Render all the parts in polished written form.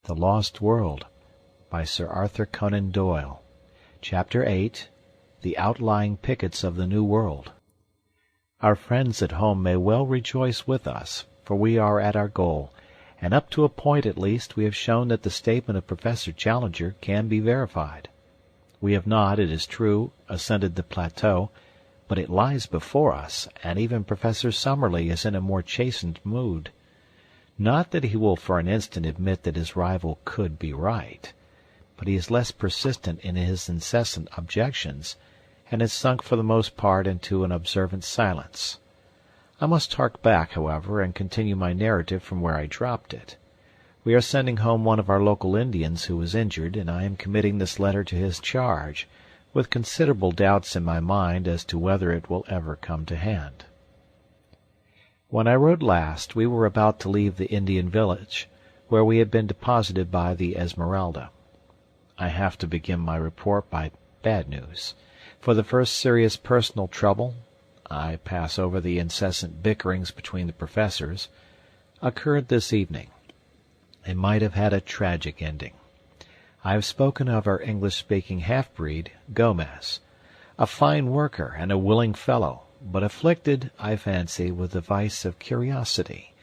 THE LOST WORLD by Sir Arthur Conan Doyle. Chapter 8. The Outlying Pickets of the New World. Our friends at home may well rejoice with us, for we are at our goal, and up to a point at least we have shown that the statement of Professor Challenger can be verified. We have not, it is true, ascended the plateau, but it lies before us, and even Professor Summerlee is in a more chastened mood. Not that he will for an instant admit that his rival could be right, but he is less persistent in his incessant objections, and has sunk for the most part into an observant silence. I must hark back, however, and continue my narrative from where I dropped it. We are sending home one of our local Indians who is injured, and I am committing this letter to his charge, with considerable doubts in my mind as to whether it will ever come to hand. When I wrote last, we were about to leave the Indian village, where we had been deposited by the Esmeralda. I have to begin my report by bad news, for the first serious personal trouble (I pass over the incessant bickerings between the professors) occurred this evening. It might have had a tragic ending. I have spoken of our English-speaking half-breed, Gomez, a fine worker and a willing fellow, but afflicted, I fancy, with the vice of curiosity,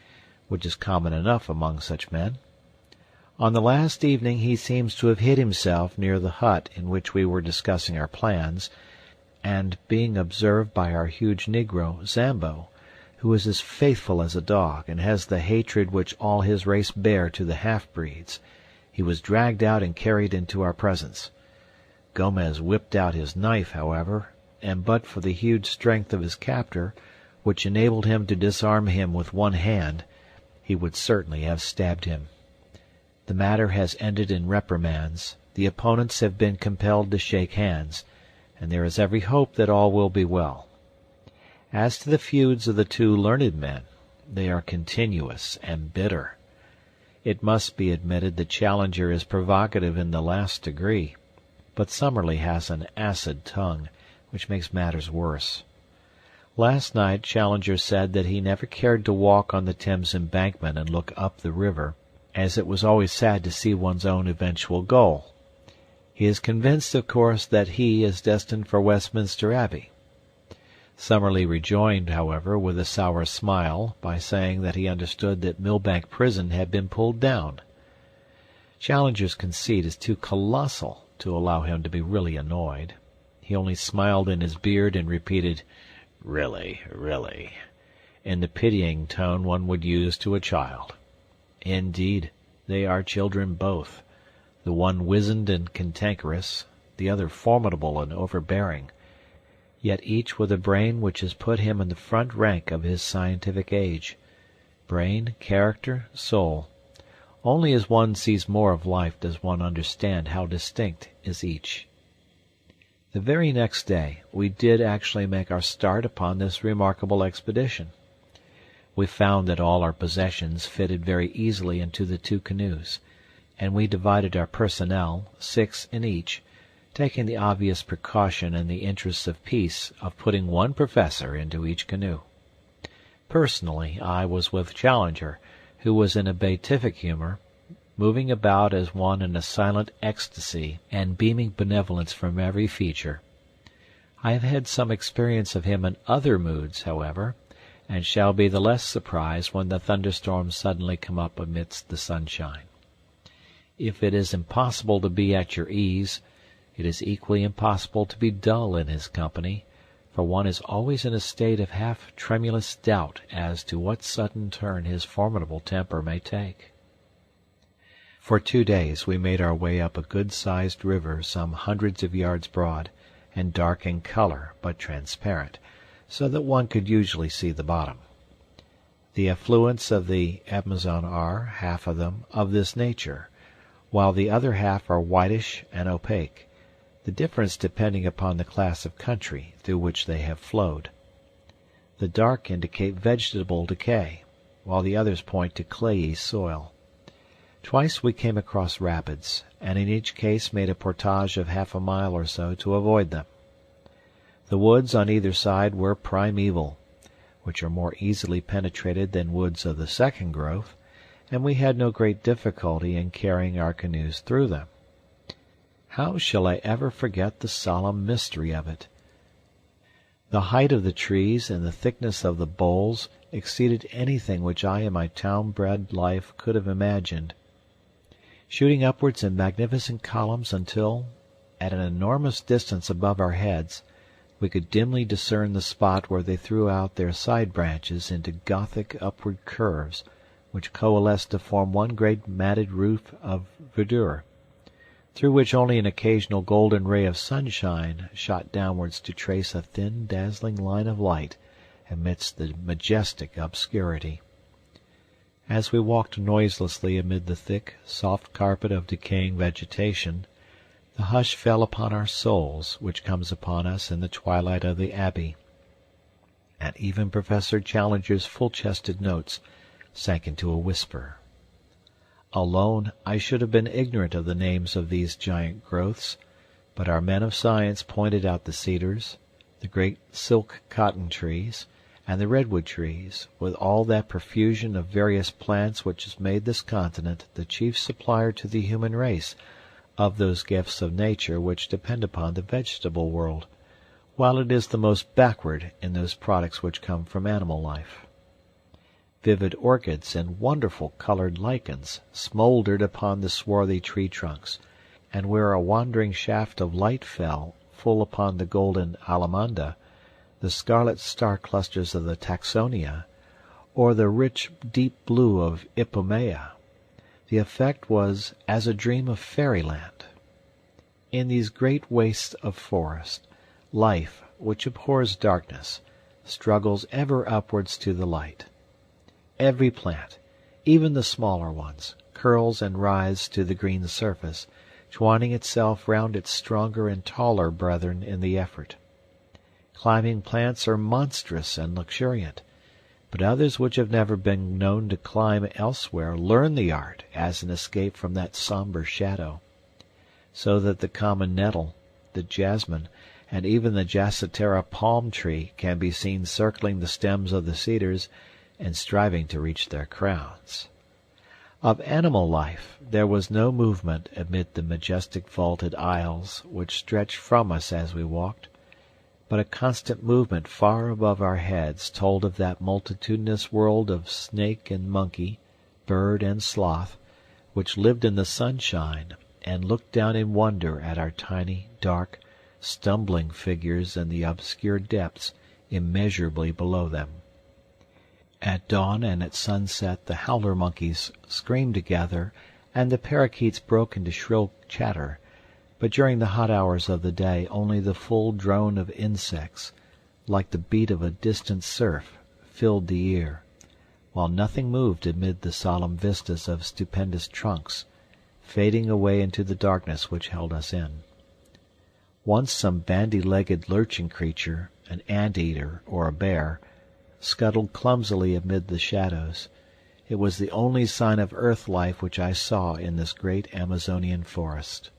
which is common enough among such men. On the last evening he seems to have hid himself near the hut in which we were discussing our plans, and, being observed by our huge negro, Zambo, who is as faithful as a dog and has the hatred which all his race bear to the half-breeds, he was dragged out and carried into our presence. Gomez whipped out his knife, however, and but for the huge strength of his captor, which enabled him to disarm him with one hand, he would certainly have stabbed him. The matter has ended in reprimands, the opponents have been compelled to shake hands, and there is every hope that all will be well. As to the feuds of the two learned men, they are continuous and bitter. It must be admitted that Challenger is provocative in the last degree, but Summerlee has an acid tongue, which makes matters worse. Last night Challenger said that he never cared to walk on the Thames embankment and look up the river, as it was always sad to see one's own eventual goal. He is convinced, of course, that he is destined for Westminster Abbey. Summerlee rejoined, however, with a sour smile, by saying that he understood that Millbank Prison had been pulled down. Challenger's conceit is too colossal to allow him to be really annoyed. He only smiled in his beard and repeated, "Really, really," in the pitying tone one would use to a child. Indeed, they are children both, the one wizened and cantankerous, the other formidable and overbearing, yet each with a brain which has put him in the front rank of his scientific age. Brain, character, soul. Only as one sees more of life does one understand how distinct is each. The very next day we did actually make our start upon this remarkable expedition. We found that all our possessions fitted very easily into the two canoes, and we divided our personnel, 6 in each, taking the obvious precaution in the interests of peace of putting one professor into each canoe. Personally, I was with Challenger, who was in a beatific humor, moving about as one in a silent ecstasy and beaming benevolence from every feature. I have had some experience of him in other moods, however, and shall be the less surprised when the thunderstorms suddenly come up amidst the sunshine. If it is impossible to be at your ease, it is equally impossible to be dull in his company, for one is always in a state of half-tremulous doubt as to what sudden turn his formidable temper may take. For 2 days we made our way up a good-sized river some hundreds of yards broad, and dark in color but transparent, so that one could usually see the bottom. The affluents of the Amazon are, half of them, of this nature, while the other half are whitish and opaque, the difference depending upon the class of country through which they have flowed. The dark indicate vegetable decay, while the others point to clayey soil. Twice we came across rapids, and in each case made a portage of half a mile or so to avoid them. The woods on either side were primeval, which are more easily penetrated than woods of the second growth, and we had no great difficulty in carrying our canoes through them. How shall I ever forget the solemn mystery of it? The height of the trees and the thickness of the boles exceeded anything which I in my town-bred life could have imagined, shooting upwards in magnificent columns until, at an enormous distance above our heads, we could dimly discern the spot where they threw out their side branches into Gothic upward curves, which coalesced to form one great matted roof of verdure, through which only an occasional golden ray of sunshine shot downwards to trace a thin, dazzling line of light amidst the majestic obscurity. As we walked noiselessly amid the thick, soft carpet of decaying vegetation, the hush fell upon our souls which comes upon us in the twilight of the Abbey, and even Professor Challenger's full-chested notes sank into a whisper. Alone, I should have been ignorant of the names of these giant growths, but our men of science pointed out the cedars, the great silk cotton trees, and the redwood trees, with all that profusion of various plants which has made this continent the chief supplier to the human race of those gifts of nature which depend upon the vegetable world, while it is the most backward in those products which come from animal life. Vivid orchids and wonderful colored lichens smoldered upon the swarthy tree trunks, and where a wandering shaft of light fell full upon the golden alamanda, the scarlet star clusters of the taxonia, or the rich deep blue of ipomaea, the effect was as a dream of fairyland. In these great wastes of forest, life, which abhors darkness, struggles ever upwards to the light. Every plant, even the smaller ones, curls and writhes to the green surface, twining itself round its stronger and taller brethren in the effort. Climbing plants are monstrous and luxuriant, but others which have never been known to climb elsewhere learn the art as an escape from that sombre shadow, so that the common nettle, the jasmine, and even the jacitara palm tree can be seen circling the stems of the cedars and striving to reach their crowns. Of animal life there was no movement amid the majestic vaulted aisles which stretched from us as we walked, but a constant movement far above our heads told of that multitudinous world of snake and monkey, bird and sloth, which lived in the sunshine and looked down in wonder at our tiny, dark, stumbling figures in the obscure depths immeasurably below them. At dawn and at sunset the howler monkeys screamed together, and the parakeets broke into shrill chatter, but during the hot hours of the day only the full drone of insects, like the beat of a distant surf, filled the ear, while nothing moved amid the solemn vistas of stupendous trunks, fading away into the darkness which held us in. Once some bandy-legged lurching creature, an ant-eater or a bear, scuttled clumsily amid the shadows. It was the only sign of earth life which I saw in this great Amazonian forest.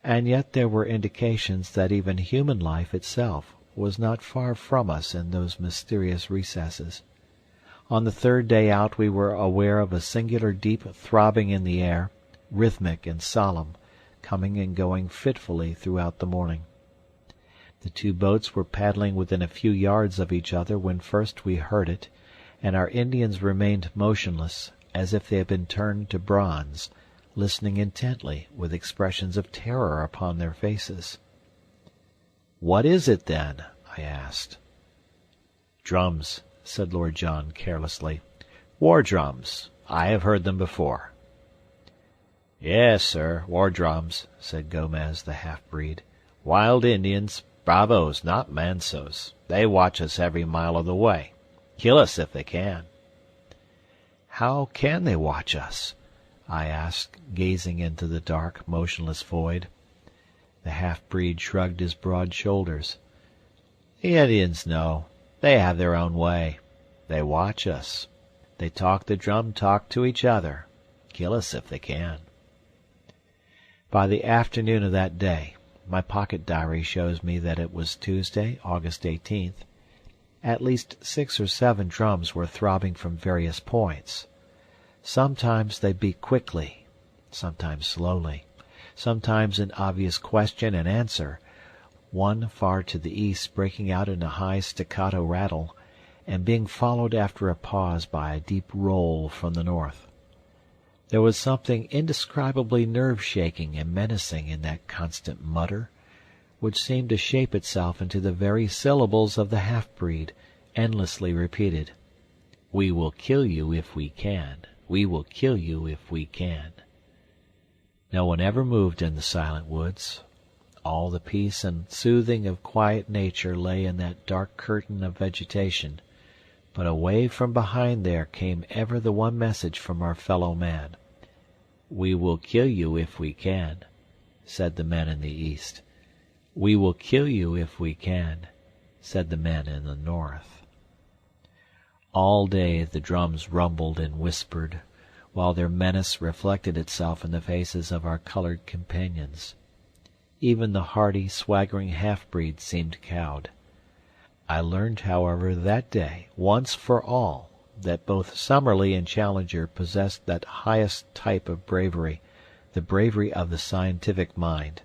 And yet there were indications that even human life itself was not far from us in those mysterious recesses. On the third day out we were aware of a singular deep throbbing in the air, rhythmic and solemn, coming and going fitfully throughout the morning. The two boats were paddling within a few yards of each other when first we heard it, and our Indians remained motionless, as if they had been turned to bronze, listening intently, with expressions of terror upon their faces. "What is it, then?" I asked. "Drums," said Lord John carelessly. "War drums. I have heard them before." "Yes, sir, war drums," said Gomez, the half-breed. "Wild Indians, bravos, not mansos. They watch us every mile of the way. Kill us if they can." "How can they watch us?" I asked, gazing into the dark, motionless void. The half-breed shrugged his broad shoulders. "The Indians know. They have their own way. They watch us. They talk the drum talk to each other. Kill us if they can." By the afternoon of that day, my pocket diary shows me that it was Tuesday, August 18th, at least 6 or 7 drums were throbbing from various points. Sometimes they beat quickly, sometimes slowly, sometimes in obvious question and answer, one far to the east breaking out in a high staccato rattle, and being followed after a pause by a deep roll from the north. There was something indescribably nerve-shaking and menacing in that constant mutter, which seemed to shape itself into the very syllables of the half-breed, endlessly repeated. "We will kill you if we can. We will kill you if we can." No one ever moved in the silent woods. All the peace and soothing of quiet nature lay in that dark curtain of vegetation, but away from behind there came ever the one message from our fellow man. "We will kill you if we can," said the men in the east. "We will kill you if we can," said the men in the north. All day the drums rumbled and whispered, while their menace reflected itself in the faces of our colored companions. Even the hardy, swaggering half-breed seemed cowed. I learned, however, that day, once for all, that both Summerlee and Challenger possessed that highest type of bravery, the bravery of the scientific mind.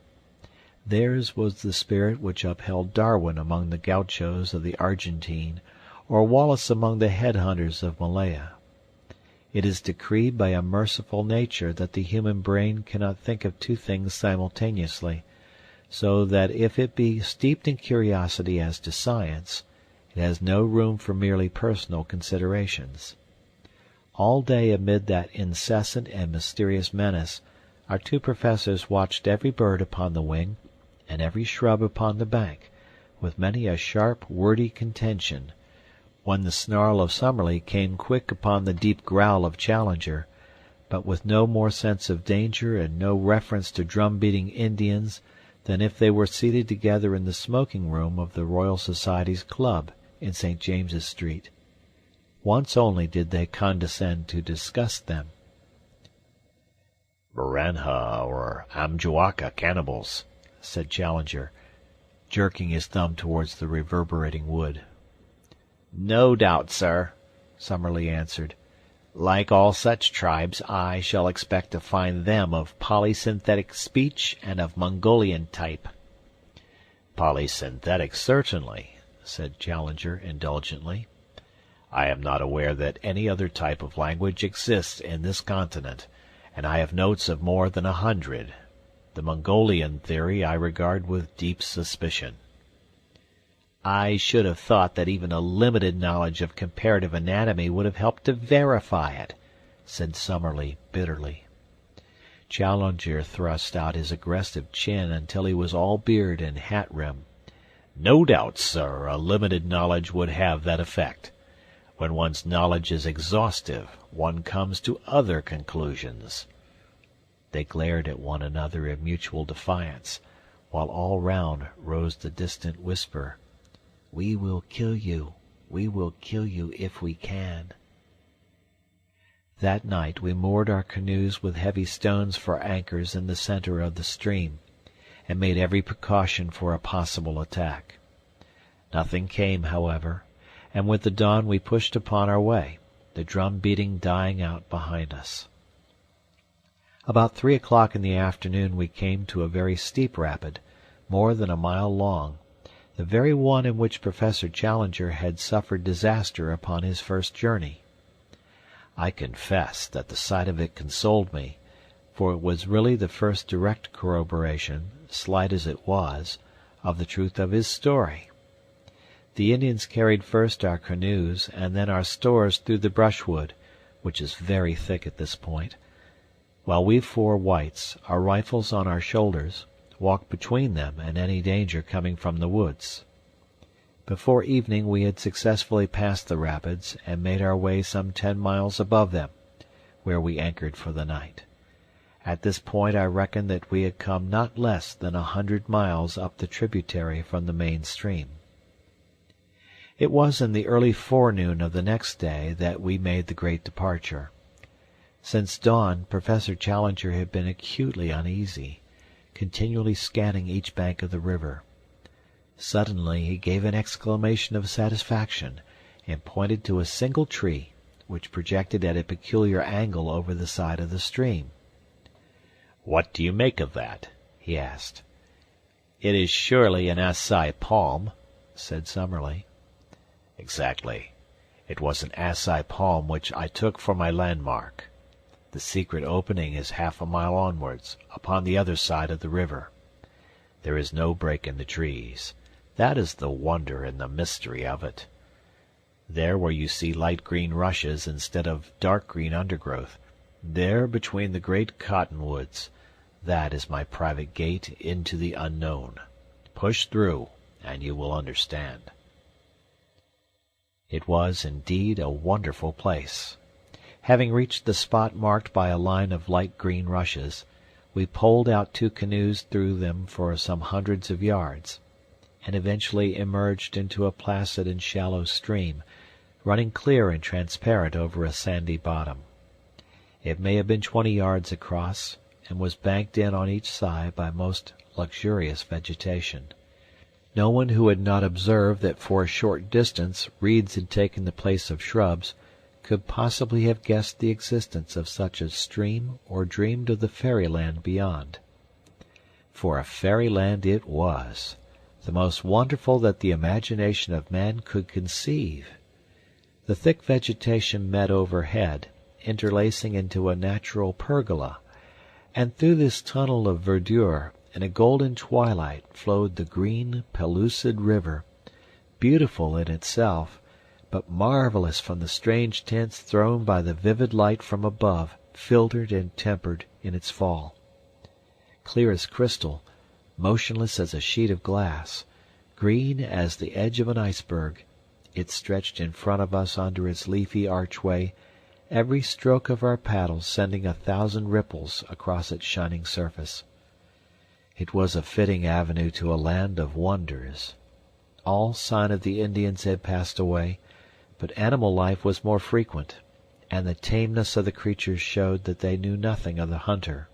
Theirs was the spirit which upheld Darwin among the gauchos of the Argentine, or Wallace among the head-hunters of Malaya. It is decreed by a merciful nature that the human brain cannot think of two things simultaneously, so that if it be steeped in curiosity as to science, it has no room for merely personal considerations. All day amid that incessant and mysterious menace, our two professors watched every bird upon the wing, and every shrub upon the bank, with many a sharp, wordy contention, when the snarl of Summerlee came quick upon the deep growl of Challenger, but with no more sense of danger and no reference to drum-beating Indians than if they were seated together in the smoking-room of the Royal Society's club in St. James's Street. Once only did they condescend to discuss them. "Maranhah or Amjuaca cannibals," said Challenger, jerking his thumb towards the reverberating wood. "No doubt, sir," Summerlee answered. "Like all such tribes, I shall expect to find them of polysynthetic speech and of Mongolian type." "Polysynthetic, certainly," said Challenger indulgently. "I am not aware that any other type of language exists in this continent, and I have notes of more than 100. The Mongolian theory I regard with deep suspicion." "I should have thought that even a limited knowledge of comparative anatomy would have helped to verify it," said Summerlee bitterly. Challenger thrust out his aggressive chin until he was all beard and hat rim. "No doubt, sir, a limited knowledge would have that effect. When one's knowledge is exhaustive, one comes to other conclusions." They glared at one another in mutual defiance, while all round rose the distant whisper, "We will kill you. We will kill you if we can." That night we moored our canoes with heavy stones for anchors in the center of the stream, and made every precaution for a possible attack. Nothing came, however, and with the dawn we pushed upon our way, the drum beating dying out behind us. About 3 o'clock in the afternoon we came to a very steep rapid, more than a mile long, the very one in which Professor Challenger had suffered disaster upon his first journey. I confess that the sight of it consoled me, for it was really the first direct corroboration, slight as it was, of the truth of his story. The Indians carried first our canoes and then our stores through the brushwood, which is very thick at this point, while we four whites, our rifles on our shoulders, walked between them and any danger coming from the woods. Before evening we had successfully passed the rapids and made our way some 10 miles above them, where we anchored for the night. At this point I reckoned that we had come not less than 100 miles up the tributary from the main stream. It was in the early forenoon of the next day that we made the great departure. Since dawn, Professor Challenger had been acutely uneasy, continually scanning each bank of the river. Suddenly he gave an exclamation of satisfaction and pointed to a single tree, which projected at a peculiar angle over the side of the stream. "What do you make of that?" he asked. "It is surely an Assai palm," said Summerlee. "Exactly. It was an Assai palm which I took for my landmark. The secret opening is half a mile onwards, upon the other side of the river. There is no break in the trees. That is the wonder and the mystery of it. There where you see light green rushes instead of dark green undergrowth, there between the great cottonwoods, that is my private gate into the unknown. Push through, and you will understand." It was indeed a wonderful place. Having reached the spot marked by a line of light green rushes, we poled out 2 canoes through them for some hundreds of yards, and eventually emerged into a placid and shallow stream, running clear and transparent over a sandy bottom. It may have been 20 yards across, and was banked in on each side by most luxurious vegetation. No one who had not observed that for a short distance reeds had taken the place of shrubs could possibly have guessed the existence of such a stream or dreamed of the fairyland beyond. For a fairyland it was, the most wonderful that the imagination of man could conceive. The thick vegetation met overhead, interlacing into a natural pergola, and through this tunnel of verdure in a golden twilight flowed the green, pellucid river, beautiful in itself, but marvelous from the strange tints thrown by the vivid light from above, filtered and tempered in its fall. Clear as crystal, motionless as a sheet of glass, green as the edge of an iceberg, it stretched in front of us under its leafy archway, every stroke of our paddles sending 1,000 ripples across its shining surface. It was a fitting avenue to a land of wonders. All sign of the Indians had passed away, but animal life was more frequent, and the tameness of the creatures showed that they knew nothing of the hunter.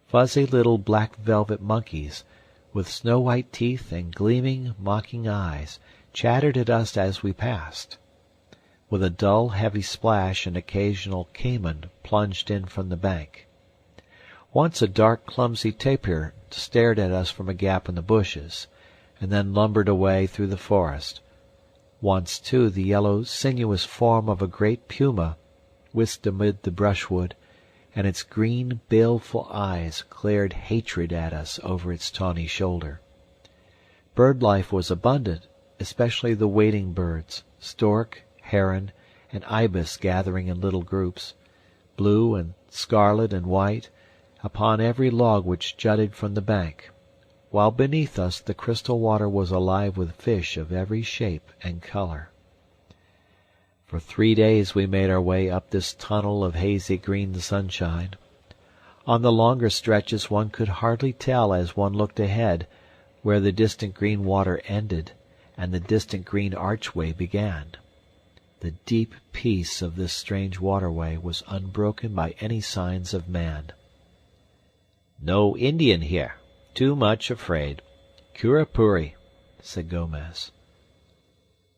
Fuzzy little black velvet monkeys, with snow-white teeth and gleaming, mocking eyes, chattered at us as we passed. With a dull, heavy splash an occasional caiman plunged in from the bank. Once a dark, clumsy tapir stared at us from a gap in the bushes, and then lumbered away through the forest. Once, too, the yellow, sinuous form of a great puma whisked amid the brushwood, and its green, baleful eyes glared hatred at us over its tawny shoulder. Bird life was abundant, especially the wading birds, stork, heron, and ibis gathering in little groups, blue and scarlet and white, upon every log which jutted from the bank, while beneath us the crystal water was alive with fish of every shape and color. For 3 days we made our way up this tunnel of hazy green sunshine. On the longer stretches one could hardly tell as one looked ahead where the distant green water ended and the distant green archway began. The deep peace of this strange waterway was unbroken by any signs of man. "No Indian here. Too much afraid. Curupuri," said Gomez.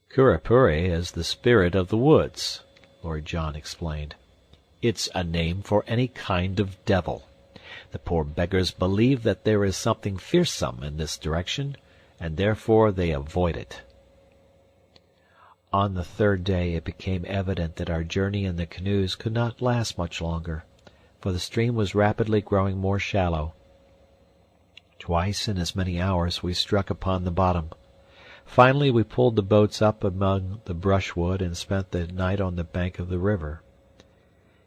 "Curupuri is the spirit of the woods," Lord John explained. "It's a name for any kind of devil. The poor beggars believe that there is something fearsome in this direction, and therefore they avoid it." On the 3rd day it became evident that our journey in the canoes could not last much longer, for the stream was rapidly growing more shallow. Twice in as many hours we struck upon the bottom. Finally we pulled the boats up among the brushwood and spent the night on the bank of the river.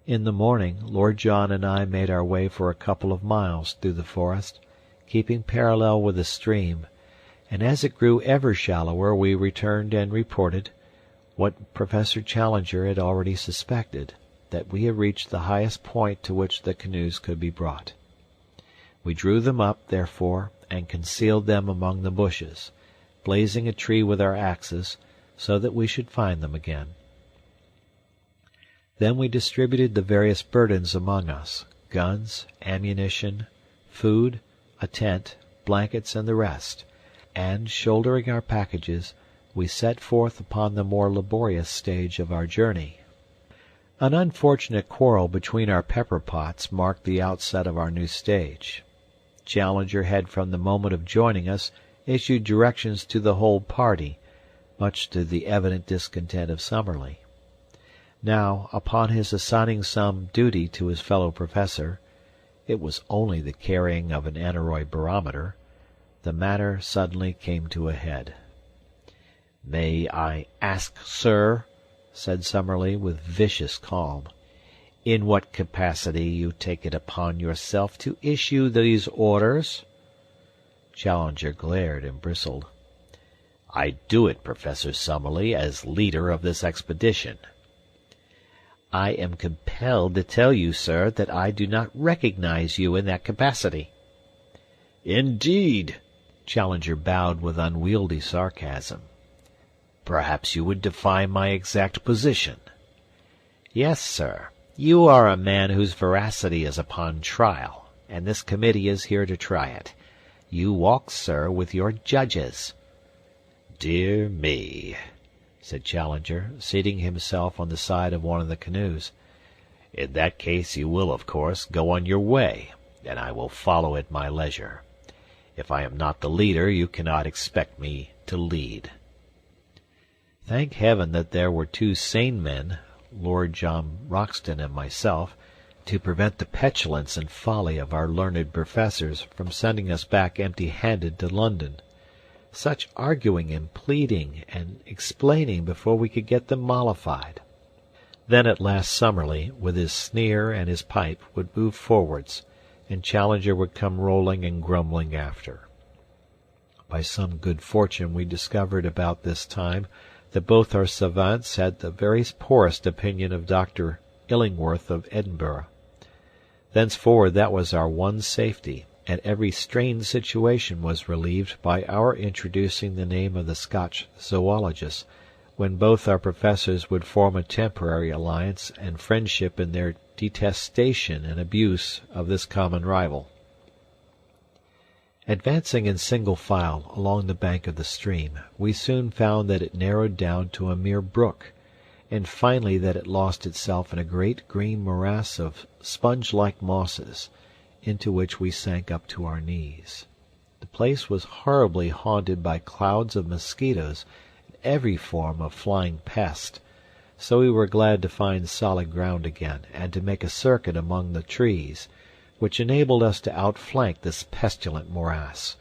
In the morning Lord John and I made our way for a couple of miles through the forest, keeping parallel with the stream, and as it grew ever shallower we returned and reported, what Professor Challenger had already suspected, that we had reached the highest point to which the canoes could be brought. We drew them up, therefore, and concealed them among the bushes, blazing a tree with our axes, so that we should find them again. Then we distributed the various burdens among us, guns, ammunition, food, a tent, blankets, and the rest, and, shouldering our packages, we set forth upon the more laborious stage of our journey. An unfortunate quarrel between our pepper pots marked the outset of our new stage. Challenger had from the moment of joining us issued directions to the whole party, much to the evident discontent of Summerlee. Now, upon his assigning some duty to his fellow professor, it was only the carrying of an aneroid barometer, the matter suddenly came to a head. "May I ask, sir," said Summerlee with vicious calm, "in what capacity you take it upon yourself to issue these orders?" Challenger glared and bristled. "I do it, Professor Summerlee, as leader of this expedition." "I am compelled to tell you, sir, that I do not recognize you in that capacity." "Indeed!" Challenger bowed with unwieldy sarcasm. "Perhaps you would define my exact position." "Yes, sir. You are a man whose veracity is upon trial, and this committee is here to try it. You walk, sir, with your judges." "Dear me," said Challenger, seating himself on the side of one of the canoes. "In that case you will, of course, go on your way, and I will follow at my leisure. If I am not the leader, you cannot expect me to lead." Thank heaven that there were two sane men, Lord John Roxton and myself, to prevent the petulance and folly of our learned professors from sending us back empty-handed to London. Such arguing and pleading and explaining before we could get them mollified. Then at last Summerlee, with his sneer and his pipe, would move forwards, and Challenger would come rolling and grumbling after. By some good fortune we discovered about this time that both our savants had the very poorest opinion of Dr. Illingworth of Edinburgh. Thenceforward that was our one safety, and every strained situation was relieved by our introducing the name of the Scotch zoologist, when both our professors would form a temporary alliance and friendship in their detestation and abuse of this common rival. Advancing in single file along the bank of the stream, we soon found that it narrowed down to a mere brook, and finally that it lost itself in a great green morass of sponge-like mosses, into which we sank up to our knees. The place was horribly haunted by clouds of mosquitoes and every form of flying pest, so we were glad to find solid ground again and to make a circuit among the trees, which enabled us to outflank this pestilent morass,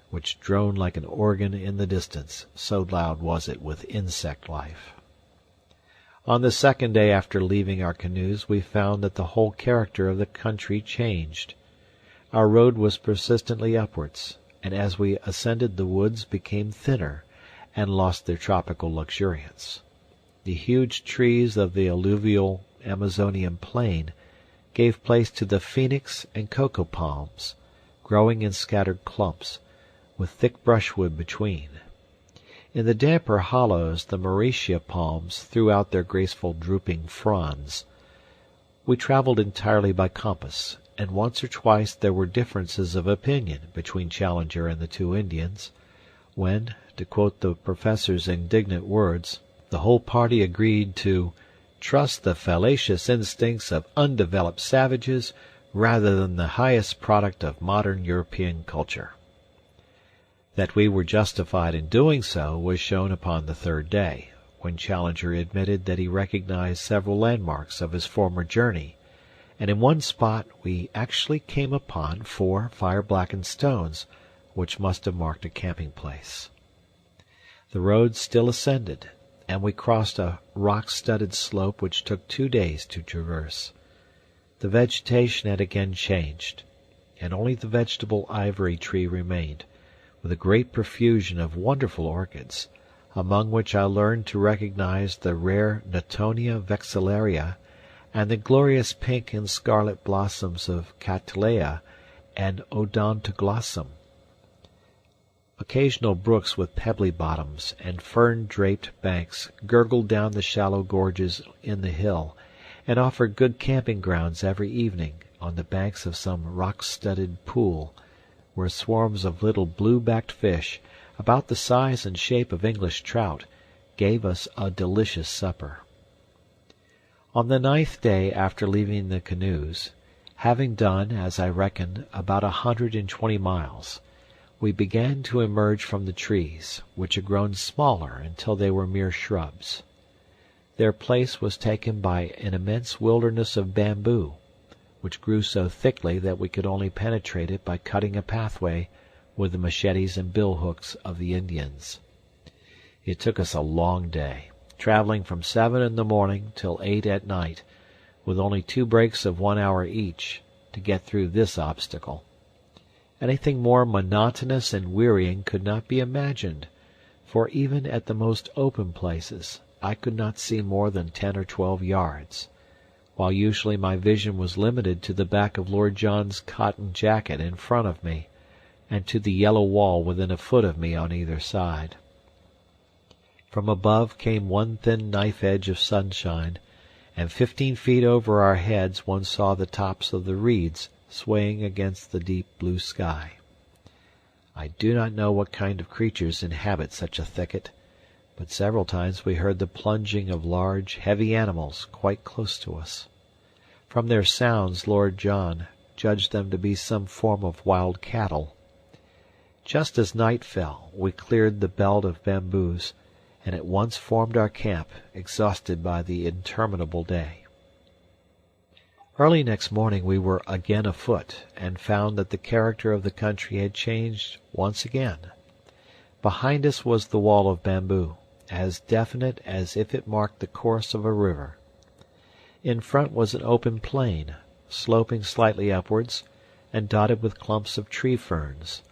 which droned like an organ in the distance, so loud was it with insect life. On the second day after leaving our canoes we found that the whole character of the country changed. Our road was persistently upwards, and as we ascended the woods became thinner, and lost their tropical luxuriance. The huge trees of the alluvial Amazonian plain gave place to the phoenix and cocoa palms, growing in scattered clumps, with thick brushwood between. In the damper hollows the Mauritia palms threw out their graceful drooping fronds. We traveled entirely by compass, and once or twice there were differences of opinion between Challenger and the two Indians, when, to quote the professor's indignant words, the whole party agreed to trust the fallacious instincts of undeveloped savages rather than the highest product of modern European culture. That we were justified in doing so was shown upon the third day, when Challenger admitted that he recognized several landmarks of his former journey, and in one spot we actually came upon 4 fire-blackened stones, which must have marked a camping place. The road still ascended, and we crossed a rock-studded slope which took 2 days to traverse. The vegetation had again changed, and only the vegetable ivory tree remained, with a great profusion of wonderful orchids, among which I learned to recognize the rare Natonia vexillaria and the glorious pink and scarlet blossoms of Cattleya and Odontoglossum. Occasional brooks with pebbly bottoms and fern-draped banks gurgled down the shallow gorges in the hill, and offered good camping grounds every evening on the banks of some rock-studded pool, where swarms of little blue-backed fish, about the size and shape of English trout, gave us a delicious supper. On the 9th day after leaving the canoes, having done, as I reckoned, about 120 miles, we began to emerge from the trees, which had grown smaller until they were mere shrubs. Their place was taken by an immense wilderness of bamboo, which grew so thickly that we could only penetrate it by cutting a pathway with the machetes and billhooks of the Indians. It took us a long day, traveling from 7 in the morning till 8 at night, with only 2 breaks of 1 hour each, to get through this obstacle. Anything more monotonous and wearying could not be imagined, for even at the most open places I could not see more than 10 or 12 yards, while usually my vision was limited to the back of Lord John's cotton jacket in front of me, and to the yellow wall within a foot of me on either side. From above came one thin knife edge of sunshine, and 15 feet over our heads one saw the tops of the reeds swaying against the deep blue sky. I do not know what kind of creatures inhabit such a thicket, but several times we heard the plunging of large, heavy animals quite close to us. From their sounds Lord John judged them to be some form of wild cattle. Just as night fell, we cleared the belt of bamboos, and at once formed our camp, exhausted by the interminable day. Early next morning we were again afoot, and found that the character of the country had changed once again. Behind us was the wall of bamboo, as definite as if it marked the course of a river. In front was an open plain, sloping slightly upwards, and dotted with clumps of tree ferns,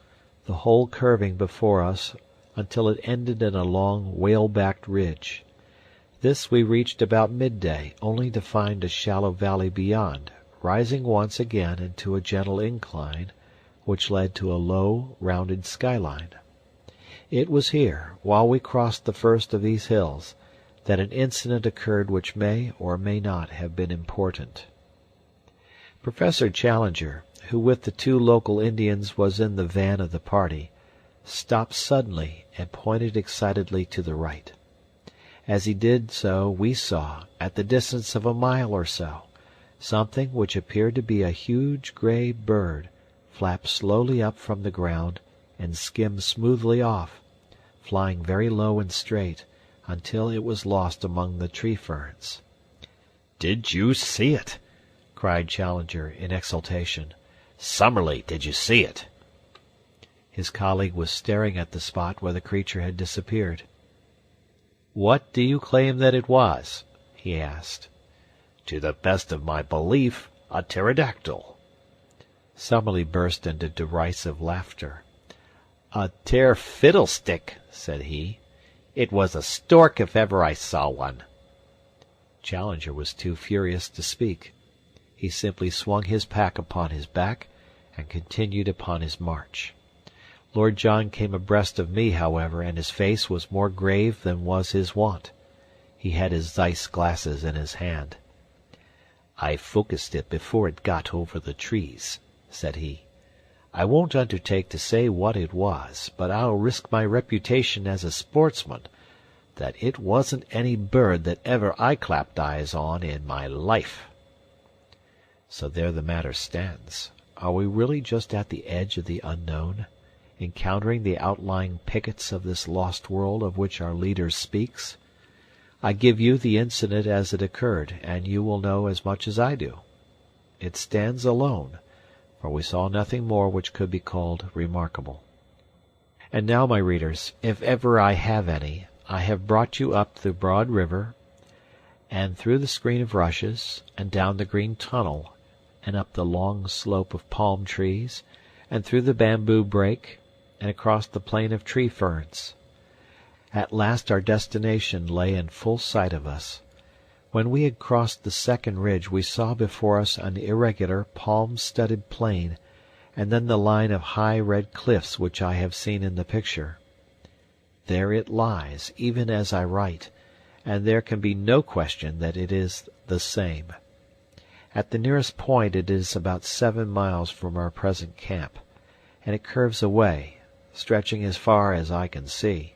the whole curving before us until it ended in a long, whale-backed ridge. This we reached about midday, only to find a shallow valley beyond, rising once again into a gentle incline, which led to a low, rounded skyline. It was here, while we crossed the first of these hills, that an incident occurred which may or may not have been important. Professor Challenger, who with the 2 local Indians was in the van of the party, stopped suddenly and pointed excitedly to the right. As he did so we saw, at the distance of a mile or so, something which appeared to be a huge gray bird flap slowly up from the ground and skim smoothly off, flying very low and straight, until it was lost among the tree ferns. "Did you see it?" cried Challenger in exultation. "Summerlee, did you see it?" His colleague was staring at the spot where the creature had disappeared. "What do you claim that it was?" he asked. "To the best of my belief, a pterodactyl." Summerlee burst into derisive laughter. "A fiddlestick," said he. "It was a stork if ever I saw one." Challenger was too furious to speak. He simply swung his pack upon his back and continued upon his march. Lord John came abreast of me, however, and his face was more grave than was his wont. He had his Zeiss glasses in his hand. "I focused it before it got over the trees," said he. "I won't undertake to say what it was, but I'll risk my reputation as a sportsman that it wasn't any bird that ever I clapped eyes on in my life." So there the matter stands. Are we really just at the edge of the unknown, encountering the outlying pickets of this lost world of which our leader speaks? I give you the incident as it occurred, and you will know as much as I do. It stands alone, for we saw nothing more which could be called remarkable. And now, my readers, if ever I have any, I have brought you up the broad river, and through the screen of rushes, and down the green tunnel, and up the long slope of palm trees, and through the bamboo brake, and across the plain of tree ferns. At last our destination lay in full sight of us. When we had crossed the second ridge we saw before us an irregular, palm-studded plain, and then the line of high red cliffs which I have seen in the picture. There it lies, even as I write, and there can be no question that it is the same. At the nearest point it is about 7 miles from our present camp, and it curves away, stretching as far as I can see.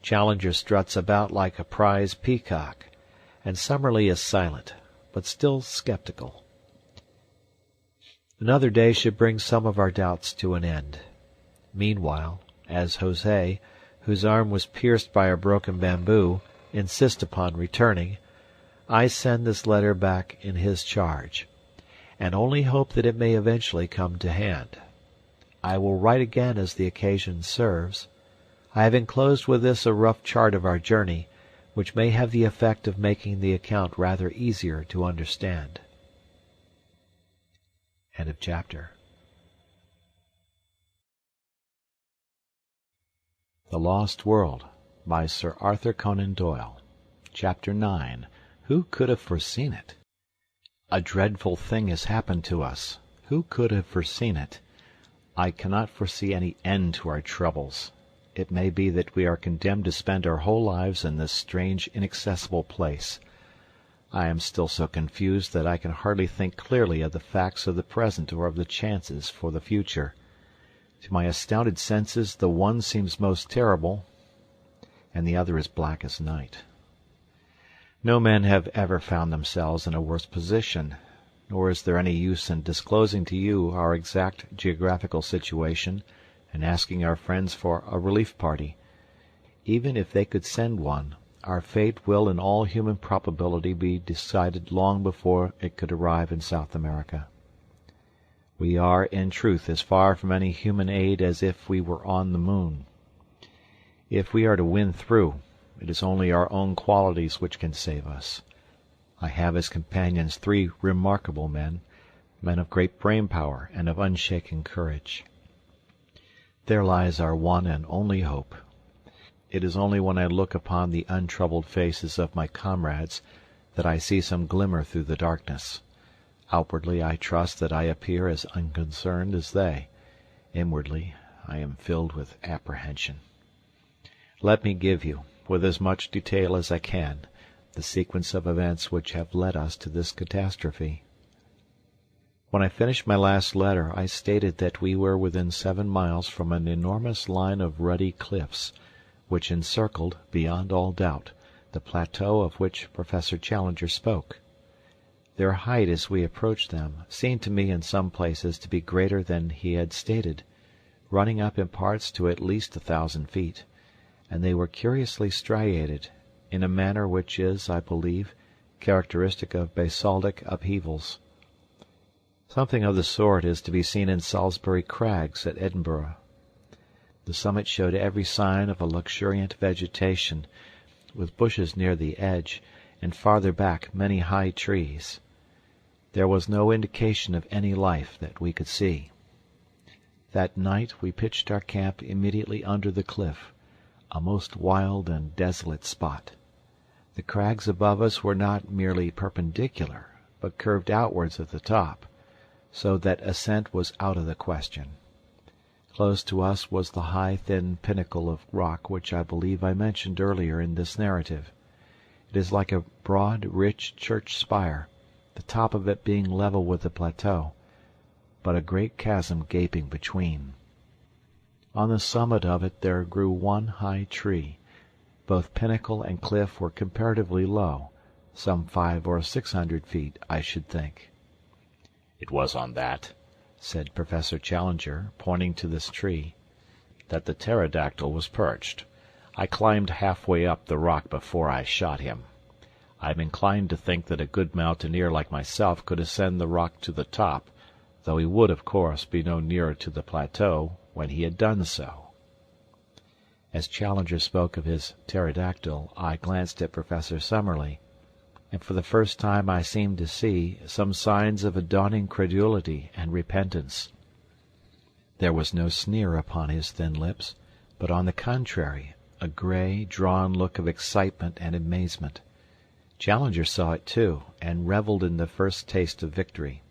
Challenger struts about like a prize peacock, and Summerlee is silent, but still skeptical. Another day should bring some of our doubts to an end. Meanwhile, as Jose, whose arm was pierced by our broken bamboo, insists upon returning, I send this letter back in his charge, and only hope that it may eventually come to hand. I will write again as the occasion serves. I have enclosed with this a rough chart of our journey, which may have the effect of making the account rather easier to understand. End of chapter. The Lost World by Sir Arthur Conan Doyle. Chapter 9. Who could have foreseen it? A dreadful thing has happened to us. Who could have foreseen it? I cannot foresee any end to our troubles. It may be that we are condemned to spend our whole lives in this strange, inaccessible place. I am still so confused that I can hardly think clearly of the facts of the present or of the chances for the future. To my astounded senses, the one seems most terrible, and the other is black as night. No men have ever found themselves in a worse position, nor is there any use in disclosing to you our exact geographical situation and asking our friends for a relief party. Even if they could send one, our fate will in all human probability be decided long before it could arrive in South America. We are, in truth, as far from any human aid as if we were on the moon. If we are to win through, it is only our own qualities which can save us. I have as companions 3 remarkable men of great brain power and of unshaken courage. There lies our one and only hope. It is only when I look upon the untroubled faces of my comrades that I see some glimmer through the darkness. Outwardly I trust that I appear as unconcerned as they. Inwardly I am filled with apprehension. Let me give you, with as much detail as I can, the sequence of events which have led us to this catastrophe. When I finished my last letter, I stated that we were within 7 miles from an enormous line of ruddy cliffs, which encircled, beyond all doubt, the plateau of which Professor Challenger spoke. Their height as we approached them seemed to me in some places to be greater than he had stated, running up in parts to at least 1,000 feet, and they were curiously striated, in a manner which is, I believe, characteristic of basaltic upheavals. Something of the sort is to be seen in Salisbury Crags at Edinburgh. The summit showed every sign of a luxuriant vegetation, with bushes near the edge, and farther back many high trees. There was no indication of any life that we could see. That night we pitched our camp immediately under the cliff, a most wild and desolate spot. The crags above us were not merely perpendicular, but curved outwards at the top, so that ascent was out of the question. Close to us was the high, thin pinnacle of rock which I believe I mentioned earlier in this narrative. It is like a broad, rich church spire, the top of it being level with the plateau, but a great chasm gaping between. On the summit of it there grew one high tree. Both pinnacle and cliff were comparatively low, some 500 or 600 feet, I should think. It was on that, said Professor Challenger, pointing to this tree, that the pterodactyl was perched. I climbed halfway up the rock before I shot him. I am inclined to think that a good mountaineer like myself could ascend the rock to the top, though he would, of course, be no nearer to the plateau when he had done so. As Challenger spoke of his pterodactyl, I glanced at Professor Summerlee, and for the first time I seemed to see some signs of a dawning credulity and repentance. There was no sneer upon his thin lips, but on the contrary, a gray, drawn look of excitement and amazement. Challenger saw it too, and revelled in the first taste of victory.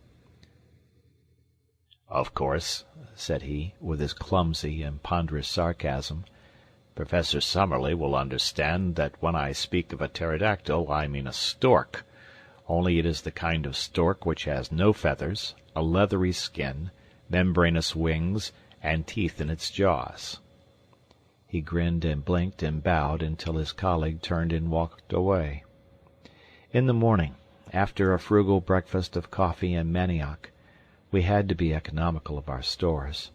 "Of course," said he, with his clumsy and ponderous sarcasm, "Professor Summerlee will understand that when I speak of a pterodactyl I mean a stork, only it is the kind of stork which has no feathers, a leathery skin, membranous wings, and teeth in its jaws." He grinned and blinked and bowed until his colleague turned and walked away. In the morning, after a frugal breakfast of coffee and manioc, we had to be economical of our stores.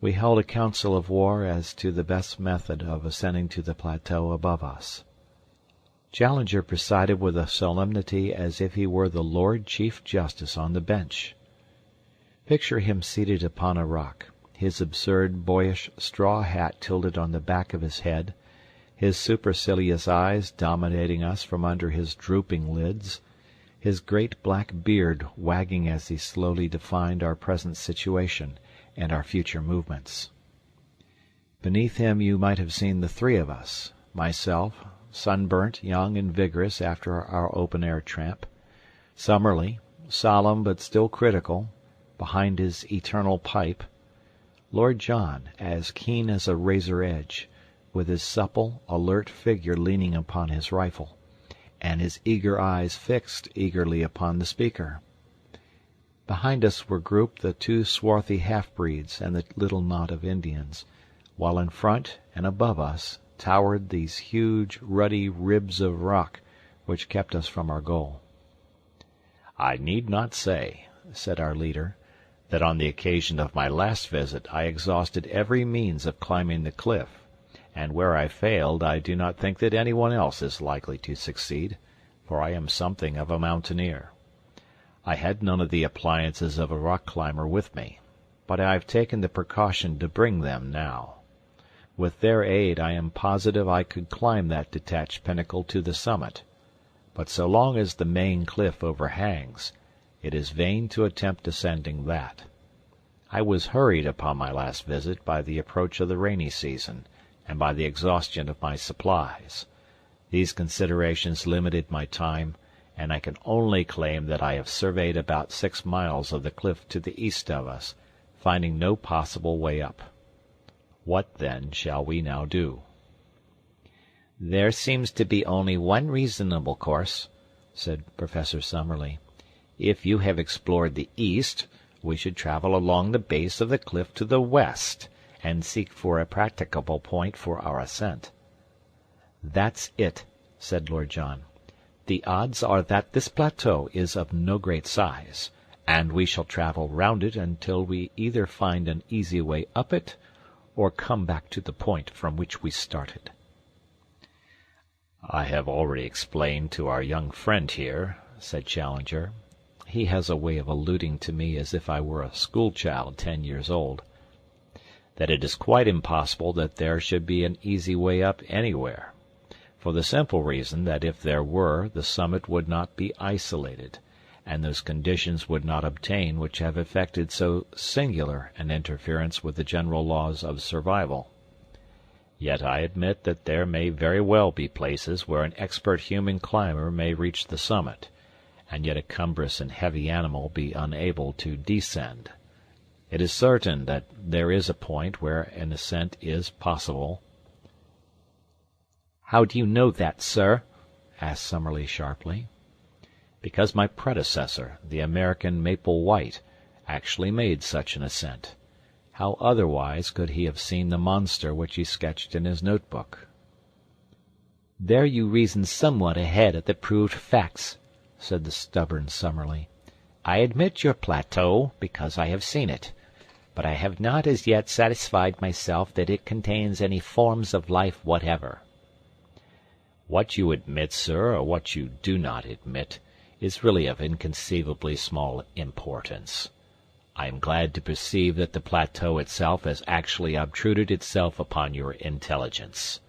We held a council of war as to the best method of ascending to the plateau above us. Challenger presided with a solemnity as if he were the Lord Chief Justice on the bench. Picture him seated upon a rock, his absurd, boyish straw hat tilted on the back of his head, his supercilious eyes dominating us from under his drooping lids, his great black beard wagging as he slowly defined our present situation and our future movements. Beneath him you might have seen the three of us, myself, sunburnt, young and vigorous after our open-air tramp, Summerlee, solemn but still critical, behind his eternal pipe, Lord John, as keen as a razor edge, with his supple, alert figure leaning upon his rifle, and his eager eyes fixed eagerly upon the speaker. Behind us were grouped the two swarthy half-breeds and the little knot of Indians, while in front and above us towered these huge, ruddy ribs of rock which kept us from our goal. "I need not say," said our leader, "that on the occasion of my last visit I exhausted every means of climbing the cliff, and where I failed I do not think that anyone else is likely to succeed, for I am something of a mountaineer. I had none of the appliances of a rock climber with me, but I have taken the precaution to bring them now. With their aid I am positive I could climb that detached pinnacle to the summit, but so long as the main cliff overhangs, it is vain to attempt ascending that. I was hurried upon my last visit by the approach of the rainy season, and by the exhaustion of my supplies. These considerations limited my time, and I can only claim that I have surveyed about 6 miles of the cliff to the east of us, finding no possible way up. What, then, shall we now do?" "There seems to be only one reasonable course," said Professor Summerlee. "If you have explored the east, we should travel along the base of the cliff to the west, and seek for a practicable point for our ascent." "That's it," said Lord John. "The odds are that this plateau is of no great size, and we shall travel round it until we either find an easy way up it, or come back to the point from which we started." "I have already explained to our young friend here," said Challenger. He has a way of alluding to me as if I were a school-child 10 years old, "that it is quite impossible that there should be an easy way up anywhere, for the simple reason that if there were the summit would not be isolated, and those conditions would not obtain which have effected so singular an interference with the general laws of survival. Yet I admit that there may very well be places where an expert human climber may reach the summit, and yet a cumbrous and heavy animal be unable to descend. It is certain that there is a point where an ascent is possible." "How do you know that, sir?" asked Summerlee sharply. "Because my predecessor, the American Maple White, actually made such an ascent. How otherwise could he have seen the monster which he sketched in his notebook?" "There you reason somewhat ahead of the proved facts," said the stubborn Summerlee. "I admit your plateau, because I have seen it, but I have not as yet satisfied myself that it contains any forms of life whatever." "What you admit, sir, or what you do not admit, is really of inconceivably small importance. I am glad to perceive that the plateau itself has actually obtruded itself upon your intelligence."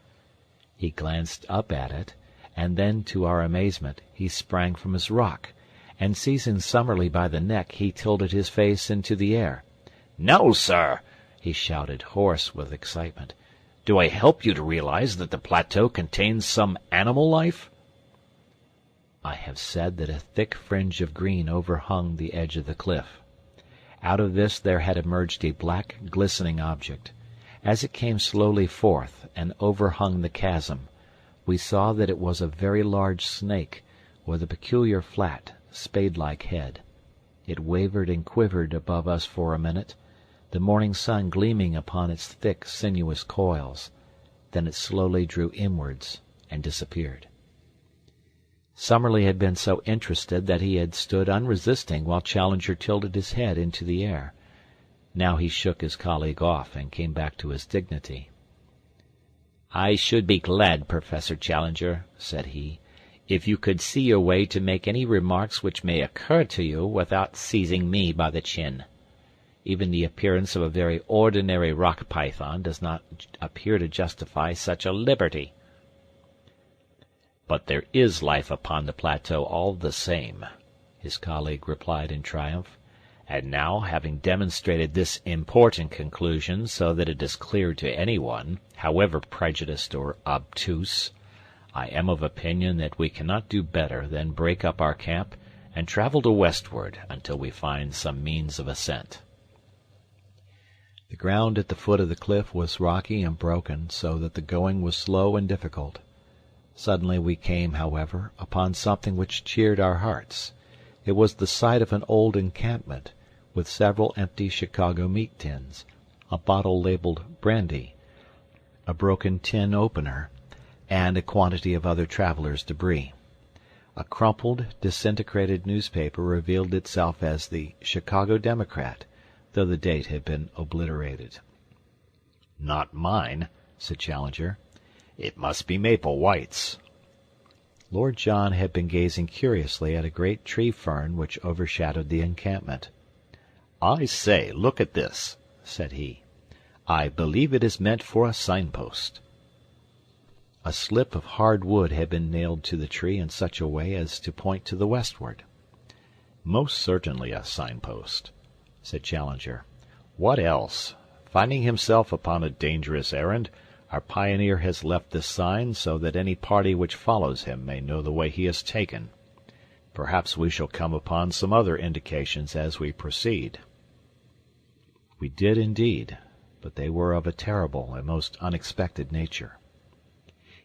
He glanced up at it, and then, to our amazement, he sprang from his rock, and seizing Summerlee by the neck, he tilted his face into the air. "No, sir!" he shouted, hoarse with excitement. "Do I help you to realize that the plateau contains some animal life?" I have said that a thick fringe of green overhung the edge of the cliff. Out of this there had emerged a black, glistening object. As it came slowly forth and overhung the chasm, we saw that it was a very large snake, with a peculiar flat, spade-like head. It wavered and quivered above us for a minute, the morning sun gleaming upon its thick, sinuous coils. Then it slowly drew inwards and disappeared. Summerlee had been so interested that he had stood unresisting while Challenger tilted his head into the air. Now he shook his colleague off and came back to his dignity. "I should be glad, Professor Challenger," said he, "if you could see your way to make any remarks which may occur to you without seizing me by the chin. Even the appearance of a very ordinary rock python does not appear to justify such a liberty." "But there is life upon the plateau all the same," his colleague replied in triumph. "And now, having demonstrated this important conclusion so that it is clear to anyone, however prejudiced or obtuse, I am of opinion that we cannot do better than break up our camp and travel to westward until we find some means of ascent." The ground at the foot of the cliff was rocky and broken, so that the going was slow and difficult. Suddenly we came, however, upon something which cheered our hearts. It was the site of an old encampment, with several empty Chicago meat tins, a bottle labeled brandy, a broken tin opener, and a quantity of other travelers' debris. A crumpled, disintegrated newspaper revealed itself as the Chicago Democrat, though the date had been obliterated. "Not mine," said Challenger. "It must be Maple White's." Lord John had been gazing curiously at a great tree fern which overshadowed the encampment. "I say, look at this," said he. "I believe it is meant for a signpost." A slip of hard wood had been nailed to the tree in such a way as to point to the westward. "Most certainly a signpost," said Challenger. "What else? Finding himself upon a dangerous errand, our pioneer has left this sign so that any party which follows him may know the way he has taken. Perhaps we shall come upon some other indications as we proceed." We did indeed, but they were of a terrible and most unexpected nature.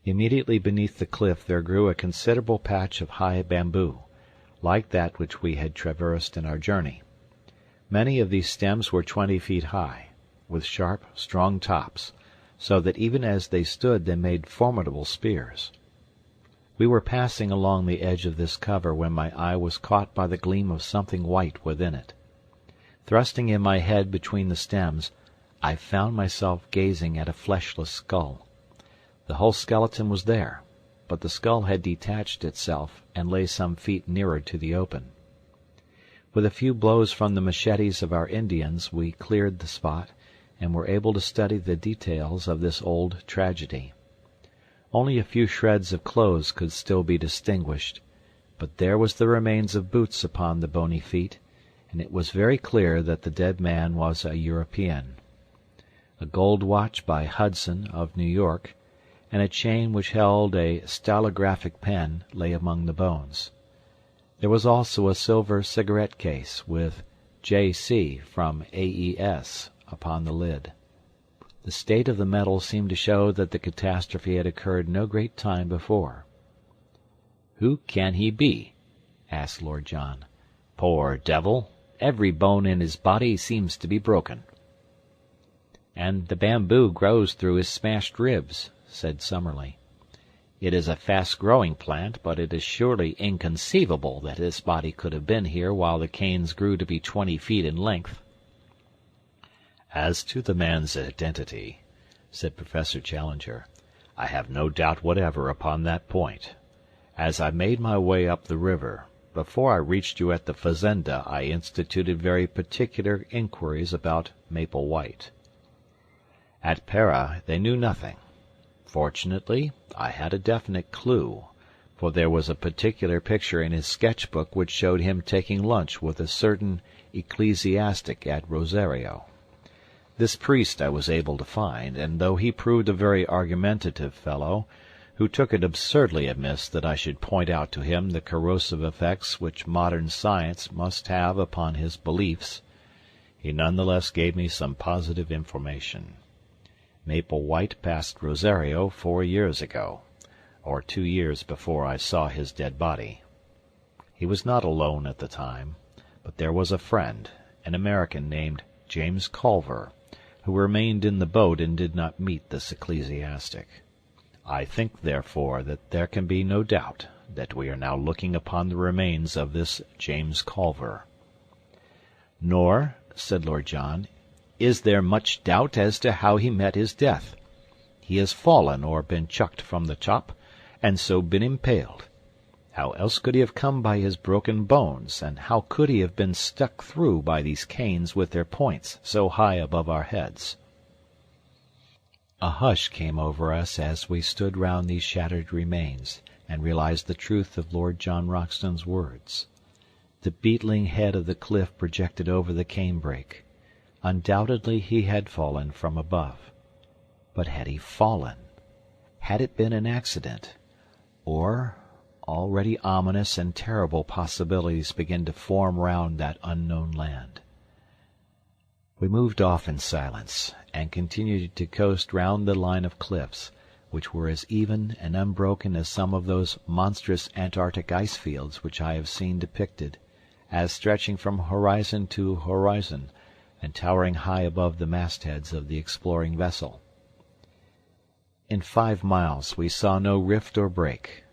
Immediately beneath the cliff there grew a considerable patch of high bamboo, like that which we had traversed in our journey. Many of these stems were 20 feet high, with sharp, strong tops, so that even as they stood they made formidable spears. We were passing along the edge of this cover when my eye was caught by the gleam of something white within it. Thrusting in my head between the stems, I found myself gazing at a fleshless skull. The whole skeleton was there, but the skull had detached itself and lay some feet nearer to the open. With a few blows from the machetes of our Indians we cleared the spot, and were able to study the details of this old tragedy. Only a few shreds of clothes could still be distinguished, but there was the remains of boots upon the bony feet, and it was very clear that the dead man was a European. A gold watch by Hudson of New York, and a chain which held a stylographic pen lay among the bones. There was also a silver cigarette case with J.C. from AES upon the lid. The state of the metal seemed to show that the catastrophe had occurred no great time before. "Who can he be?" asked Lord John. "Poor devil! Every bone in his body seems to be broken." "And the bamboo grows through his smashed ribs," said Summerlee. "It is a fast-growing plant, but it is surely inconceivable that his body could have been here while the canes grew to be 20 feet in length." "As to the man's identity," said Professor Challenger, "I have no doubt whatever upon that point. As I made my way up the river, before I reached you at the fazenda I instituted very particular inquiries about Maple White. At Para they knew nothing. Fortunately, I had a definite clue, for there was a particular picture in his sketch-book which showed him taking lunch with a certain ecclesiastic at Rosario. This priest I was able to find, and though he proved a very argumentative fellow, who took it absurdly amiss that I should point out to him the corrosive effects which modern science must have upon his beliefs, he none the less gave me some positive information. Maple White passed Rosario 4 years ago, or 2 years before I saw his dead body. He was not alone at the time, but there was a friend, an American named James Culver, who remained in the boat and did not meet this ecclesiastic. I think, therefore, that there can be no doubt that we are now looking upon the remains of this James Colver." "Nor," said Lord John, "is there much doubt as to how he met his death. He has fallen or been chucked from the top, and so been impaled. How else could he have come by his broken bones, and how could he have been stuck through by these canes with their points so high above our heads?" A hush came over us as we stood round these shattered remains, and realized the truth of Lord John Roxton's words. The beetling head of the cliff projected over the canebrake. Undoubtedly he had fallen from above. But had he fallen? Had it been an accident? Or, already ominous and terrible possibilities began to form round that unknown land. We moved off in silence, and continued to coast round the line of cliffs, which were as even and unbroken as some of those monstrous Antarctic ice fields which I have seen depicted, as stretching from horizon to horizon, and towering high above the mastheads of the exploring vessel. In 5 miles we saw no rift or break,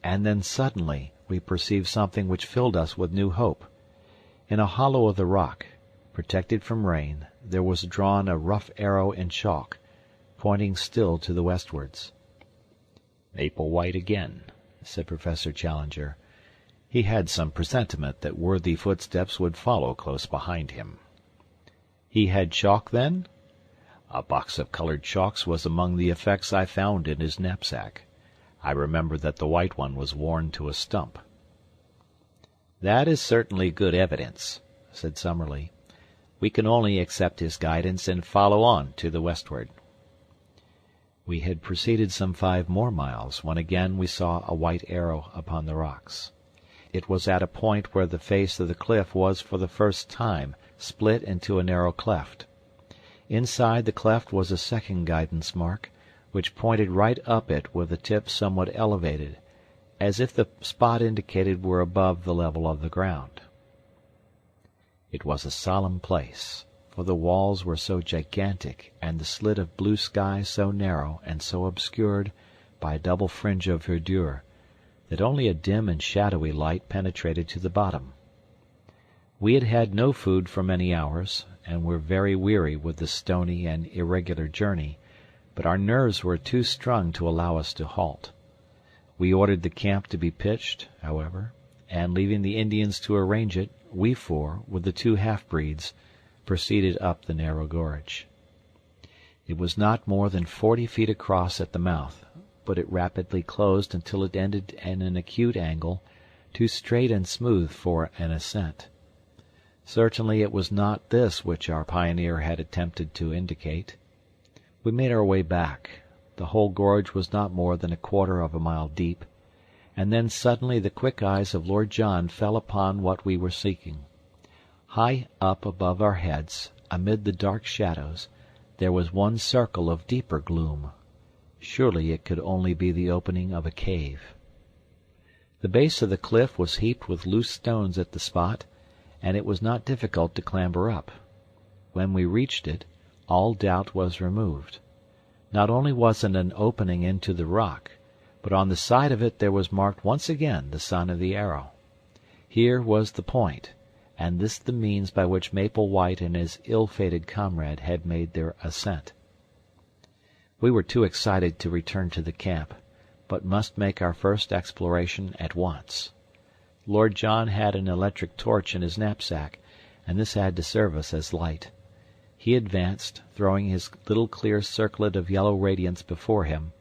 and then suddenly we perceived something which filled us with new hope. In a hollow of the rock, protected from rain, there was drawn a rough arrow in chalk, pointing still to the westwards. "Maple White again," said Professor Challenger. He had some presentiment that worthy footsteps would follow close behind him. "He had chalk, then?" "A box of colored chalks was among the effects I found in his knapsack. I remember that the white one was worn to a stump." "That is certainly good evidence," said Summerlee. "We can only accept his guidance and follow on to the westward." We had proceeded some 5 more miles when again we saw a white arrow upon the rocks. It was at a point where the face of the cliff was for the first time split into a narrow cleft. Inside the cleft was a second guidance mark, which pointed right up it with the tip somewhat elevated, as if the spot indicated were above the level of the ground. It was a solemn place, for the walls were so gigantic and the slit of blue sky so narrow and so obscured by a double fringe of verdure, that only a dim and shadowy light penetrated to the bottom. We had had no food for many hours, and were very weary with the stony and irregular journey, but our nerves were too strung to allow us to halt. We ordered the camp to be pitched, however, and leaving the Indians to arrange it, we four, with the 2 half-breeds, proceeded up the narrow gorge. It was not more than 40 feet across at the mouth, but it rapidly closed until it ended in an acute angle, too straight and smooth for an ascent. Certainly it was not this which our pioneer had attempted to indicate. We made our way back. The whole gorge was not more than 1/4 of a mile deep, and then suddenly the quick eyes of Lord John fell upon what we were seeking. High up above our heads, amid the dark shadows, there was one circle of deeper gloom. Surely it could only be the opening of a cave. The base of the cliff was heaped with loose stones at the spot, and it was not difficult to clamber up. When we reached it, all doubt was removed. Not only was it an opening into the rock, but on the side of it there was marked once again the sign of the arrow. Here was the point, and this the means by which Maple White and his ill-fated comrade had made their ascent. We were too excited to return to the camp, but must make our first exploration at once. Lord John had an electric torch in his knapsack, and this had to serve us as light. He advanced, throwing his little clear circlet of yellow radiance before him,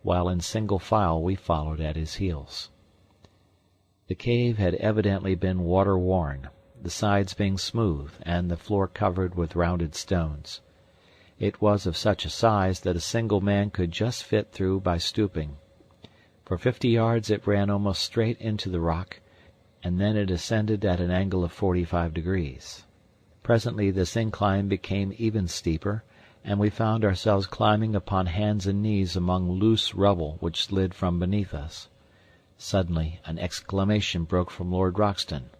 while in single file we followed at his heels. The cave had evidently been water-worn, the sides being smooth and the floor covered with rounded stones. It was of such a size that a single man could just fit through by stooping. For 50 yards it ran almost straight into the rock, and then it ascended at an angle of 45 degrees. Presently this incline became even steeper, and we found ourselves climbing upon hands and knees among loose rubble which slid from beneath us. Suddenly an exclamation broke from Lord Roxton.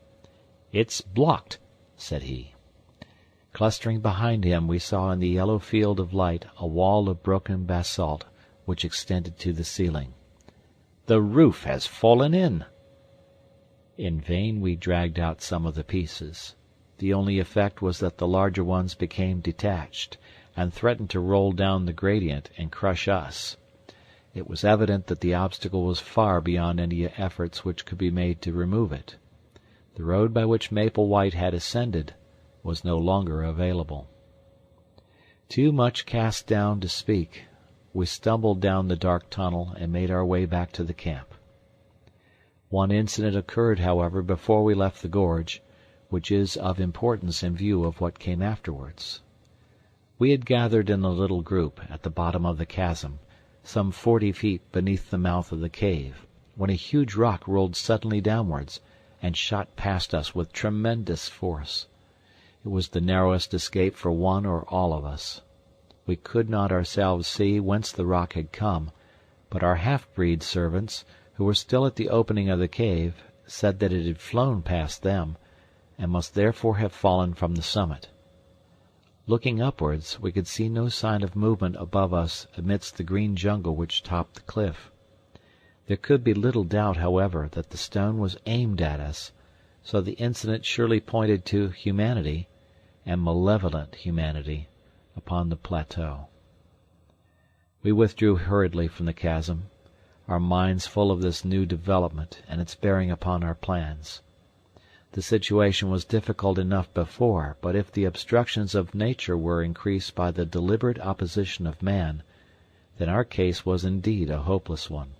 "It's blocked," said he. Clustering behind him we saw in the yellow field of light a wall of broken basalt, which extended to the ceiling. "The roof has fallen in!" In vain we dragged out some of the pieces. The only effect was that the larger ones became detached, and threatened to roll down the gradient and crush us. It was evident that the obstacle was far beyond any efforts which could be made to remove it. The road by which Maple White had ascended was no longer available. Too much cast down to speak, we stumbled down the dark tunnel and made our way back to the camp. One incident occurred, however, before we left the gorge, which is of importance in view of what came afterwards. We had gathered in a little group at the bottom of the chasm, some 40 feet beneath the mouth of the cave, when a huge rock rolled suddenly downwards and shot past us with tremendous force. It was the narrowest escape for one or all of us. We could not ourselves see whence the rock had come, but our half-breed servants, who were still at the opening of the cave, said that it had flown past them, and must therefore have fallen from the summit. Looking upwards, we could see no sign of movement above us amidst the green jungle which topped the cliff. There could be little doubt, however, that the stone was aimed at us, so the incident surely pointed to humanity, and malevolent humanity, upon the plateau. We withdrew hurriedly from the chasm, our minds full of this new development and its bearing upon our plans. The situation was difficult enough before, but if the obstructions of nature were increased by the deliberate opposition of man, then our case was indeed a hopeless one.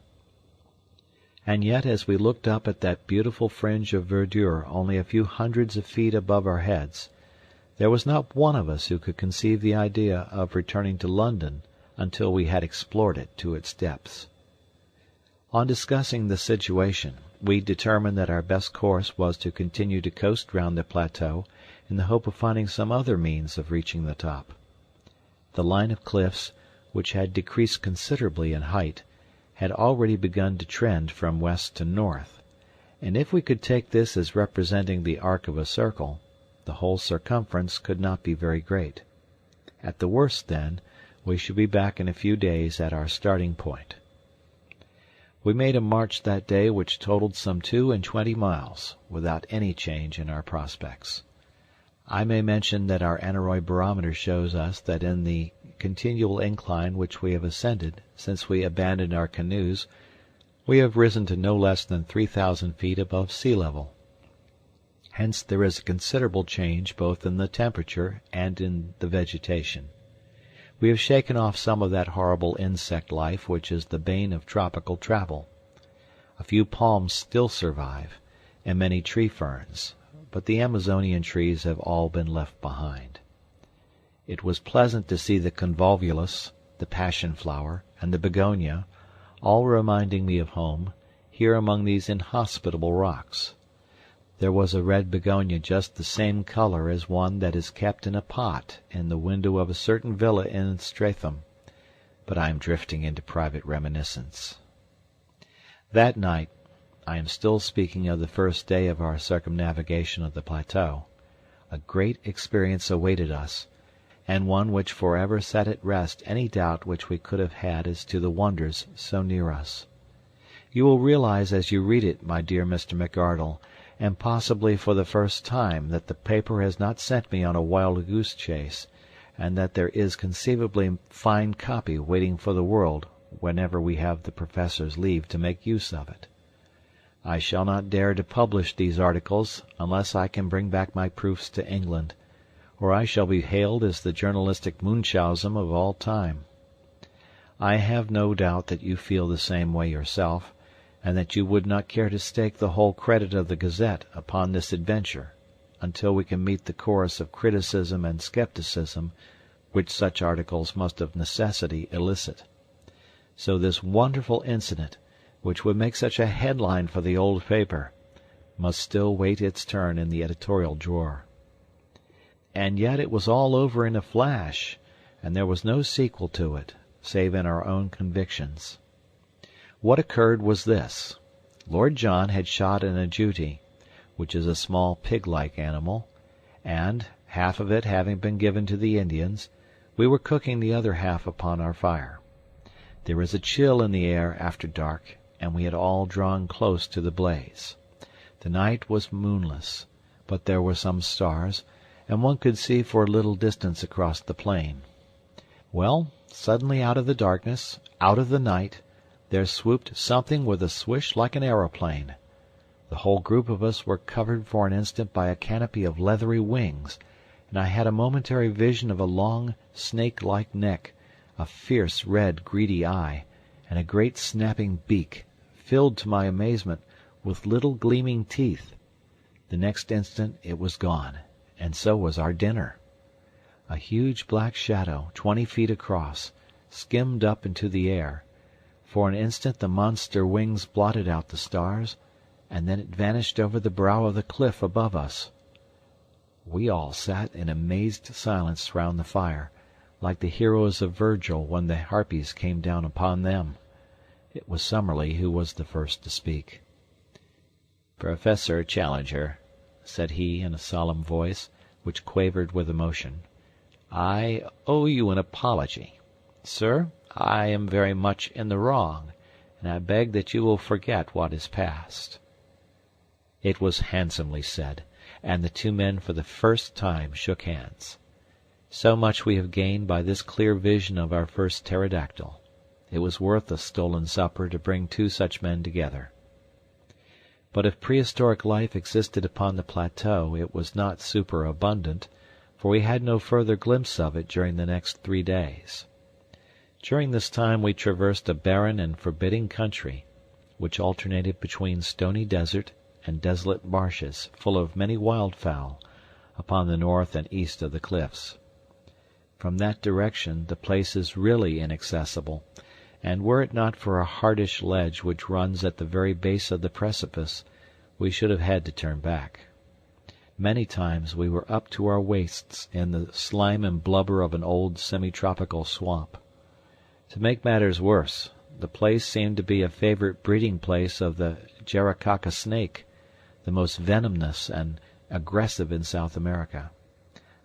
And yet, as we looked up at that beautiful fringe of verdure only a few hundreds of feet above our heads, there was not one of us who could conceive the idea of returning to London until we had explored it to its depths. On discussing the situation, we determined that our best course was to continue to coast round the plateau in the hope of finding some other means of reaching the top. The line of cliffs, which had decreased considerably in height, had already begun to trend from west to north, and if we could take this as representing the arc of a circle, the whole circumference could not be very great. At the worst, then, we should be back in a few days at our starting point. We made a march that day which totaled some 22 miles, without any change in our prospects. I may mention that our aneroid barometer shows us that in the continual incline which we have ascended since we abandoned our canoes, we have risen to no less than 3,000 feet above sea level. Hence there is a considerable change both in the temperature and in the vegetation. We have shaken off some of that horrible insect life which is the bane of tropical travel. A few palms still survive, and many tree ferns, but the Amazonian trees have all been left behind. It was pleasant to see the convolvulus, the passion flower, and the begonia, all reminding me of home, here among these inhospitable rocks. There was a red begonia just the same color as one that is kept in a pot in the window of a certain villa in Streatham, but I am drifting into private reminiscence. That night, I am still speaking of the first day of our circumnavigation of the plateau, a great experience awaited us, and one which forever set at rest any doubt which we could have had as to the wonders so near us. You will realize as you read it, my dear Mr. McArdle, and possibly for the first time, that the paper has not sent me on a wild goose chase, and that there is conceivably fine copy waiting for the world whenever we have the Professor's leave to make use of it. I shall not dare to publish these articles unless I can bring back my proofs to England, or I shall be hailed as the journalistic Munchausen of all time. I have no doubt that you feel the same way yourself, and that you would not care to stake the whole credit of the Gazette upon this adventure, until we can meet the chorus of criticism and skepticism which such articles must of necessity elicit. So this wonderful incident, which would make such a headline for the old paper, must still wait its turn in the editorial drawer. And yet it was all over in a flash, and there was no sequel to it, save in our own convictions. What occurred was this. Lord John had shot an agouti, which is a small pig-like animal, and, half of it having been given to the Indians, we were cooking the other half upon our fire. There is a chill in the air after dark, and we had all drawn close to the blaze. The night was moonless, but there were some stars, and one could see for a little distance across the plain. Well, suddenly out of the darkness, out of the night, there swooped something with a swish like an aeroplane. The whole group of us were covered for an instant by a canopy of leathery wings, and I had a momentary vision of a long, snake-like neck, a fierce, red, greedy eye, and a great snapping beak, filled, to my amazement, with little gleaming teeth. The next instant it was gone, and so was our dinner. A huge black shadow, 20 feet across, skimmed up into the air. For an instant the monster wings blotted out the stars, and then it vanished over the brow of the cliff above us. We all sat in amazed silence round the fire, like the heroes of Virgil when the Harpies came down upon them. It was Summerlee who was the first to speak. "Professor Challenger," said he in a solemn voice, which quavered with emotion, "I owe you an apology. Sir, I am very much in the wrong, and I beg that you will forget what is past." It was handsomely said, and the two men for the first time shook hands. So much we have gained by this clear vision of our first pterodactyl. It was worth a stolen supper to bring two such men together. But if prehistoric life existed upon the plateau, it was not superabundant, for we had no further glimpse of it during the next 3 days. During this time we traversed a barren and forbidding country, which alternated between stony desert and desolate marshes full of many wildfowl, upon the north and east of the cliffs. From that direction the place is really inaccessible, and were it not for a hardish ledge which runs at the very base of the precipice, we should have had to turn back. Many times we were up to our waists in the slime and blubber of an old semi-tropical swamp. To make matters worse, the place seemed to be a favorite breeding place of the Jaracaca snake, the most venomous and aggressive in South America.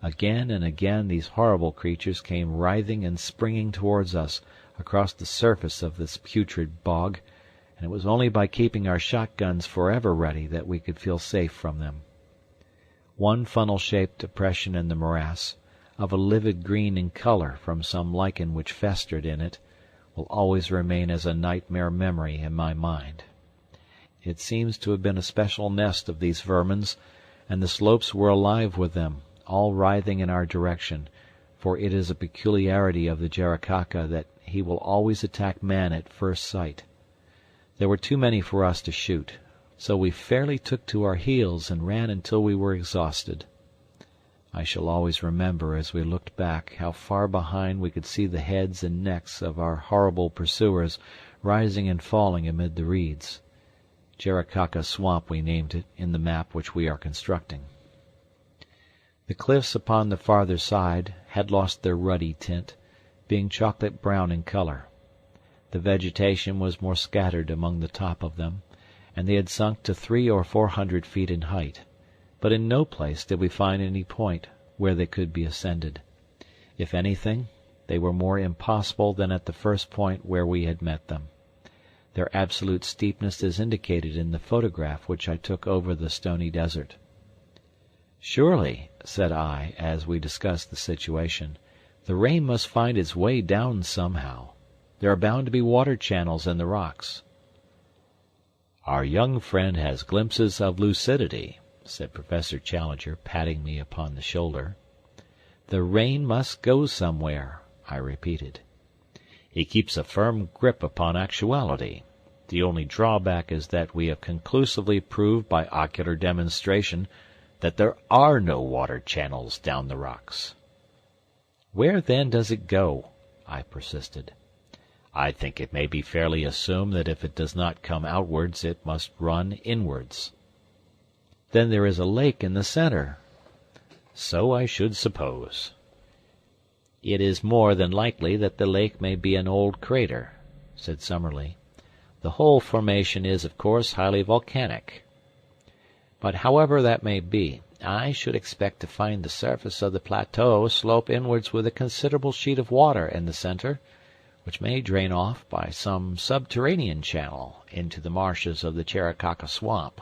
Again and again these horrible creatures came writhing and springing towards us across the surface of this putrid bog, and it was only by keeping our shotguns forever ready that we could feel safe from them. One funnel-shaped depression in the morass, of a livid green in color from some lichen which festered in it, will always remain as a nightmare memory in my mind. It seems to have been a special nest of these vermins, and the slopes were alive with them, all writhing in our direction, for it is a peculiarity of the Jaracaca that he will always attack man at first sight. There were too many for us to shoot, so we fairly took to our heels and ran until we were exhausted. I shall always remember, as we looked back, how far behind we could see the heads and necks of our horrible pursuers rising and falling amid the reeds. Jaracaca Swamp we named it in the map which we are constructing. The cliffs upon the farther side had lost their ruddy tint, being chocolate brown in color. The vegetation was more scattered among the top of them, and they had sunk to 300 or 400 feet in height, but in no place did we find any point where they could be ascended. If anything, they were more impossible than at the first point where we had met them. Their absolute steepness is indicated in the photograph which I took over the stony desert. "Surely," said I, as we discussed the situation, "the rain must find its way down somehow. There are bound to be water channels in the rocks." "Our young friend has glimpses of lucidity," said Professor Challenger, patting me upon the shoulder. "The rain must go somewhere," I repeated. "He keeps a firm grip upon actuality. The only drawback is that we have conclusively proved by ocular demonstration that there are no water channels down the rocks." "Where, then, does it go?" I persisted. "I think it may be fairly assumed that if it does not come outwards it must run inwards." "Then there is a lake in the center." "So I should suppose." "It is more than likely that the lake may be an old crater," said Summerlee. "The whole formation is, of course, highly volcanic. But however that may be, I should expect to find the surface of the plateau slope inwards with a considerable sheet of water in the center, which may drain off by some subterranean channel into the marshes of the Chiricahua Swamp.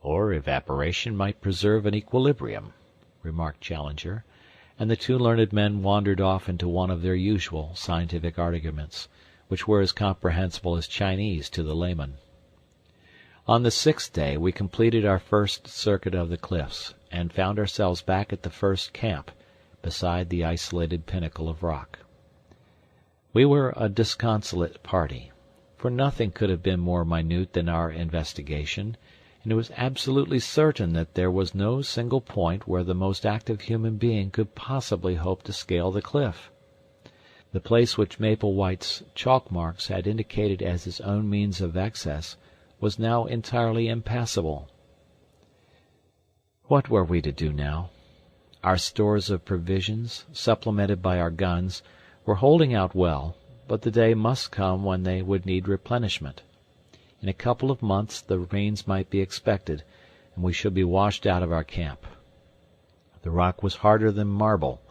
Or evaporation might preserve an equilibrium, remarked Challenger, and the two learned men wandered off into one of their usual scientific arguments, which were as comprehensible as Chinese to the layman. On the 6th day we completed our first circuit of the cliffs, and found ourselves back at the first camp, beside the isolated pinnacle of rock. We were a disconsolate party, for nothing could have been more minute than our investigation, and it was absolutely certain that there was no single point where the most active human being could possibly hope to scale the cliff. The place which Maple White's chalk marks had indicated as his own means of access was now entirely impassable. What were we to do now? Our stores of provisions, supplemented by our guns, were holding out well, but the day must come when they would need replenishment. In a couple of months the rains might be expected, and we should be washed out of our camp. The rock was harder than marble,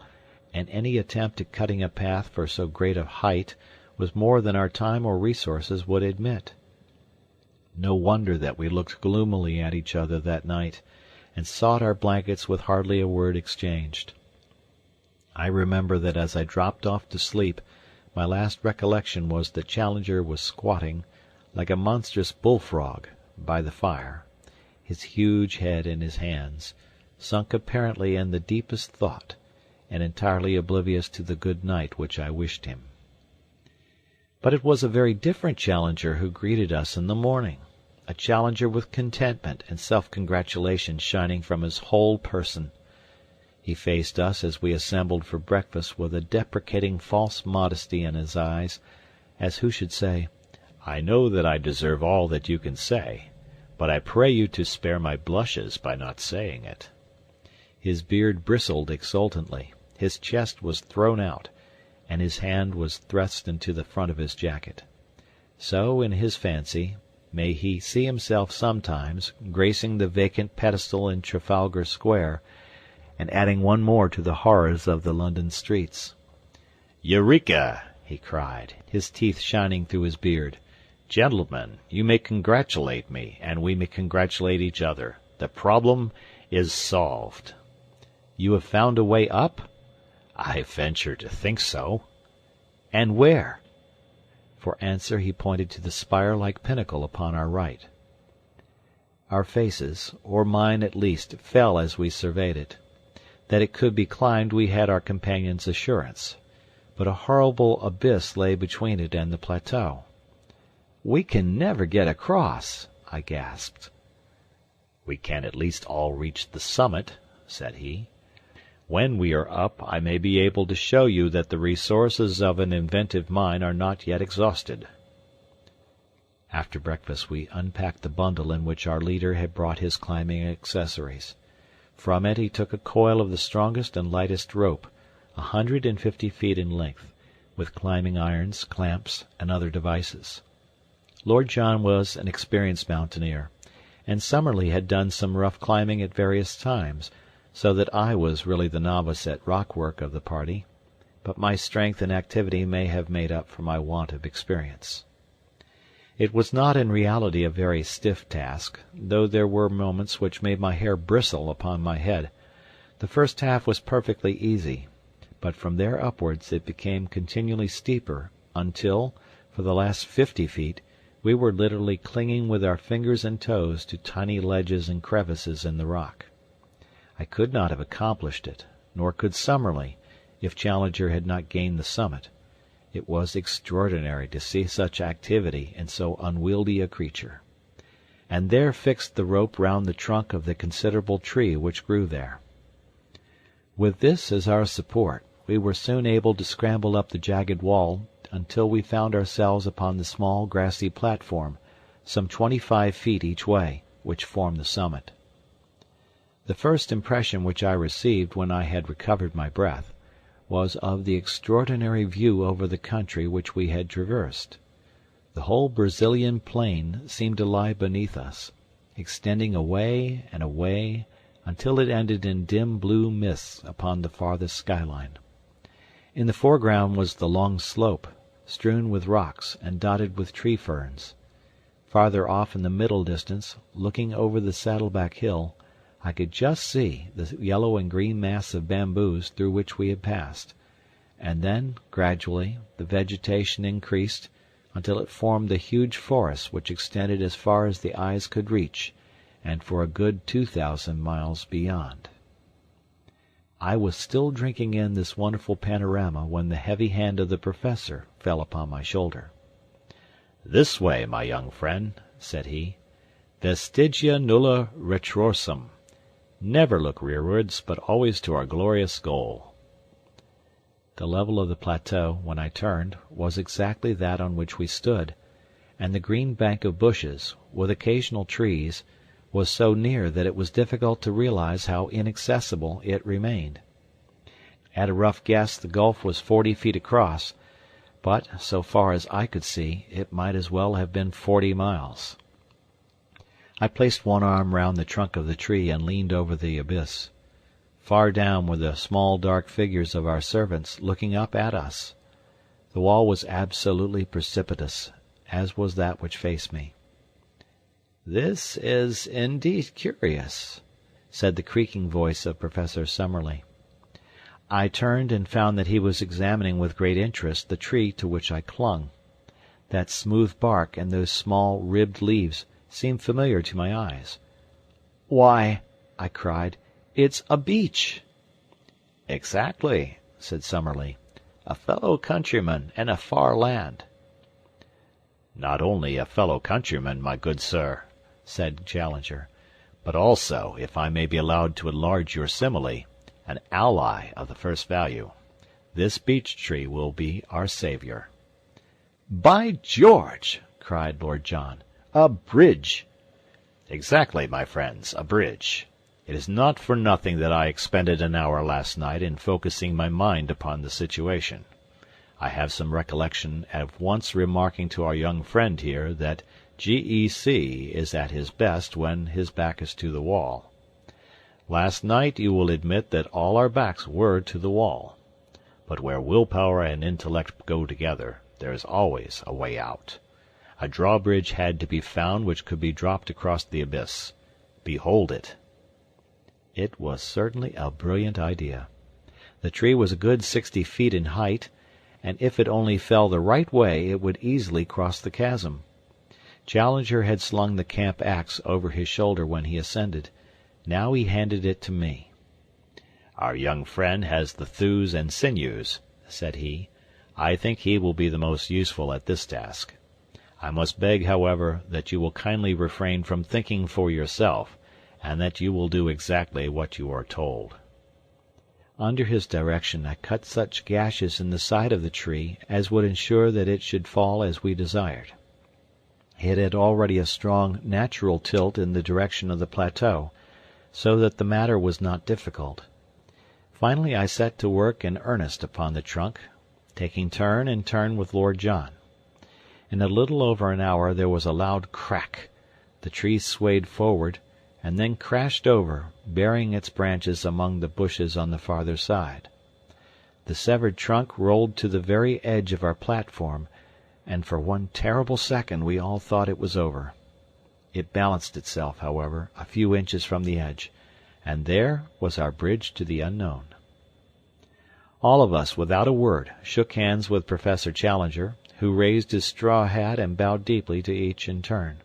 and any attempt at cutting a path for so great a height was more than our time or resources would admit. No wonder that we looked gloomily at each other that night, and sought our blankets with hardly a word exchanged. I remember that as I dropped off to sleep, my last recollection was that Challenger was squatting, like a monstrous bullfrog, by the fire, his huge head in his hands, sunk apparently in the deepest thought, and entirely oblivious to the good night which I wished him. But it was a very different Challenger who greeted us in the morning, a Challenger with contentment and self-congratulation shining from his whole person. He faced us as we assembled for breakfast with a deprecating false modesty in his eyes, as who should say, "I know that I deserve all that you can say, but I pray you to spare my blushes by not saying it." His beard bristled exultantly, his chest was thrown out, and his hand was thrust into the front of his jacket. So, in his fancy, may he see himself sometimes gracing the vacant pedestal in Trafalgar Square, and adding one more to the horrors of the London streets. "Eureka!" he cried, his teeth shining through his beard. "Gentlemen, you may congratulate me, and we may congratulate each other. The problem is solved." "You have found a way up?" "I venture to think so." "And where?" For answer he pointed to the spire-like pinnacle upon our right. Our faces, or mine at least, fell as we surveyed it. That it could be climbed we had our companion's assurance, but a horrible abyss lay between it and the plateau. "We can never get across," I gasped. "We can at least all reach the summit," said he. "When we are up I may be able to show you that the resources of an inventive mind are not yet exhausted." After breakfast we unpacked the bundle in which our leader had brought his climbing accessories. From it he took a coil of the strongest and lightest rope, 150 feet in length, with climbing irons, clamps, and other devices. Lord John was an experienced mountaineer, and Summerlee had done some rough climbing at various times, so that I was really the novice at rock work of the party, but my strength and activity may have made up for my want of experience. It was not in reality a very stiff task, though there were moments which made my hair bristle upon my head. The first half was perfectly easy, but from there upwards it became continually steeper, until, for the last 50 feet, we were literally clinging with our fingers and toes to tiny ledges and crevices in the rock. I could not have accomplished it, nor could Summerlee, if Challenger had not gained the summit. It was extraordinary to see such activity in so unwieldy a creature. And there fixed the rope round the trunk of the considerable tree which grew there. With this as our support, we were soon able to scramble up the jagged wall until we found ourselves upon the small grassy platform, some 25 feet each way, which formed the summit. The first impression which I received when I had recovered my breath was of the extraordinary view over the country which we had traversed. The whole Brazilian plain seemed to lie beneath us, extending away and away until it ended in dim blue mists upon the farthest skyline. In the foreground was the long slope, strewn with rocks and dotted with tree ferns. Farther off in the middle distance, looking over the Saddleback Hill, I could just see the yellow and green mass of bamboos through which we had passed, and then, gradually, the vegetation increased until it formed a huge forest which extended as far as the eyes could reach, and for a good 2,000 miles beyond. I was still drinking in this wonderful panorama when the heavy hand of the Professor fell upon my shoulder. "This way, my young friend," said he. "Vestigia nulla retrorsum. Never look rearwards, but always to our glorious goal." The level of the plateau, when I turned, was exactly that on which we stood, and the green bank of bushes, with occasional trees, was so near that it was difficult to realize how inaccessible it remained. At a rough guess, the gulf was 40 feet across, but, so far as I could see, it might as well have been 40 miles. I placed one arm round the trunk of the tree and leaned over the abyss. Far down were the small dark figures of our servants looking up at us. The wall was absolutely precipitous, as was that which faced me. "This is indeed curious," said the creaking voice of Professor Summerlee. I turned and found that he was examining with great interest the tree to which I clung. That smooth bark and those small ribbed leaves seemed familiar to my eyes. "Why," I cried, "it's a beech!" "Exactly," said Summerlee. "A fellow countryman and a far land." "Not only a fellow countryman, my good sir," said Challenger, "but also, if I may be allowed to enlarge your simile, an ally of the first value. This beech tree will be our savior." "By George!" cried Lord John. "A bridge!" "Exactly, my friends, a bridge. It is not for nothing that I expended an hour last night in focusing my mind upon the situation. I have some recollection of once remarking to our young friend here that GEC is at his best when his back is to the wall. Last night you will admit that all our backs were to the wall. But where willpower and intellect go together, there is always a way out. A drawbridge had to be found which could be dropped across the abyss. Behold it." It was certainly a brilliant idea. The tree was a good 60 feet in height, and if it only fell the right way it would easily cross the chasm. Challenger had slung the camp axe over his shoulder when he ascended. Now he handed it to me. "Our young friend has the thews and sinews," said he. "I think he will be the most useful at this task. I must beg, however, that you will kindly refrain from thinking for yourself, and that you will do exactly what you are told." Under his direction I cut such gashes in the side of the tree as would ensure that it should fall as we desired. It had already a strong natural tilt in the direction of the plateau, so that the matter was not difficult. Finally I set to work in earnest upon the trunk, taking turn and turn with Lord John. In a little over an hour there was a loud crack. The tree swayed forward, and then crashed over, burying its branches among the bushes on the farther side. The severed trunk rolled to the very edge of our platform, and for one terrible second we all thought it was over. It balanced itself, however, a few inches from the edge, and there was our bridge to the unknown. All of us, without a word, shook hands with Professor Challenger, who raised his straw hat and bowed deeply to each in turn.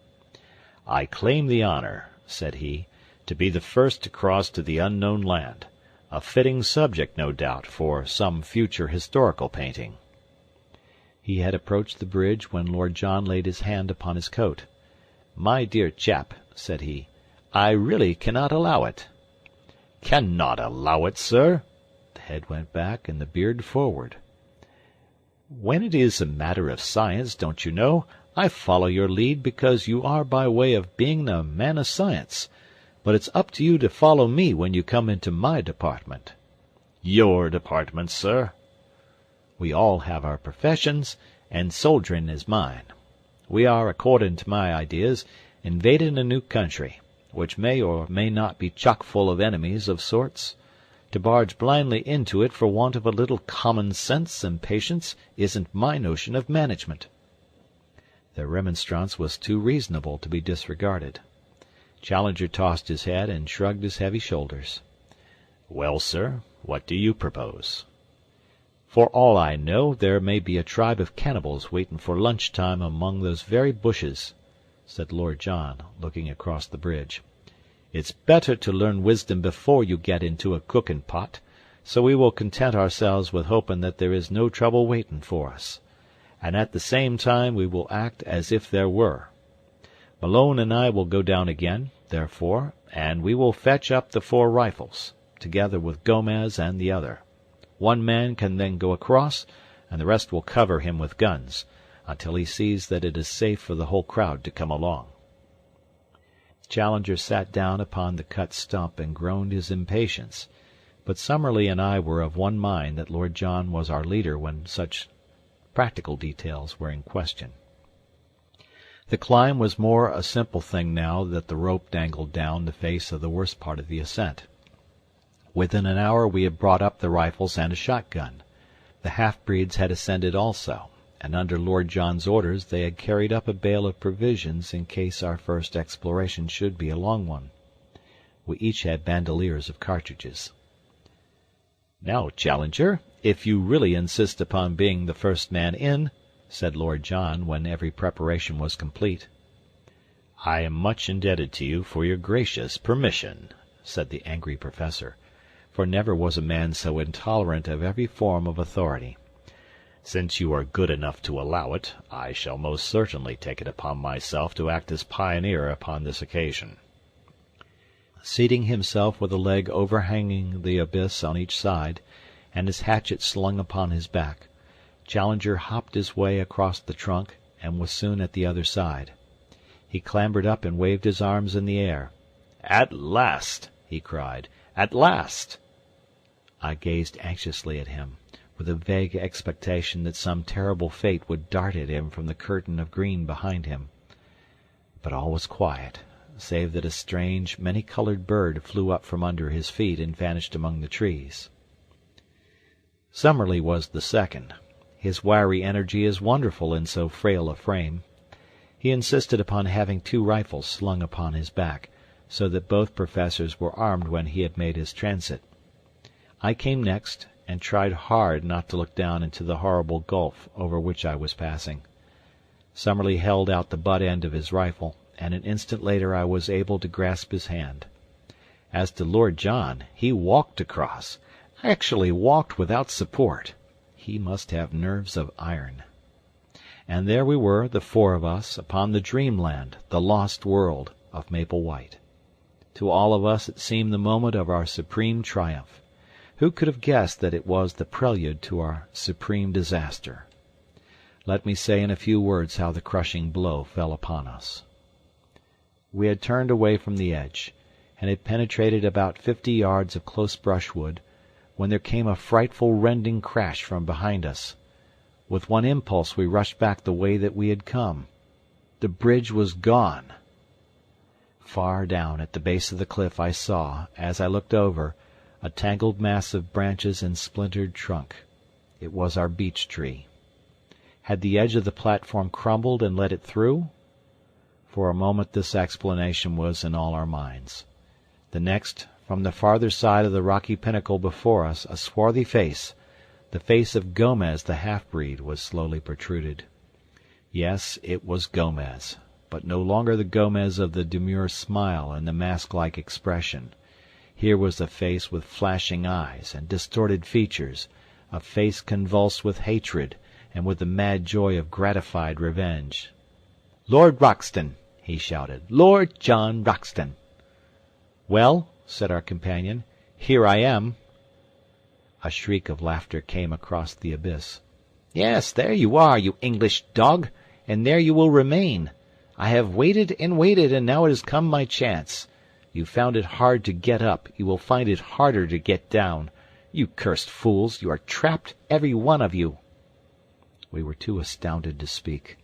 "I claim the honor," said he, "to be the first to cross to the unknown land, a fitting subject, no doubt, for some future historical painting." He had approached the bridge when Lord John laid his hand upon his coat. "My dear chap," said he, "I really cannot allow it." "Cannot allow it, sir?" The head went back and the beard forward. "When it is a matter of science, don't you know, I follow your lead because you are by way of being a man of science, but it's up to you to follow me when you come into my department." "Your department, sir?" "We all have our professions, and soldiering is mine. We are, according to my ideas, invading a new country, which may or may not be chock full of enemies of sorts. To barge blindly into it for want of a little common sense and patience isn't my notion of management." Their remonstrance was too reasonable to be disregarded. Challenger tossed his head and shrugged his heavy shoulders. "Well, sir, what do you propose?" "For all I know, there may be a tribe of cannibals waitin' for lunch-time among those very bushes," said Lord John, looking across the bridge. "It's better to learn wisdom before you get into a cooking pot, so we will content ourselves with hoping that there is no trouble waiting for us, and at the same time we will act as if there were. Malone and I will go down again, therefore, and we will fetch up the 4 rifles, together with Gomez and the other. One man can then go across, and the rest will cover him with guns, until he sees that it is safe for the whole crowd to come along." Challenger sat down upon the cut stump and groaned his impatience, but Summerlee and I were of one mind that Lord John was our leader when such practical details were in question. The climb was more a simple thing now that the rope dangled down the face of the worst part of the ascent. Within an hour we had brought up the rifles and a shotgun. The half-breeds had ascended also, and under Lord John's orders they had carried up a bale of provisions in case our first exploration should be a long one. We each had bandoliers of cartridges. "Now, Challenger, if you really insist upon being the first man in," said Lord John, when every preparation was complete. "I am much indebted to you for your gracious permission," said the angry professor, for never was a man so intolerant of every form of authority. "Since you are good enough to allow it, I shall most certainly take it upon myself to act as pioneer upon this occasion." Seating himself with a leg overhanging the abyss on each side, and his hatchet slung upon his back, Challenger hopped his way across the trunk and was soon at the other side. He clambered up and waved his arms in the air. "At last!" he cried. "At last!" I gazed anxiously at him, with a vague expectation that some terrible fate would dart at him from the curtain of green behind him. But all was quiet, save that a strange, many-colored bird flew up from under his feet and vanished among the trees. Summerlee was the second. His wiry energy is wonderful in so frail a frame. He insisted upon having 2 rifles slung upon his back, so that both professors were armed when he had made his transit. I came next, and tried hard not to look down into the horrible gulf over which I was passing. Summerlee held out the butt end of his rifle, and an instant later I was able to grasp his hand. As to Lord John, he walked across, actually walked without support. He must have nerves of iron. And there we were, the 4 of us, upon the dreamland, the lost world, of Maple White. To all of us it seemed the moment of our supreme triumph. Who could have guessed that it was the prelude to our supreme disaster? Let me say in a few words how the crushing blow fell upon us. We had turned away from the edge, and had penetrated about 50 yards of close brushwood, when there came a frightful rending crash from behind us. With one impulse we rushed back the way that we had come. The bridge was gone. Far down at the base of the cliff I saw, as I looked over, a tangled mass of branches and splintered trunk. It was our beech tree. Had the edge of the platform crumbled and let it through? For a moment this explanation was in all our minds. The next, from the farther side of the rocky pinnacle before us, a swarthy face, the face of Gomez the half-breed, was slowly protruded. Yes, it was Gomez, but no longer the Gomez of the demure smile and the mask-like expression. Here was a face with flashing eyes and distorted features, a face convulsed with hatred and with the mad joy of gratified revenge. "Lord Roxton!" he shouted. "Lord John Roxton!" "Well," said our companion, "here I am." A shriek of laughter came across the abyss. "Yes, there you are, you English dog, and there you will remain. I have waited, and now it has come my chance. You found it hard to get up, you will find it harder to get down. You cursed fools, you are trapped, every one of you." We were too astounded to speak.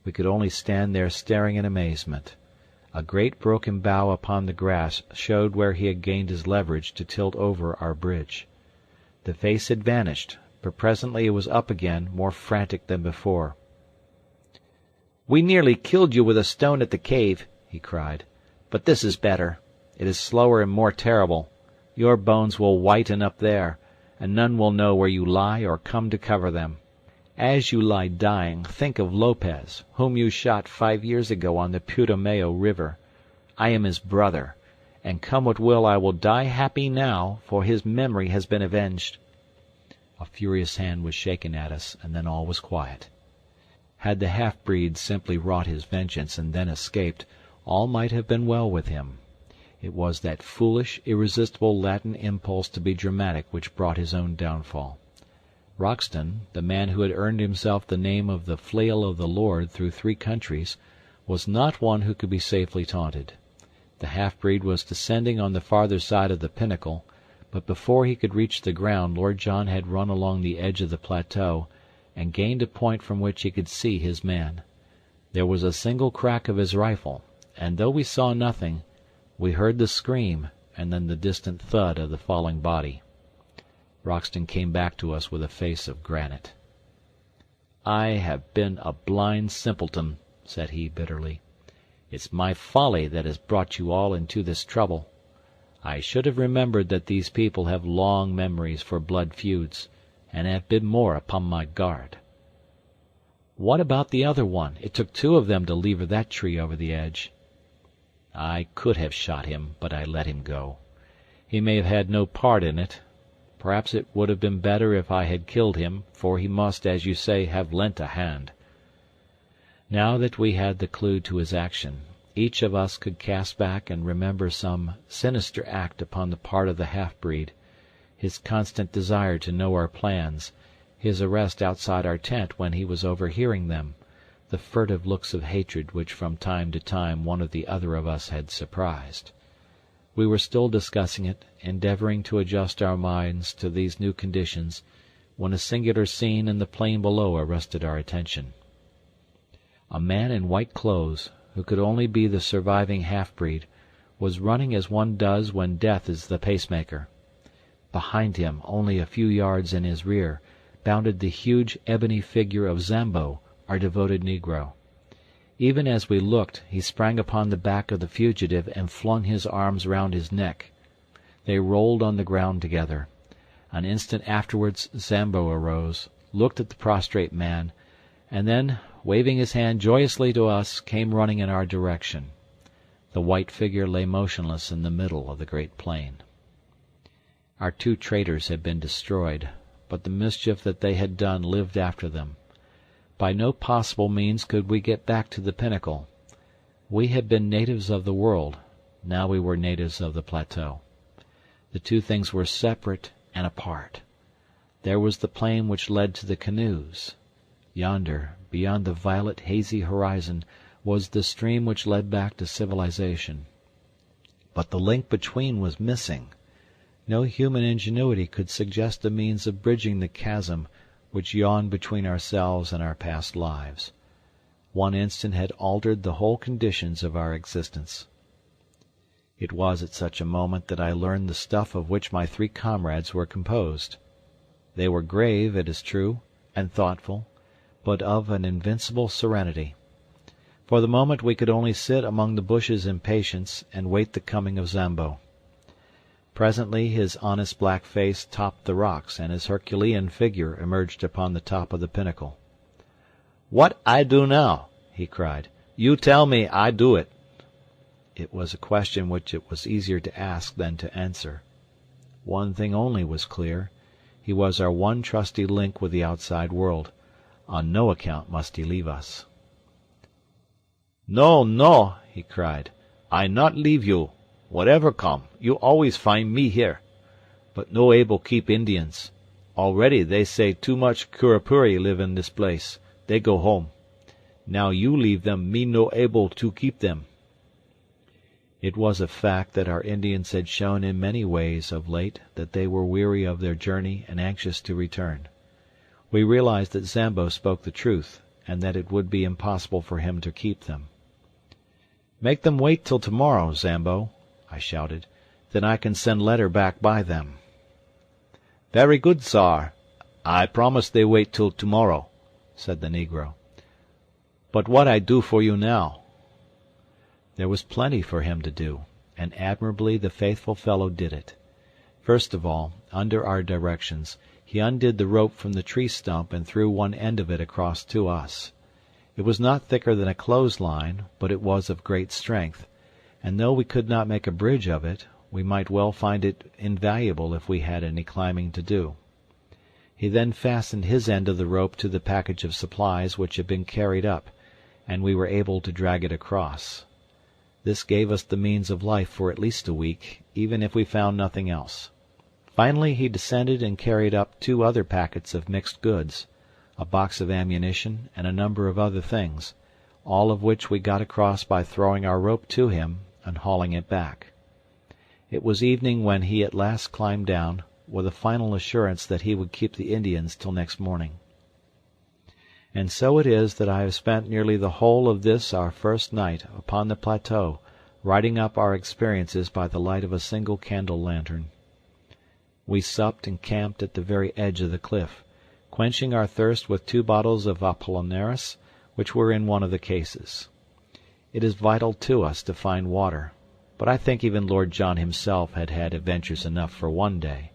We could only stand there staring in amazement. A great broken bough upon the grass showed where he had gained his leverage to tilt over our bridge. The face had vanished, but presently it was up again, more frantic than before. "We nearly killed you with a stone at the cave," he cried. "But this is better. It is slower and more terrible. Your bones will whiten up there, and none will know where you lie or come to cover them. As you lie dying, think of Lopez, whom you shot 5 years ago on the Putumayo River. I am his brother, and come what will I will die happy now, for his memory has been avenged." A furious hand was shaken at us, and then all was quiet. Had the half-breed simply wrought his vengeance and then escaped, all might have been well with him. It was that foolish, irresistible Latin impulse to be dramatic which brought his own downfall. Roxton, the man who had earned himself the name of the Flail of the Lord through 3 countries, was not one who could be safely taunted. The half-breed was descending on the farther side of the pinnacle, but before he could reach the ground Lord John had run along the edge of the plateau and gained a point from which he could see his man. There was a single crack of his rifle, and though we saw nothing, we heard the scream and then the distant thud of the falling body. Roxton came back to us with a face of granite. "I have been a blind simpleton," said he bitterly. "It's my folly that has brought you all into this trouble. I should have remembered that these people have long memories for blood feuds, and have been more upon my guard." "What about the other one? It took 2 of them to lever that tree over the edge." "I could have shot him, but I let him go. He may have had no part in it. Perhaps it would have been better if I had killed him, for he must, as you say, have lent a hand." Now that we had the clue to his action, each of us could cast back and remember some sinister act upon the part of the half-breed, his constant desire to know our plans, his arrest outside our tent when he was overhearing them, the furtive looks of hatred which from time to time one or the other of us had surprised. We were still discussing it, endeavoring to adjust our minds to these new conditions, when a singular scene in the plain below arrested our attention. A man in white clothes, who could only be the surviving half-breed, was running as one does when death is the pacemaker. Behind him, only a few yards in his rear, bounded the huge ebony figure of Zambo, our devoted negro. Even as we looked, he sprang upon the back of the fugitive and flung his arms round his neck. They rolled on the ground together. An instant afterwards Zambo arose, looked at the prostrate man, and then, waving his hand joyously to us, came running in our direction. The white figure lay motionless in the middle of the great plain. Our 2 traitors had been destroyed, but the mischief that they had done lived after them. By no possible means could we get back to the pinnacle. We had been natives of the world, now we were natives of the plateau. The 2 things were separate and apart. There was the plain which led to the canoes. Yonder, beyond the violet hazy horizon, was the stream which led back to civilization. But the link between was missing. No human ingenuity could suggest a means of bridging the chasm which yawned between ourselves and our past lives. One instant had altered the whole conditions of our existence. It was at such a moment that I learned the stuff of which my 3 comrades were composed. They were grave, it is true, and thoughtful, but of an invincible serenity. For the moment we could only sit among the bushes in patience and wait the coming of Zambo. Presently his honest black face topped the rocks, and his Herculean figure emerged upon the top of the pinnacle. "What I do now?" he cried. "You tell me, I do it." It was a question which it was easier to ask than to answer. One thing only was clear. He was our one trusty link with the outside world. On no account must he leave us. "No, no," he cried. "I not leave you. Whatever come, you always find me here. But no able keep Indians. Already they say too much Curupuri live in this place. They go home. Now you leave them, me no able to keep them." It was a fact that our Indians had shown in many ways of late that they were weary of their journey and anxious to return. We realized that Zambo spoke the truth, and that it would be impossible for him to keep them. "Make them wait till tomorrow, Zambo," I shouted. "Then I can send letter back by them." "Very good, sar. I promise they wait till tomorrow," said the negro. "But what I do for you now?" There was plenty for him to do, and admirably the faithful fellow did it. First of all, under our directions, he undid the rope from the tree stump and threw one end of it across to us. It was not thicker than a clothesline, but it was of great strength, and though we could not make a bridge of it, we might well find it invaluable if we had any climbing to do. He then fastened his end of the rope to the package of supplies which had been carried up, and we were able to drag it across. This gave us the means of life for at least a week, even if we found nothing else. Finally he descended and carried up 2 other packets of mixed goods, a box of ammunition, and a number of other things, all of which we got across by throwing our rope to him and hauling it back. It was evening when he at last climbed down, with a final assurance that he would keep the Indians till next morning. And so it is that I have spent nearly the whole of this our first night upon the plateau, writing up our experiences by the light of a single candle lantern. We supped and camped at the very edge of the cliff, quenching our thirst with 2 bottles of Apollinaris, which were in one of the cases. It is vital to us to find water, but I think even Lord John himself had had adventures enough for one day,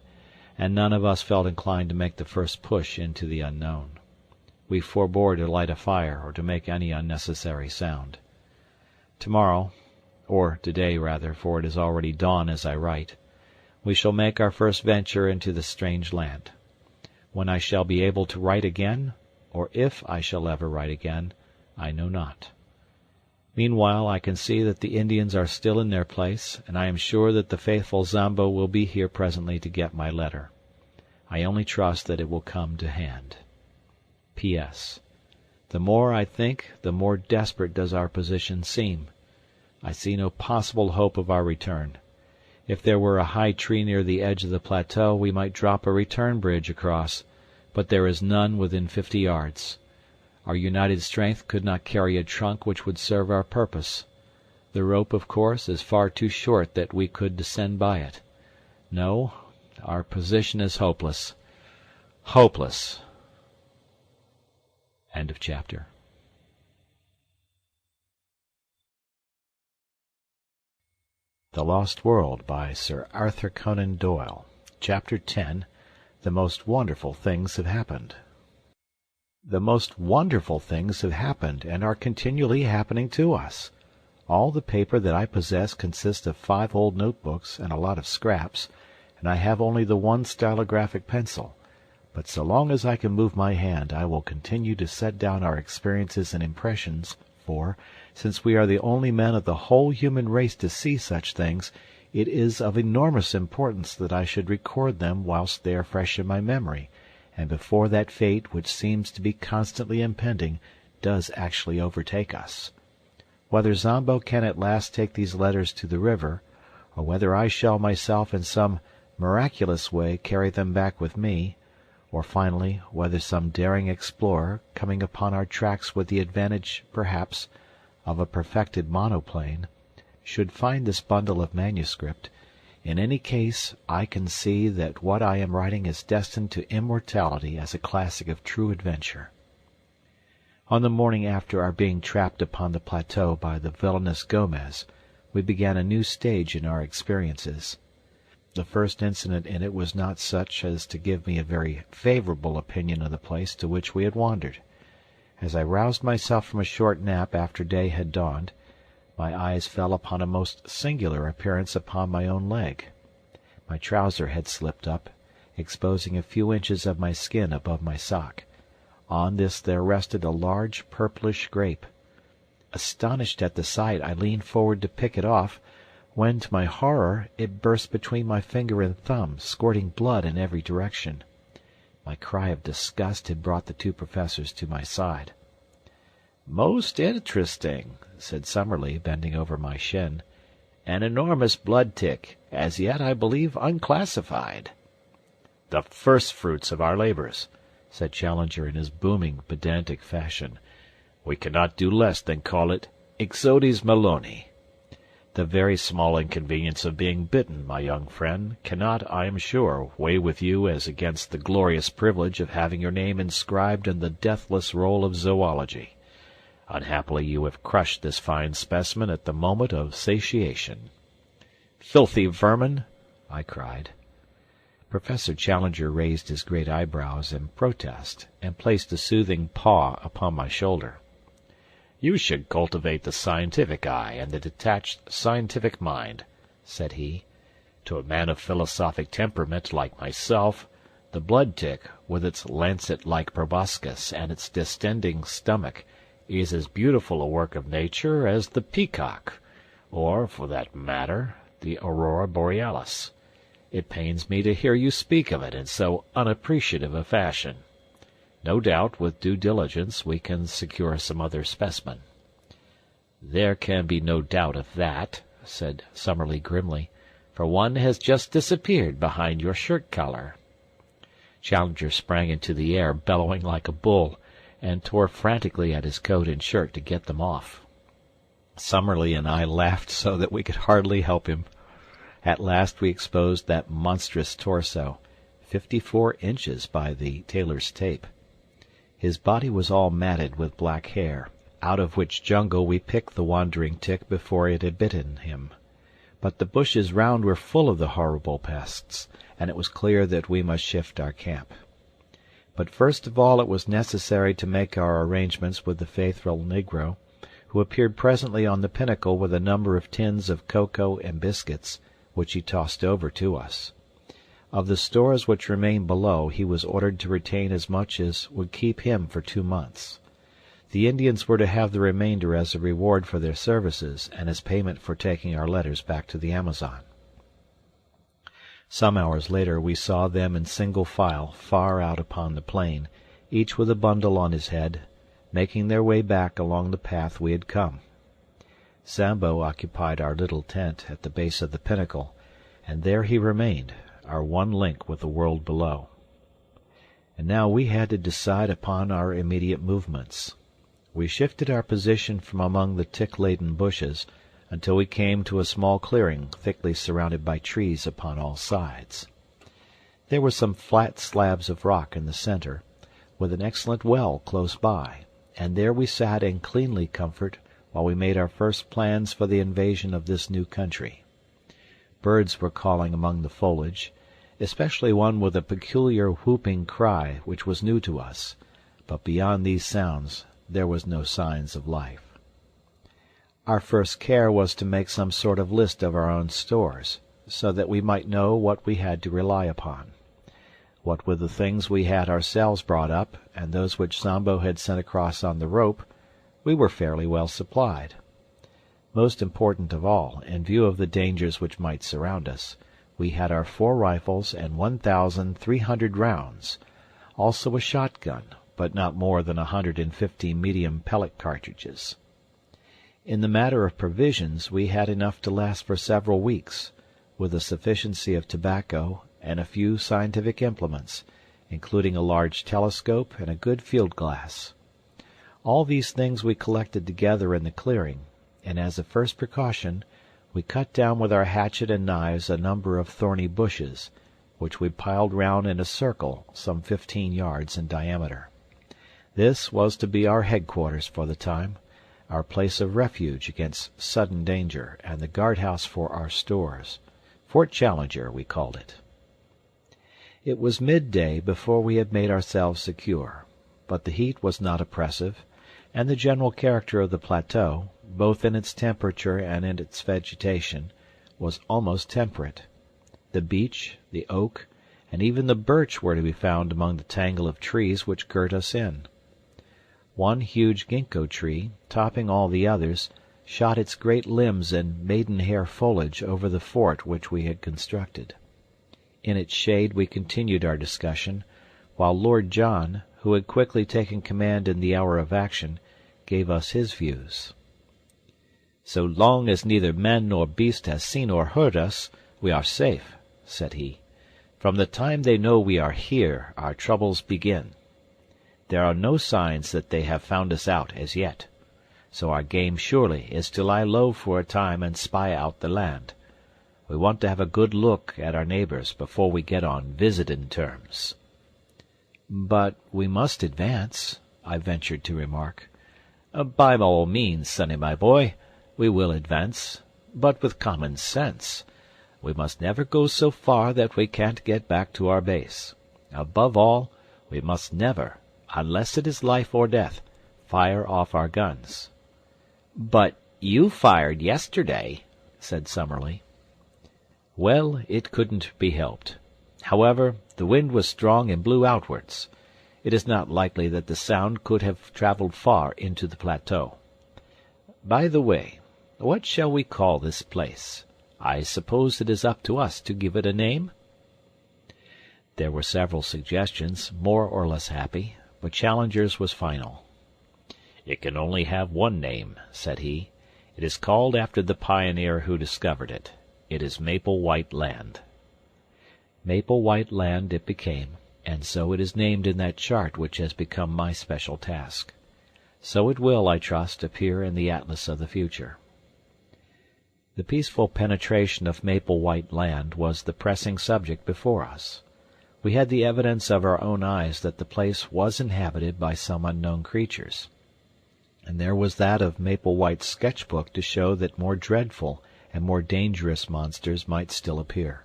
and none of us felt inclined to make the first push into the unknown. We forbore to light a fire or to make any unnecessary sound. Tomorrow, or today rather, for it is already dawn as I write, we shall make our first venture into the strange land. When I shall be able to write again, or if I shall ever write again, I know not. Meanwhile I can see that the Indians are still in their place, and I am sure that the faithful Zambo will be here presently to get my letter. I only trust that it will come to hand. P.S. The more I think, the more desperate does our position seem. I see no possible hope of our return. If there were a high tree near the edge of the plateau, we might drop a return bridge across, but there is none within 50 yards. Our united strength could not carry a trunk which would serve our purpose. The rope, of course, is far too short that we could descend by it. No, our position is hopeless. Hopeless. End of chapter. The Lost World by Sir Arthur Conan Doyle. Chapter 10. The Most Wonderful Things Have Happened. The most wonderful things have happened and are continually happening to us. All the paper that I possess consists of 5 old notebooks and a lot of scraps, and I have only the one stylographic pencil. But so long as I can move my hand, I will continue to set down our experiences and impressions, for, since we are the only men of the whole human race to see such things, it is of enormous importance that I should record them whilst they are fresh in my memory, and before that fate which seems to be constantly impending does actually overtake us. Whether Zambo can at last take these letters to the river, or whether I shall myself in some miraculous way carry them back with me, or finally whether some daring explorer, coming upon our tracks with the advantage, perhaps, of a perfected monoplane, should find this bundle of manuscript, in any case I can see that what I am writing is destined to immortality as a classic of true adventure. On the morning after our being trapped upon the plateau by the villainous Gomez, we began a new stage in our experiences. The first incident in it was not such as to give me a very favorable opinion of the place to which we had wandered. As I roused myself from a short nap after day had dawned, my eyes fell upon a most singular appearance upon my own leg. My trouser had slipped up, exposing a few inches of my skin above my sock. On this there rested a large purplish grape. Astonished at the sight, I leaned forward to pick it off, when, to my horror, it burst between my finger and thumb, squirting blood in every direction. My cry of disgust had brought the 2 professors to my side. "Most interesting," said Summerlee, bending over my shin. "An enormous blood-tick, as yet, I believe, unclassified." "The first fruits of our labors," said Challenger in his booming, pedantic fashion. "We cannot do less than call it Ixodes Maloni. The very small inconvenience of being bitten, my young friend, cannot, I am sure, weigh with you as against the glorious privilege of having your name inscribed in the deathless roll of zoology. Unhappily you have crushed this fine specimen at the moment of satiation." "Filthy vermin!" I cried. Professor Challenger raised his great eyebrows in protest, and placed a soothing paw upon my shoulder. "You should cultivate the scientific eye and the detached scientific mind," said he. "To a man of philosophic temperament like myself, the blood-tick, with its lancet-like proboscis and its distending stomach, is as beautiful a work of nature as the peacock, or, for that matter, the aurora borealis. It pains me to hear you speak of it in so unappreciative a fashion. No doubt, with due diligence, we can secure some other specimen." "There can be no doubt of that," said Summerlee grimly, "for one has just disappeared behind your shirt-collar." Challenger sprang into the air, bellowing like a bull, and tore frantically at his coat and shirt to get them off. Summerlee and I laughed so that we could hardly help him. At last we exposed that monstrous torso, 54 inches by the tailor's tape. His body was all matted with black hair, out of which jungle we picked the wandering tick before it had bitten him. But the bushes round were full of the horrible pests, and it was clear that we must shift our camp. But first of all it was necessary to make our arrangements with the faithful negro, who appeared presently on the pinnacle with a number of tins of cocoa and biscuits, which he tossed over to us. Of the stores which remained below he was ordered to retain as much as would keep him for 2 months. The Indians were to have the remainder as a reward for their services and as payment for taking our letters back to the Amazon. Some hours later we saw them in single file far out upon the plain, each with a bundle on his head, making their way back along the path we had come. Zambo occupied our little tent at the base of the pinnacle, and there he remained, our one link with the world below. And now we had to decide upon our immediate movements. We shifted our position from among the tick-laden bushes until we came to a small clearing thickly surrounded by trees upon all sides. There were some flat slabs of rock in the center, with an excellent well close by, and there we sat in cleanly comfort while we made our first plans for the invasion of this new country. Birds were calling among the foliage, especially one with a peculiar whooping cry which was new to us, but beyond these sounds there was no signs of life. Our first care was to make some sort of list of our own stores, so that we might know what we had to rely upon. What with the things we had ourselves brought up, and those which Zambo had sent across on the rope, we were fairly well supplied. Most important of all, in view of the dangers which might surround us, we had our 4 rifles and 1,300 rounds, also a shotgun, but not more than 150 medium pellet cartridges. In the matter of provisions, we had enough to last for several weeks, with a sufficiency of tobacco and a few scientific implements, including a large telescope and a good field glass. All these things we collected together in the clearing, and as a first precaution we cut down with our hatchet and knives a number of thorny bushes, which we piled round in a circle some 15 yards in diameter. This was to be our headquarters for the time, our place of refuge against sudden danger, and the guardhouse for our stores. Fort Challenger, we called it. It was midday before we had made ourselves secure, but the heat was not oppressive, and the general character of the plateau, both in its temperature and in its vegetation, was almost temperate. The beech, the oak, and even the birch were to be found among the tangle of trees which girt us in. One huge ginkgo tree, topping all the others, shot its great limbs and maidenhair foliage over the fort which we had constructed. In its shade we continued our discussion, while Lord John, who had quickly taken command in the hour of action, gave us his views. "So long as neither man nor beast has seen or heard us, we are safe," said he. "From the time they know we are here, our troubles begin. There are no signs that they have found us out as yet. so our game surely is to lie low for a time and spy out the land. We want to have a good look at our neighbors before we get on visitin' terms." "But we must advance," I ventured to remark. "By all means, sonny my boy, we will advance, but with common sense. We must never go so far that we can't get back to our base. Above all, we must never, unless it is life or death, fire off our guns." "But you fired yesterday," said Summerlee. "Well, it couldn't be helped. However, the wind was strong and blew outwards. It is not likely that the sound could have traveled far into the plateau. By the way, what shall we call this place? I suppose it is up to us to give it a name?" There were several suggestions, more or less happy, but Challenger's was final. "It can only have one name," said he. "It is called after the pioneer who discovered it. It is Maple White Land." Maple White Land it became, and so it is named in that chart which has become my special task. So it will, I trust, appear in the Atlas of the future. The peaceful penetration of Maple White Land was the pressing subject before us. We had the evidence of our own eyes that the place was inhabited by some unknown creatures, and there was that of Maple White's sketch-book to show that more dreadful and more dangerous monsters might still appear.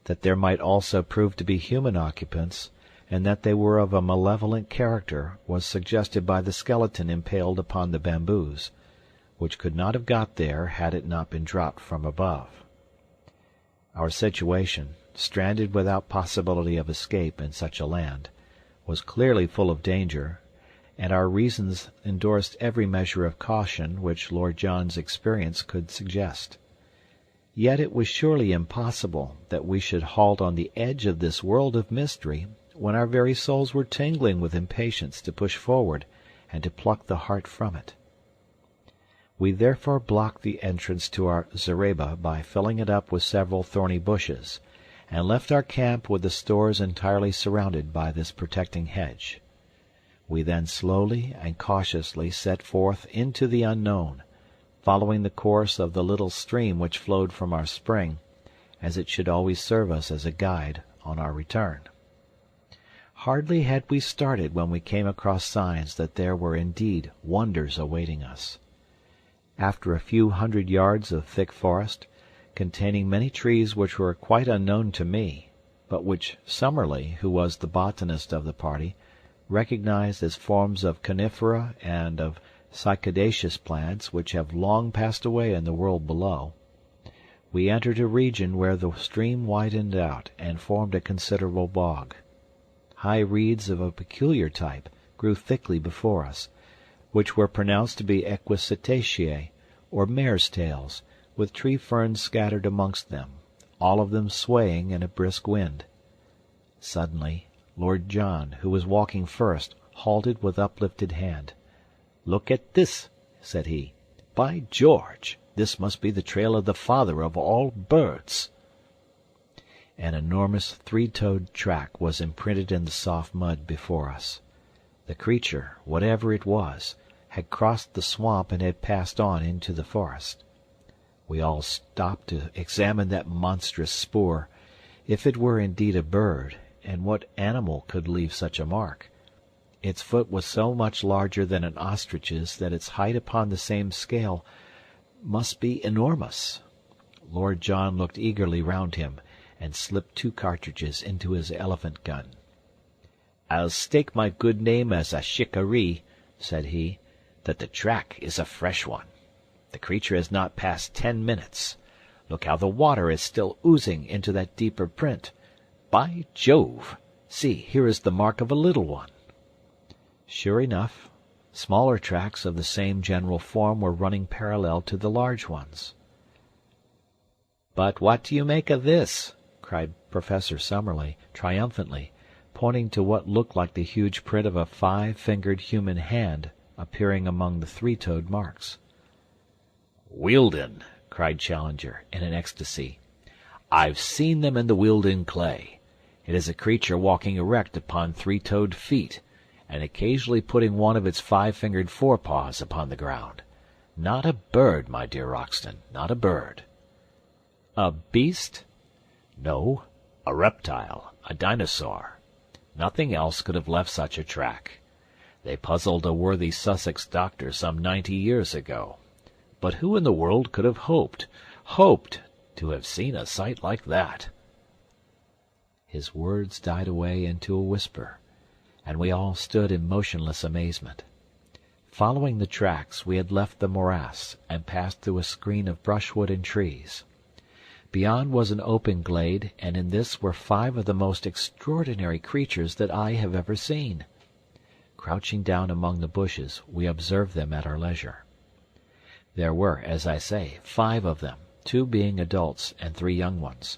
That there might also prove to be human occupants, and that they were of a malevolent character, was suggested by the skeleton impaled upon the bamboos, which could not have got there had it not been dropped from above. Our situation, stranded without possibility of escape in such a land, was clearly full of danger, and our reasons endorsed every measure of caution which Lord John's experience could suggest. Yet it was surely impossible that we should halt on the edge of this world of mystery when our very souls were tingling with impatience to push forward and to pluck the heart from it. We therefore blocked the entrance to our zareba by filling it up with several thorny bushes, and left our camp with the stores entirely surrounded by this protecting hedge. We then slowly and cautiously set forth into the unknown, following the course of the little stream which flowed from our spring, as it should always serve us as a guide on our return. Hardly had we started when we came across signs that there were indeed wonders awaiting us. After a few hundred yards of thick forest, containing many trees which were quite unknown to me, but which Summerlee, who was the botanist of the party, recognized as forms of conifera and of cycadaceous plants which have long passed away in the world below, we entered a region where the stream widened out and formed a considerable bog. High reeds of a peculiar type grew thickly before us, which were pronounced to be equisetaceae, or mare's tails, with tree ferns scattered amongst them, all of them swaying in a brisk wind. Suddenly Lord John, who was walking first, halted with uplifted hand. "Look at this," said he. "By George, this must be the trail of the father of all birds." An enormous three-toed track was imprinted in the soft mud before us. The creature, whatever it was, had crossed the swamp and had passed on into the forest. We all stopped to examine that monstrous spoor, if it were indeed a bird, and what animal could leave such a mark. Its foot was so much larger than an ostrich's that its height upon the same scale must be enormous. Lord John looked eagerly round him, and slipped 2 cartridges into his elephant gun. "I'll stake my good name as a shikaree," said he, "that the track is a fresh one. The creature has not passed 10 minutes. Look how the water is still oozing into that deeper print. By Jove! See, here is the mark of a little one." Sure enough, smaller tracks of the same general form were running parallel to the large ones. "But what do you make of this?" cried Professor Summerlee, triumphantly, pointing to what looked like the huge print of a 5-fingered human hand appearing among the 3-toed marks. "Wealden!" cried Challenger, in an ecstasy. "I've seen them in the Wealden clay. It is a creature walking erect upon 3-toed feet, and occasionally putting one of its 5-fingered forepaws upon the ground. Not a bird, my dear Roxton, not a bird. A beast? No, a reptile, a dinosaur. Nothing else could have left such a track. They puzzled a worthy Sussex doctor some 90 years ago. But who in the world could have hoped to have seen a sight like that? His words died away into a whisper, and we all stood in motionless amazement. Following the tracks, we had left the morass and passed through a screen of brushwood and trees. Beyond was an open glade, and in this were 5 of the most extraordinary creatures that I have ever seen. Crouching down among the bushes, we observed them at our leisure. There were, as I say, 5 of them, 2 being adults and 3 young ones.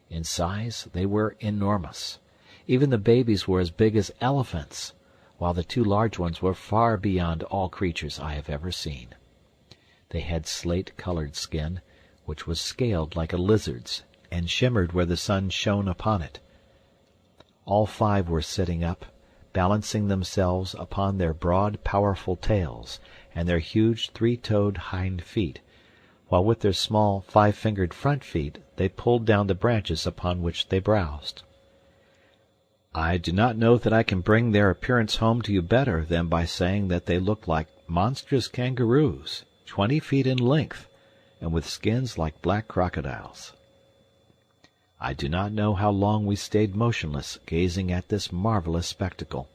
In size they were enormous. Even the babies were as big as elephants, while the 2 large ones were far beyond all creatures I have ever seen. They had slate-colored skin, which was scaled like a lizard's, and shimmered where the sun shone upon it. All 5 were sitting up, balancing themselves upon their broad, powerful tails and their huge 3-toed hind feet, while with their small 5-fingered front feet they pulled down the branches upon which they browsed. I do not know that I can bring their appearance home to you better than by saying that they looked like monstrous kangaroos, 20 feet in length, and with skins like black crocodiles. I do not know how long we stayed motionless, gazing at this marvelous spectacle.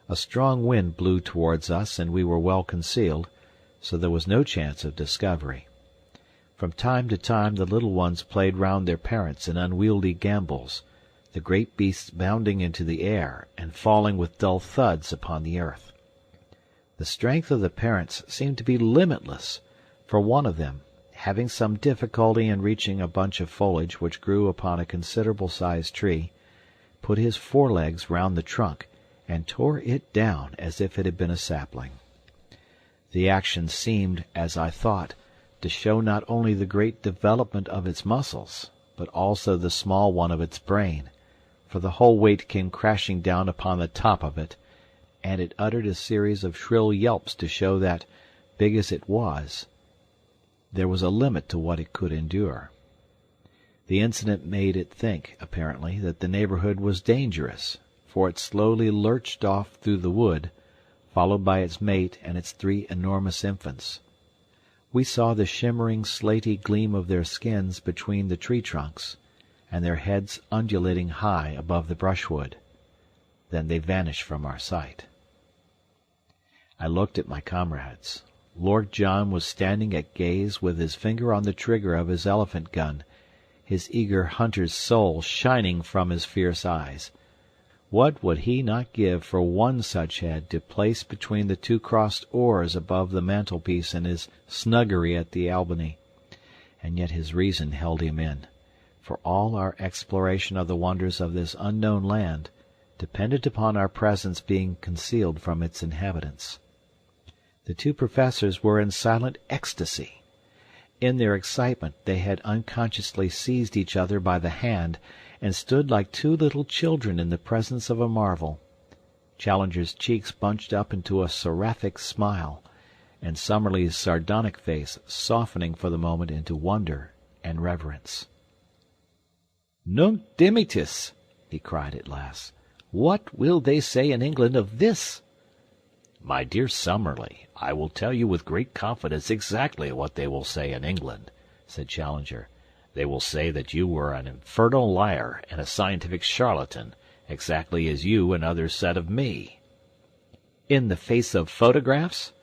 A strong wind blew towards us, and we were well concealed, so there was no chance of discovery. From time to time the little ones played round their parents in unwieldy gambols, the great beasts bounding into the air and falling with dull thuds upon the earth. The strength of the parents seemed to be limitless, for one of them, having some difficulty in reaching a bunch of foliage which grew upon a considerable-sized tree, put his forelegs round the trunk and tore it down as if it had been a sapling. The action seemed, as I thought, to show not only the great development of its muscles, but also the small one of its brain, for the whole weight came crashing down upon the top of it, and it uttered a series of shrill yelps to show that, big as it was, there was a limit to what it could endure. The incident made it think, apparently, that the neighborhood was dangerous, for it slowly lurched off through the wood, followed by its mate and its 3 enormous infants. We saw the shimmering slaty gleam of their skins between the tree trunks, and their heads undulating high above the brushwood. Then they vanished from our sight. I looked at my comrades. Lord John was standing at gaze with his finger on the trigger of his elephant gun, his eager hunter's soul shining from his fierce eyes. What would he not give for one such head to place between the 2 crossed oars above the mantelpiece in his snuggery at the Albany? And yet his reason held him in, for all our exploration of the wonders of this unknown land depended upon our presence being concealed from its inhabitants. The 2 professors were in silent ecstasy. In their excitement they had unconsciously seized each other by the hand, and stood like 2 little children in the presence of a marvel. Challenger's cheeks bunched up into a seraphic smile, and Summerlee's sardonic face softening for the moment into wonder and reverence. "Nunc dimittis!" he cried at last. "What will they say in England of this?" My dear Summerlee, I will tell you with great confidence exactly what they will say in England, said Challenger. They will say that you were an infernal liar and a scientific charlatan, exactly as you and others said of me. In the face of photographs?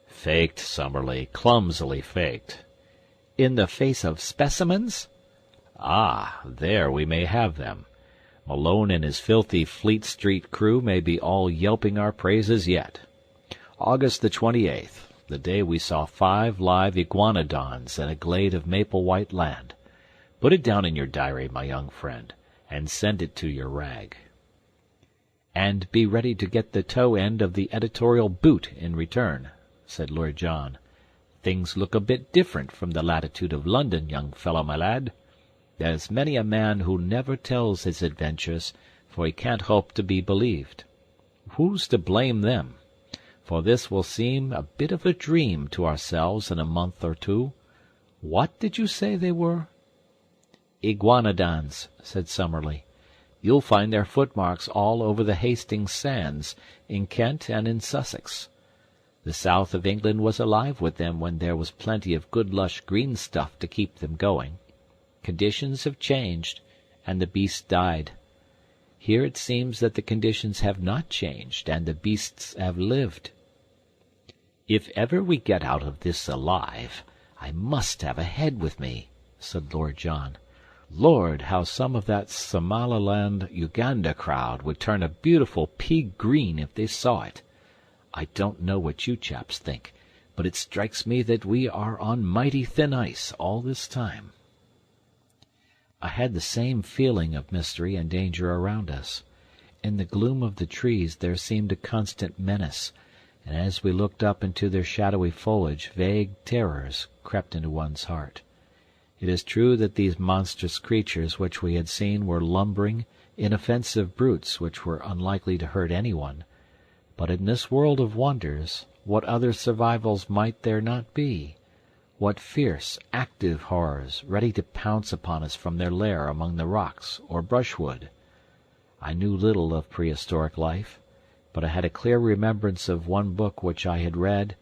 Faked, Summerlee, clumsily faked. In the face of specimens? Ah, there we may have them. Malone and his filthy Fleet Street crew may be all yelping our praises yet. August the 28th, the day we saw 5 live iguanodons in a glade of maple-white land. Put it down in your diary, my young friend, and send it to your rag. And be ready to get the toe end of the editorial boot in return, said Lord John. Things look a bit different from the latitude of London, young fellow, my lad. There's many a man who never tells his adventures, for he can't hope to be believed. who's to blame them? For this will seem a bit of a dream to ourselves in a month or two. What did you say they were?" "Iguanodons," said Summerlee. "You'll find their footmarks all over the Hastings sands, in Kent and in Sussex. The south of England was alive with them when there was plenty of good lush green stuff to keep them going. Conditions have changed, and the beasts died. Here it seems that the conditions have not changed, and the beasts have lived." "If ever we get out of this alive, I must have a head with me," said Lord John. "Lord, how some of that Somaliland Uganda crowd would turn a beautiful pea green if they saw it. I don't know what you chaps think, but it strikes me that we are on mighty thin ice all this time." I had the same feeling of mystery and danger around us. In the gloom of the trees there seemed a constant menace, and as we looked up into their shadowy foliage vague terrors crept into one's heart. It is true that these monstrous creatures which we had seen were lumbering, inoffensive brutes which were unlikely to hurt anyone, but in this world of wonders, what other survivals might there not be? What fierce, active horrors, ready to pounce upon us from their lair among the rocks or brushwood? I knew little of prehistoric life, but I had a clear remembrance of one book which I had read,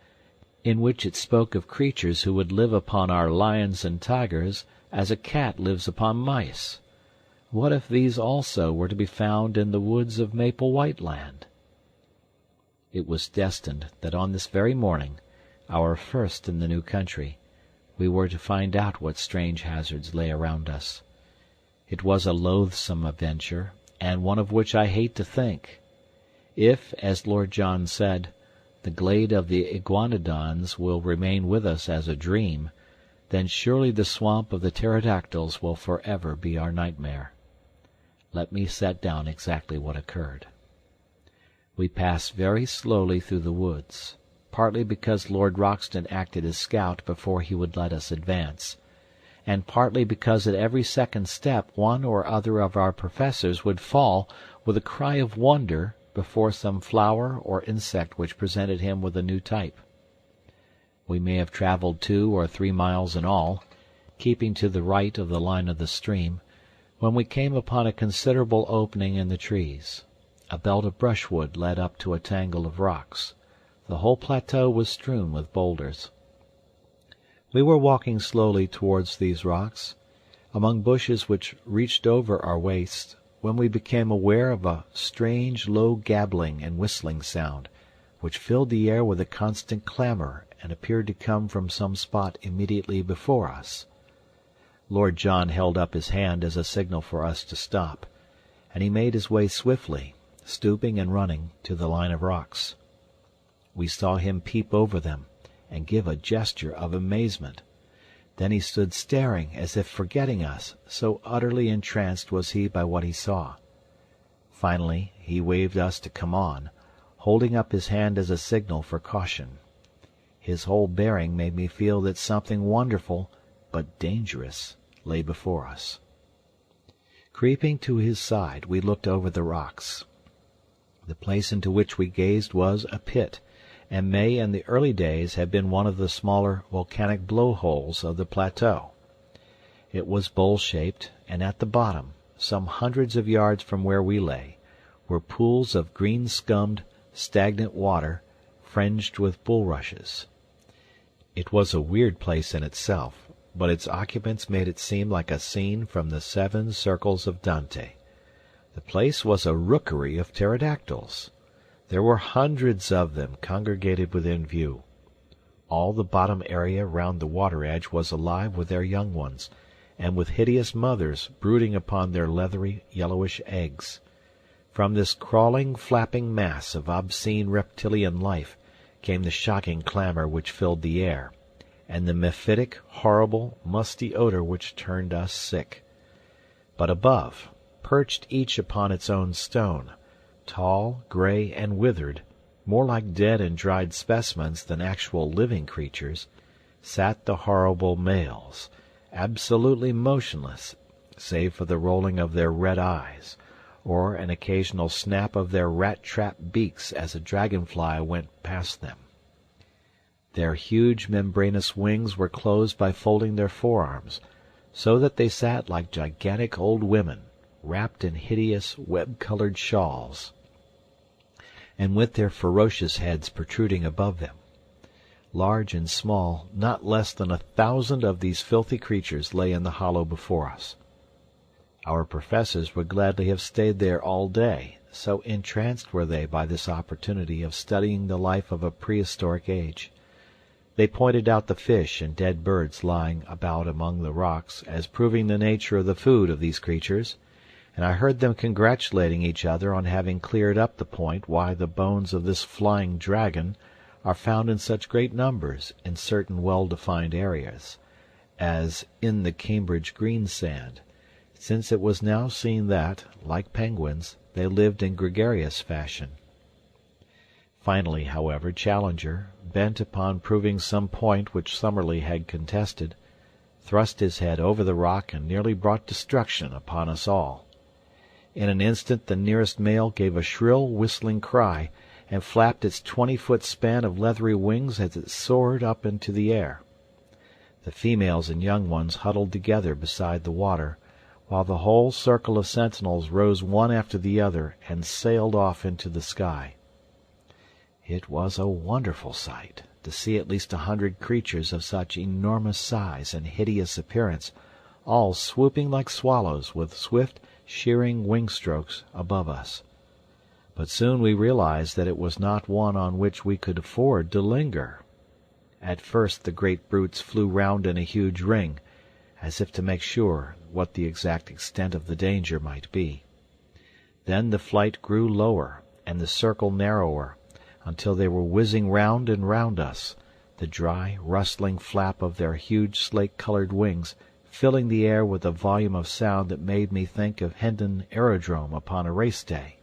in which it spoke of creatures who would live upon our lions and tigers as a cat lives upon mice. What if these also were to be found in the woods of Maple White Land? It was destined that on this very morning, our first in the new country, we were to find out what strange hazards lay around us. It was a loathsome adventure, and one of which I hate to think. If, as Lord John said, the glade of the Iguanodons will remain with us as a dream, then surely the swamp of the pterodactyls will forever be our nightmare. Let me set down exactly what occurred. We passed very slowly through the woods, partly because Lord Roxton acted as scout before he would let us advance, and partly because at every second step one or other of our professors would fall with a cry of wonder before some flower or insect which presented him with a new type. We may have travelled 2 or 3 miles in all, keeping to the right of the line of the stream, when we came upon a considerable opening in the trees. A belt of brushwood led up to a tangle of rocks. The whole plateau was strewn with boulders. We were walking slowly towards these rocks, among bushes which reached over our waists, when we became aware of a strange low gabbling and whistling sound, which filled the air with a constant clamour and appeared to come from some spot immediately before us. Lord John held up his hand as a signal for us to stop, and he made his way swiftly, stooping and running, to the line of rocks. We saw him peep over them, and give a gesture of amazement. Then he stood staring as if forgetting us, so utterly entranced was he by what he saw. Finally he waved us to come on, holding up his hand as a signal for caution. His whole bearing made me feel that something wonderful, but dangerous, lay before us. Creeping to his side, we looked over the rocks. The place into which we gazed was a pit, and may in the early days have been one of the smaller volcanic blow-holes of the plateau. It was bowl-shaped, and at the bottom, some hundreds of yards from where we lay, were pools of green-scummed, stagnant water, fringed with bulrushes. It was a weird place in itself, but its occupants made it seem like a scene from the 7 Circles of Dante. The place was a rookery of pterodactyls. There were hundreds of them congregated within view. All the bottom area round the water edge was alive with their young ones, and with hideous mothers brooding upon their leathery, yellowish eggs. From this crawling, flapping mass of obscene reptilian life came the shocking clamour which filled the air, and the mephitic, horrible, musty odour which turned us sick. But above, perched each upon its own stone, tall, grey, and withered, more like dead and dried specimens than actual living creatures, sat the horrible males, absolutely motionless, save for the rolling of their red eyes, or an occasional snap of their rat-trap beaks as a dragonfly went past them. Their huge membranous wings were closed by folding their forearms, so that they sat like gigantic old women, wrapped in hideous web-colored shawls, and with their ferocious heads protruding above them. Large and small, not less than 1,000 of these filthy creatures lay in the hollow before us. Our professors would gladly have stayed there all day, so entranced were they by this opportunity of studying the life of a prehistoric age. They pointed out the fish and dead birds lying about among the rocks as proving the nature of the food of these creatures, and I heard them congratulating each other on having cleared up the point why the bones of this flying dragon are found in such great numbers in certain well-defined areas, as in the Cambridge greensand, since it was now seen that, like penguins, they lived in gregarious fashion. Finally, however, Challenger, bent upon proving some point which Summerlee had contested, thrust his head over the rock and nearly brought destruction upon us all. In an instant the nearest male gave a shrill whistling cry, and flapped its 20-foot span of leathery wings as it soared up into the air. The females and young ones huddled together beside the water, while the whole circle of sentinels rose one after the other and sailed off into the sky. It was a wonderful sight to see at least 100 creatures of such enormous size and hideous appearance, all swooping like swallows with swift, shearing wing-strokes above us. But soon we realized that it was not one on which we could afford to linger. At first the great brutes flew round in a huge ring, as if to make sure what the exact extent of the danger might be. Then the flight grew lower, and the circle narrower, until they were whizzing round and round us, the dry, rustling flap of their huge slate-colored wings filling the air with a volume of sound that made me think of Hendon Aerodrome upon a race day.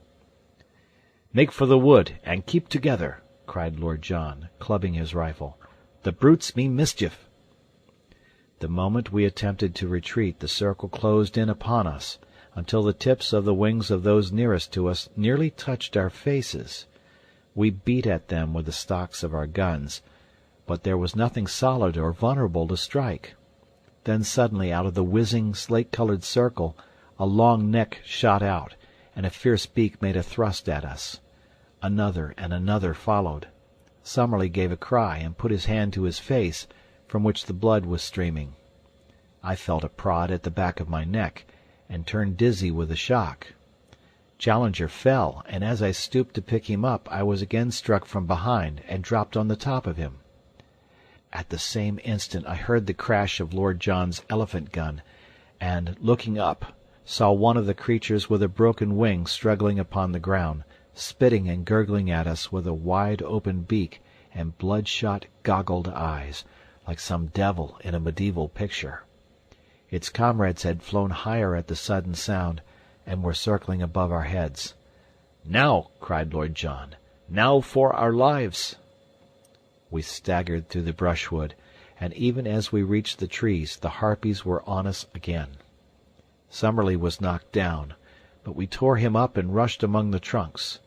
"Make for the wood, and keep together," cried Lord John, clubbing his rifle. "The brutes mean mischief." The moment we attempted to retreat, the circle closed in upon us, until the tips of the wings of those nearest to us nearly touched our faces. We beat at them with the stocks of our guns, but there was nothing solid or vulnerable to strike. Then suddenly out of the whizzing, slate-colored circle a long neck shot out, and a fierce beak made a thrust at us. Another and another followed. Summerlee gave a cry and put his hand to his face, from which the blood was streaming. I felt a prod at the back of my neck, and turned dizzy with the shock. Challenger fell, and as I stooped to pick him up I was again struck from behind and dropped on the top of him. At the same instant I heard the crash of Lord John's elephant gun, and, looking up, saw one of the creatures with a broken wing struggling upon the ground, spitting and gurgling at us with a wide-open beak and bloodshot, goggled eyes, like some devil in a medieval picture. Its comrades had flown higher at the sudden sound, and were circling above our heads. "Now!" cried Lord John. "Now for our lives!" We staggered through the brushwood, and even as we reached the trees the harpies were on us again. Summerlee was knocked down, but we tore him up and rushed among the trunks.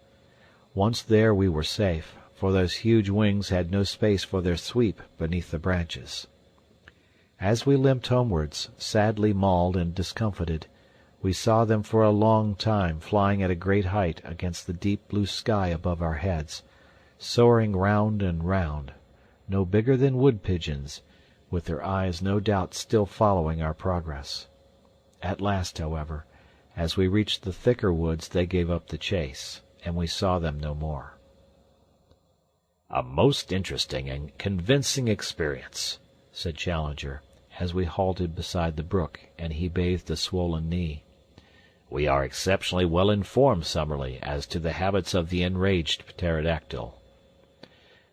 Once there we were safe, for those huge wings had no space for their sweep beneath the branches. As we limped homewards, sadly mauled and discomfited, we saw them for a long time flying at a great height against the deep blue sky above our heads, soaring round and round, no bigger than wood-pigeons, with their eyes no doubt still following our progress. At last, however, as we reached the thicker woods they gave up the chase, and we saw them no more. "A most interesting and convincing experience," said Challenger, as we halted beside the brook and he bathed a swollen knee. "We are exceptionally well informed, Summerlee, as to the habits of the enraged pterodactyl."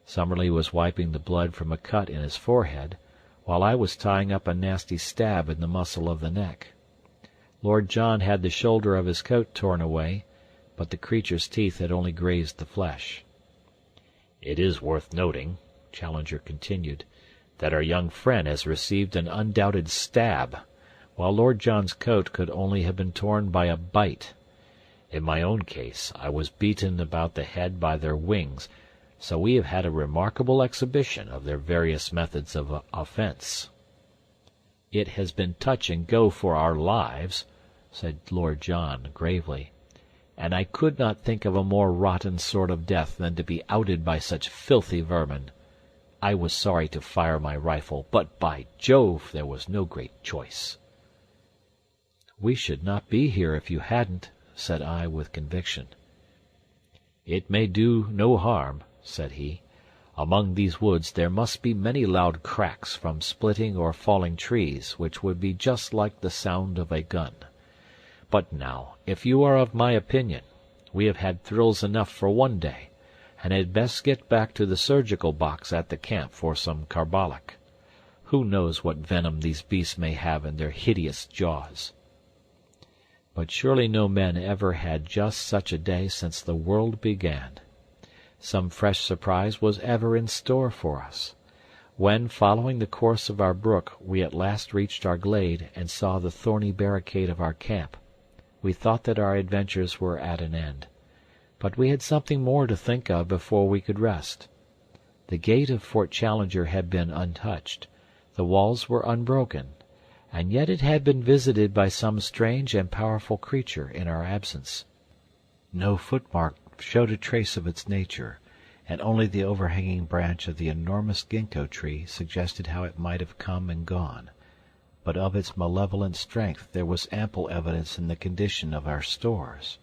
Summerlee was wiping the blood from a cut in his forehead, while I was tying up a nasty stab in the muscle of the neck. Lord John had the shoulder of his coat torn away, but the creature's teeth had only grazed the flesh. "It is worth noting," Challenger continued, "that our young friend has received an undoubted stab, while Lord John's coat could only have been torn by a bite. In my own case, I was beaten about the head by their wings, so we have had a remarkable exhibition of their various methods of offence." "It has been touch and go for our lives," said Lord John, gravely, "and I could not think of a more rotten sort of death than to be outed by such filthy vermin. I was sorry to fire my rifle, but, by Jove, there was no great choice." "We should not be here if you hadn't," said I with conviction. "It may do no harm," said he. "Among these woods there must be many loud cracks from splitting or falling trees, which would be just like the sound of a gun. But now, if you are of my opinion, we have had thrills enough for one day, and had best get back to the surgical box at the camp for some carbolic. Who knows what venom these beasts may have in their hideous jaws?" But surely no men ever had just such a day since the world began. Some fresh surprise was ever in store for us. When, following the course of our brook, we at last reached our glade and saw the thorny barricade of our camp, we thought that our adventures were at an end. But we had something more to think of before we could rest. The gate of Fort Challenger had been untouched, the walls were unbroken, and yet it had been visited by some strange and powerful creature in our absence. No footmark showed a trace of its nature, and only the overhanging branch of the enormous ginkgo tree suggested how it might have come and gone. But of its malevolent strength there was ample evidence in the condition of our stores.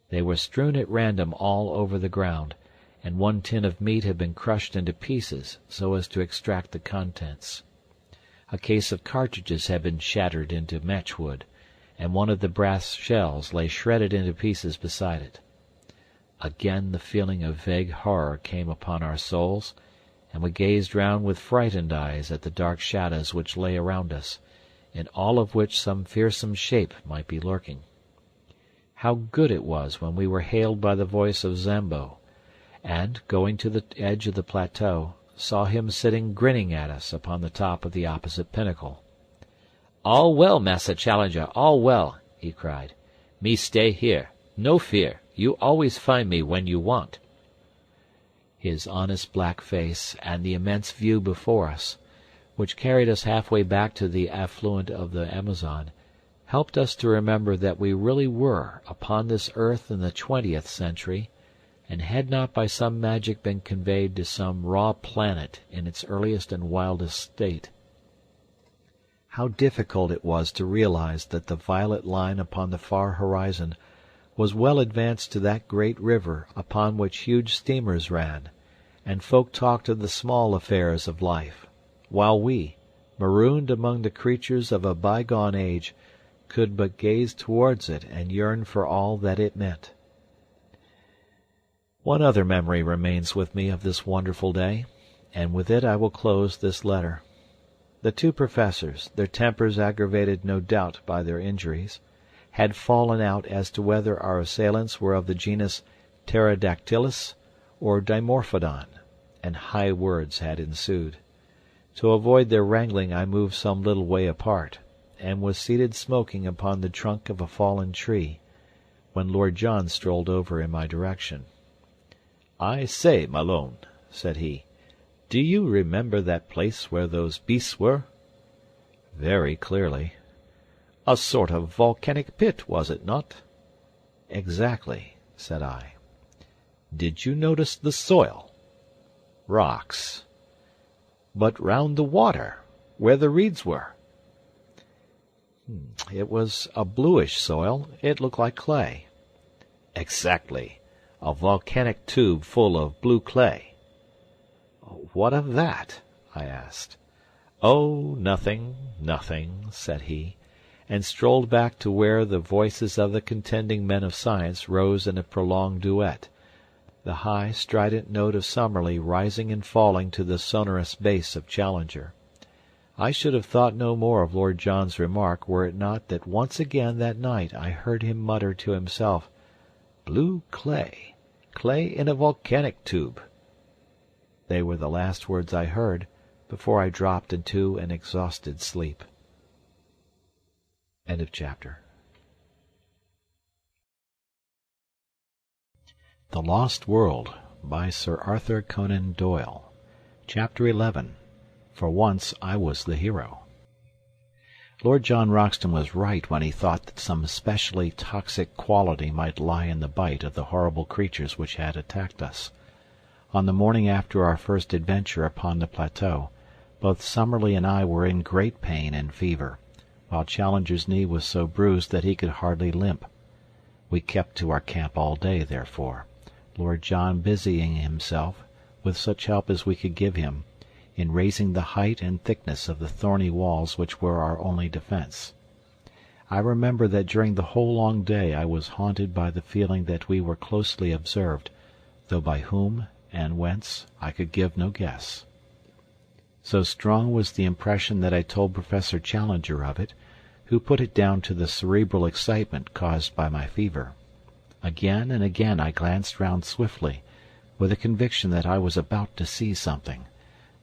They were strewn at random all over the ground, and one tin of meat had been crushed into pieces so as to extract the contents. A case of cartridges had been shattered into matchwood, and one of the brass shells lay shredded into pieces beside it. Again the feeling of vague horror came upon our souls, and we gazed round with frightened eyes at the dark shadows which lay around us, in all of which some fearsome shape might be lurking. How good it was when we were hailed by the voice of Zambo, and, going to the edge of the plateau, saw him sitting grinning at us upon the top of the opposite pinnacle. "All well, Massa Challenger, all well," he cried. "Me stay here. No fear. You always find me when you want." His honest black face and the immense view before us, which carried us halfway back to the affluent of the Amazon, helped us to remember that we really were upon this earth in the 20th century, and had not by some magic been conveyed to some raw planet in its earliest and wildest state. How difficult it was to realize that the violet line upon the far horizon was well advanced to that great river upon which huge steamers ran, and folk talked of the small affairs of life, while we, marooned among the creatures of a bygone age, could but gaze towards it and yearn for all that it meant. One other memory remains with me of this wonderful day, and with it I will close this letter. The two professors, their tempers aggravated no doubt by their injuries, had fallen out as to whether our assailants were of the genus Pterodactylus or Dimorphodon, and high words had ensued. To avoid their wrangling I moved some little way apart, and was seated smoking upon the trunk of a fallen tree, when Lord John strolled over in my direction. "I say, Malone," said he, "do you remember that place where those beasts were?" "Very clearly." "A sort of volcanic pit, was it not?" "Exactly," said I. "Did you notice the soil?" "Rocks." "But round the water, where the reeds were?" "It was a bluish soil. It looked like clay." "Exactly. A volcanic tube full of blue clay." "What of that?" I asked. "Oh, nothing, nothing," said he, and strolled back to where the voices of the contending men of science rose in a prolonged duet, the high, strident note of Summerlee rising and falling to the sonorous bass of Challenger. I should have thought no more of Lord John's remark were it not that once again that night I heard him mutter to himself, "Blue clay, clay in a volcanic tube." They were the last words I heard before I dropped into an exhausted sleep. End of chapter. The Lost World by Sir Arthur Conan Doyle. Chapter 11. For Once I Was the Hero. Lord John Roxton was right when he thought that some especially toxic quality might lie in the bite of the horrible creatures which had attacked us. On the morning after our first adventure upon the plateau, both Summerlee and I were in great pain and fever, while Challenger's knee was so bruised that he could hardly limp. We kept to our camp all day, therefore, Lord John busying himself, with such help as we could give him, in raising the height and thickness of the thorny walls which were our only defence. I remember that during the whole long day I was haunted by the feeling that we were closely observed, though by whom and whence I could give no guess. So strong was the impression that I told Professor Challenger of it, who put it down to the cerebral excitement caused by my fever. Again and again I glanced round swiftly, with a conviction that I was about to see something,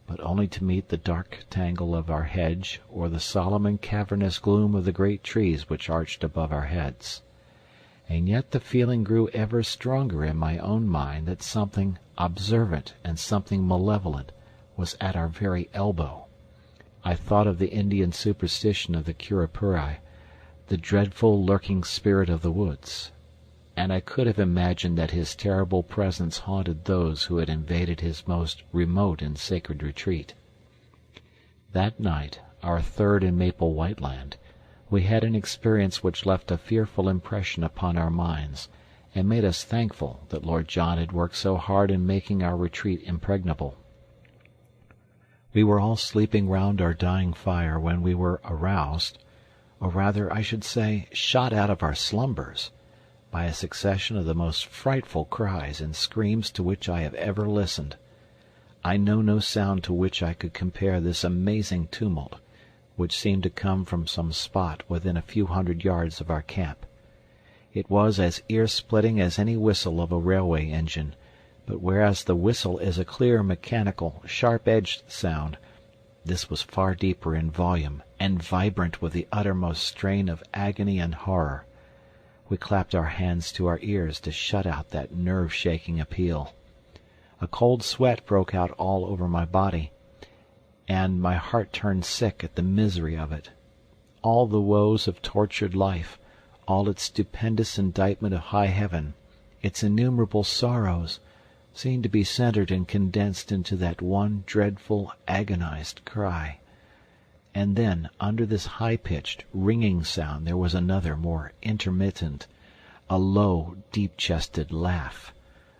but only to meet the dark tangle of our hedge or the solemn and cavernous gloom of the great trees which arched above our heads. And yet the feeling grew ever stronger in my own mind that something observant and something malevolent was at our very elbow. I thought of the Indian superstition of the Curupuri, the dreadful lurking spirit of the woods, and I could have imagined that his terrible presence haunted those who had invaded his most remote and sacred retreat. That night, our third in Maple White Land, we had an experience which left a fearful impression upon our minds, and made us thankful that Lord John had worked so hard in making our retreat impregnable. We were all sleeping round our dying fire when we were aroused, or rather I should say shot out of our slumbers, by a succession of the most frightful cries and screams to which I have ever listened. I know no sound to which I could compare this amazing tumult, which seemed to come from some spot within a few hundred yards of our camp. It was as ear-splitting as any whistle of a railway engine, but whereas the whistle is a clear, mechanical, sharp-edged sound, this was far deeper in volume and vibrant with the uttermost strain of agony and horror. We clapped our hands to our ears to shut out that nerve-shaking appeal. A cold sweat broke out all over my body, and my heart turned sick at the misery of it. All the woes of tortured life, all its stupendous indictment of high heaven, its innumerable sorrows, seemed to be centered and condensed into that one dreadful, agonized cry. And then, under this high-pitched, ringing sound there was another, more intermittent, a low, deep-chested laugh,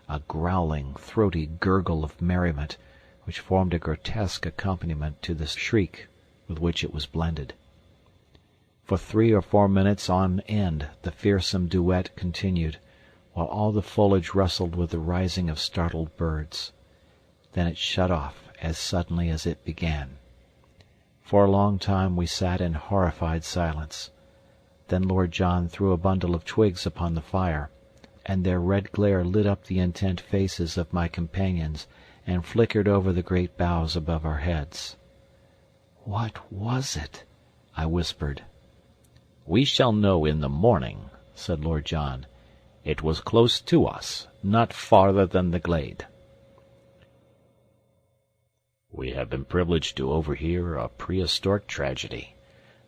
a growling, throaty gurgle of merriment, which formed a grotesque accompaniment to the shriek with which it was blended. For 3 or 4 minutes on end the fearsome duet continued, while all the foliage rustled with the rising of startled birds. Then it shut off as suddenly as it began. For a long time we sat in horrified silence. Then Lord John threw a bundle of twigs upon the fire, and their red glare lit up the intent faces of my companions and flickered over the great boughs above our heads. "What was it?" I whispered. "We shall know in the morning," said Lord John. "It was close to us, not farther than the glade." We have been privileged to overhear a prehistoric tragedy,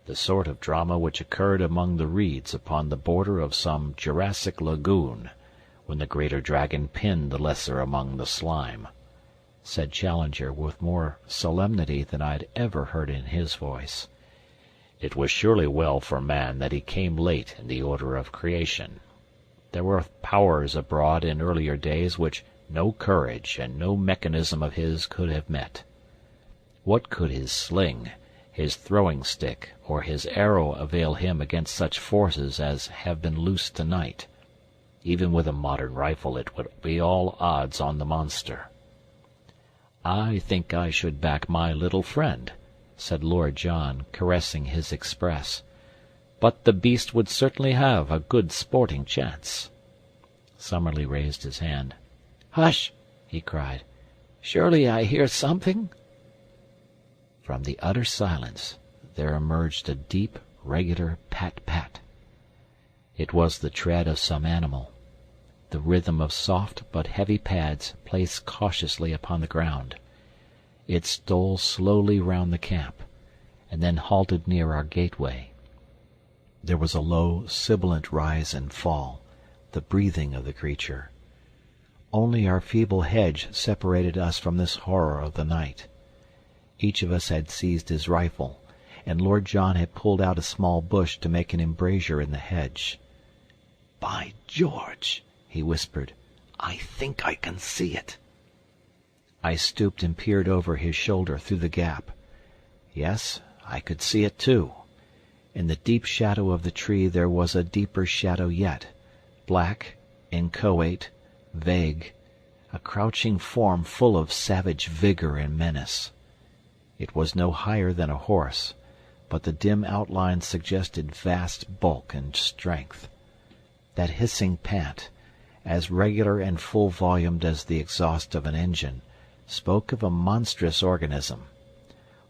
the sort of drama which occurred among the reeds upon the border of some Jurassic lagoon, when the greater dragon pinned the lesser among the slime, said Challenger with more solemnity than I had ever heard in his voice. It was surely well for man that he came late in the order of creation. There were powers abroad in earlier days which no courage and no mechanism of his could have met. What could his sling, his throwing stick, or his arrow avail him against such forces as have been loosed tonight? Even with a modern rifle it would be all odds on the monster. "I think I should back my little friend," said Lord John, caressing his Express. "But the beast would certainly have a good sporting chance." Summerlee raised his hand. "Hush!" he cried. "Surely I hear something?" From the utter silence there emerged a deep, regular pat-pat. It was the tread of some animal. the rhythm of soft but heavy pads placed cautiously upon the ground. It stole slowly round the camp, and then halted near our gateway. There was a low, sibilant rise and fall, the breathing of the creature. Only our feeble hedge separated us from this horror of the night. Each of us had seized his rifle, and Lord John had pulled out a small bush to make an embrasure in the hedge. "By George," he whispered, "I think I can see it." I stooped and peered over his shoulder through the gap. Yes, I could see it too. In the deep shadow of the tree there was a deeper shadow yet, black, inchoate, vague, a crouching form full of savage vigor and menace. It was no higher than a horse, but the dim outline suggested vast bulk and strength. That hissing pant, as regular and full-volumed as the exhaust of an engine, spoke of a monstrous organism.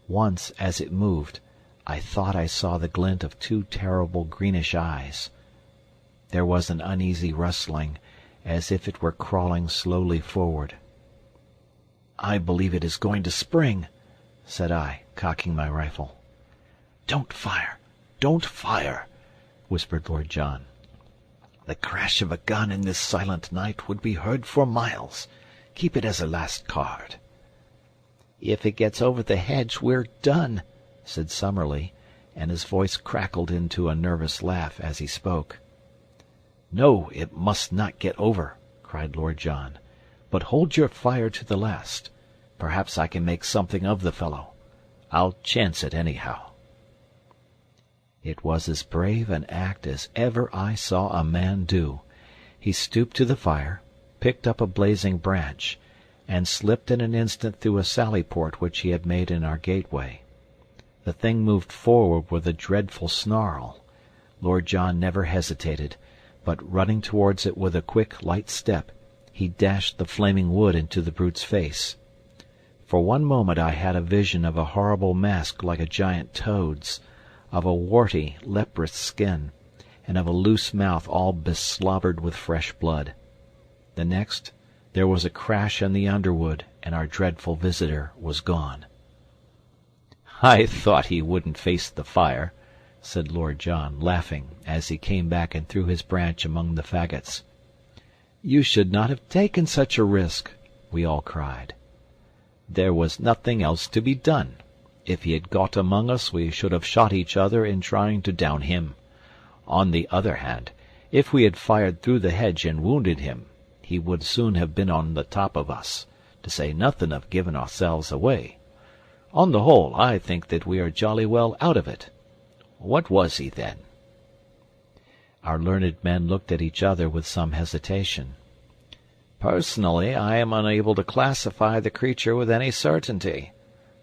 Once, as it moved, I thought I saw the glint of two terrible greenish eyes. There was an uneasy rustling, as if it were crawling slowly forward. "I believe it is going to spring," said I, cocking my rifle. "Don't fire! Don't fire!" whispered Lord John. "The crash of a gun in this silent night would be heard for miles. Keep it as a last card." "If it gets over the hedge, we're done," said Summerlee, and his voice crackled into a nervous laugh as he spoke. "No, it must not get over," cried Lord John. "But hold your fire to the last. Perhaps I can make something of the fellow. I'll chance it anyhow." It was as brave an act as ever I saw a man do. He stooped to the fire, picked up a blazing branch, and slipped in an instant through a sally-port which he had made in our gateway. The thing moved forward with a dreadful snarl. Lord John never hesitated, but running towards it with a quick, light step, he dashed the flaming wood into the brute's face. For one moment I had a vision of a horrible mask like a giant toad's, of a warty, leprous skin, and of a loose mouth all beslobbered with fresh blood. The next, there was a crash in the underwood, and our dreadful visitor was gone. "I thought he wouldn't face the fire," said Lord John, laughing, as he came back and threw his branch among the faggots. "You should not have taken such a risk," we all cried. "There was nothing else to be done. If he had got among us, we should have shot each other in trying to down him. On the other hand, if we had fired through the hedge and wounded him, he would soon have been on the top of us, to say nothing of giving ourselves away. On the whole, I think that we are jolly well out of it. What was he, then?" Our learned men looked at each other with some hesitation. "Personally, I am unable to classify the creature with any certainty,"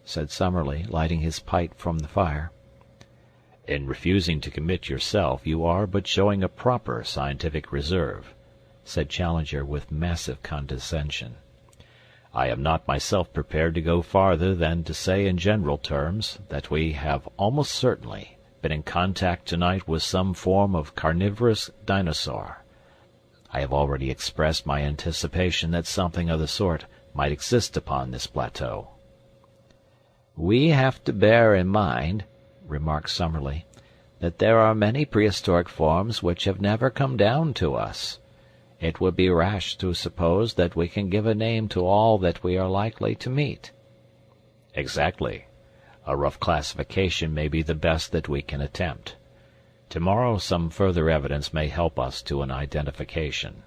said Summerlee, lighting his pipe from the fire. "In refusing to commit yourself, you are but showing a proper scientific reserve," said Challenger with massive condescension. "I am not myself prepared to go farther than to say in general terms that we have almost certainly been in contact tonight with some form of carnivorous dinosaur. I have already expressed my anticipation that something of the sort might exist upon this plateau." "We have to bear in mind," remarked Summerlee, "that there are many prehistoric forms which have never come down to us. It would be rash to suppose that we can give a name to all that we are likely to meet." "Exactly. A rough classification may be the best that we can attempt. Tomorrow some further evidence may help us to an identification.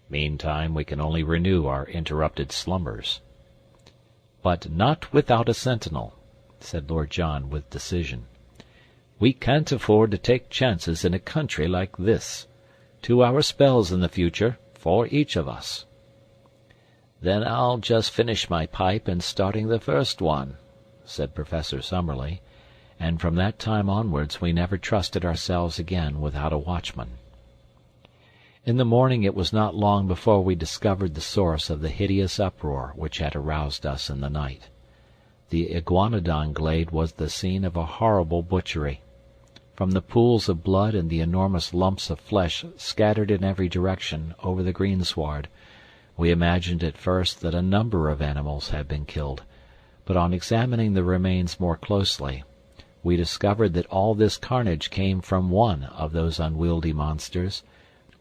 Meantime we can only renew our interrupted slumbers." "But not without a sentinel," said Lord John with decision. "We can't afford to take chances in a country like this. 2 hour spells in the future, for each of us." "Then I'll just finish my pipe in starting the first one," said Professor Summerlee, and from that time onwards we never trusted ourselves again without a watchman. In the morning it was not long before we discovered the source of the hideous uproar which had aroused us in the night. The Iguanodon glade was the scene of a horrible butchery. From the pools of blood and the enormous lumps of flesh scattered in every direction over the greensward, we imagined at first that a number of animals had been killed, but on examining the remains more closely, we discovered that all this carnage came from one of those unwieldy monsters,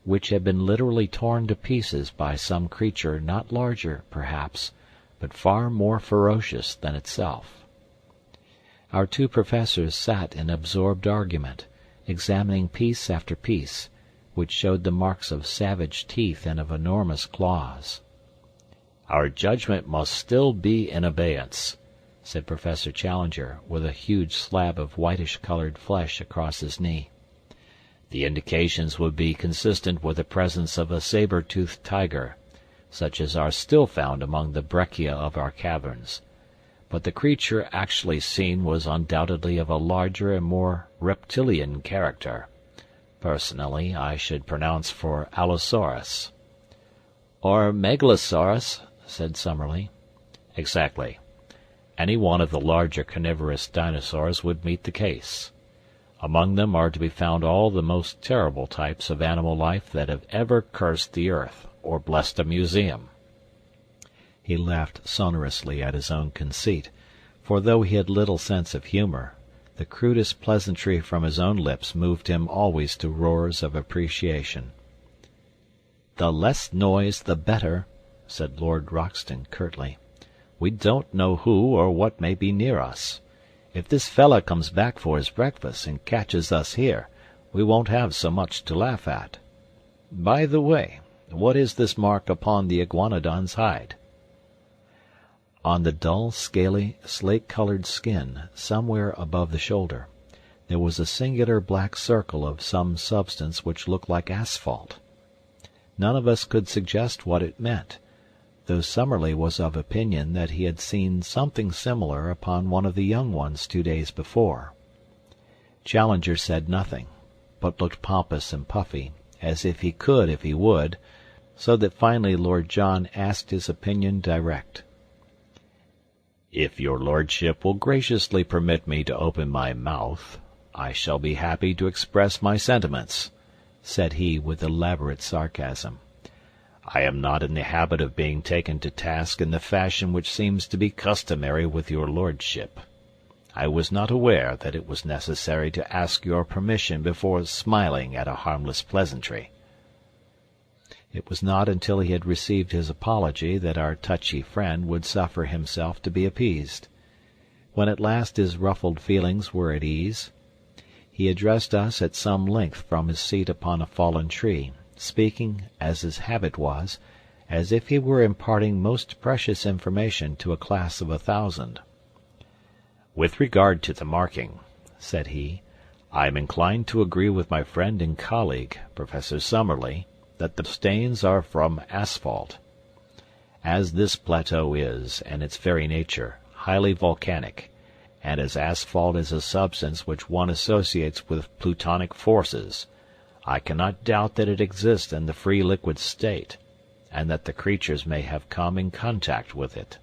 which had been literally torn to pieces by some creature not larger, perhaps, but far more ferocious than itself. Our two professors sat in absorbed argument, examining piece after piece, which showed the marks of savage teeth and of enormous claws. "Our judgment must still be in abeyance," said Professor Challenger, with a huge slab of whitish-colored flesh across his knee. "The indications would be consistent with the presence of a saber-toothed tiger, such as are still found among the breccia of our caverns. But the creature actually seen was undoubtedly of a larger and more reptilian character. Personally, I should pronounce for Allosaurus." "Or Megalosaurus," said Summerlee. "Exactly. Any one of the larger carnivorous dinosaurs would meet the case. Among them are to be found all the most terrible types of animal life that have ever cursed the earth or blessed a museum." He laughed sonorously at his own conceit, for though he had little sense of humor, the crudest pleasantry from his own lips moved him always to roars of appreciation. "The less noise the better," said Lord Roxton curtly. "We don't know who or what may be near us. If this fella comes back for his breakfast and catches us here, we won't have so much to laugh at. By the way, what is this mark upon the iguanodon's hide?" On the dull, scaly, slate-colored skin, somewhere above the shoulder, there was a singular black circle of some substance which looked like asphalt. None of us could suggest what it meant, though Summerlee was of opinion that he had seen something similar upon one of the young ones 2 days before. Challenger said nothing, but looked pompous and puffy, as if he could if he would, so that finally Lord John asked his opinion direct. "If your lordship will graciously permit me to open my mouth, I shall be happy to express my sentiments," said he with elaborate sarcasm. "I am not in the habit of being taken to task in the fashion which seems to be customary with your lordship. I was not aware that it was necessary to ask your permission before smiling at a harmless pleasantry." It was not until he had received his apology that our touchy friend would suffer himself to be appeased. When at last his ruffled feelings were at ease, he addressed us at some length from his seat upon a fallen tree, speaking, as his habit was, as if he were imparting most precious information to a class of 1,000. "With regard to the marking," said he, "I am inclined to agree with my friend and colleague, Professor Summerlee, that the stains are from asphalt. As this plateau is, in its very nature, highly volcanic, and as asphalt is a substance which one associates with plutonic forces, I cannot doubt that it exists in the free liquid state, and that the creatures may have come in contact with it.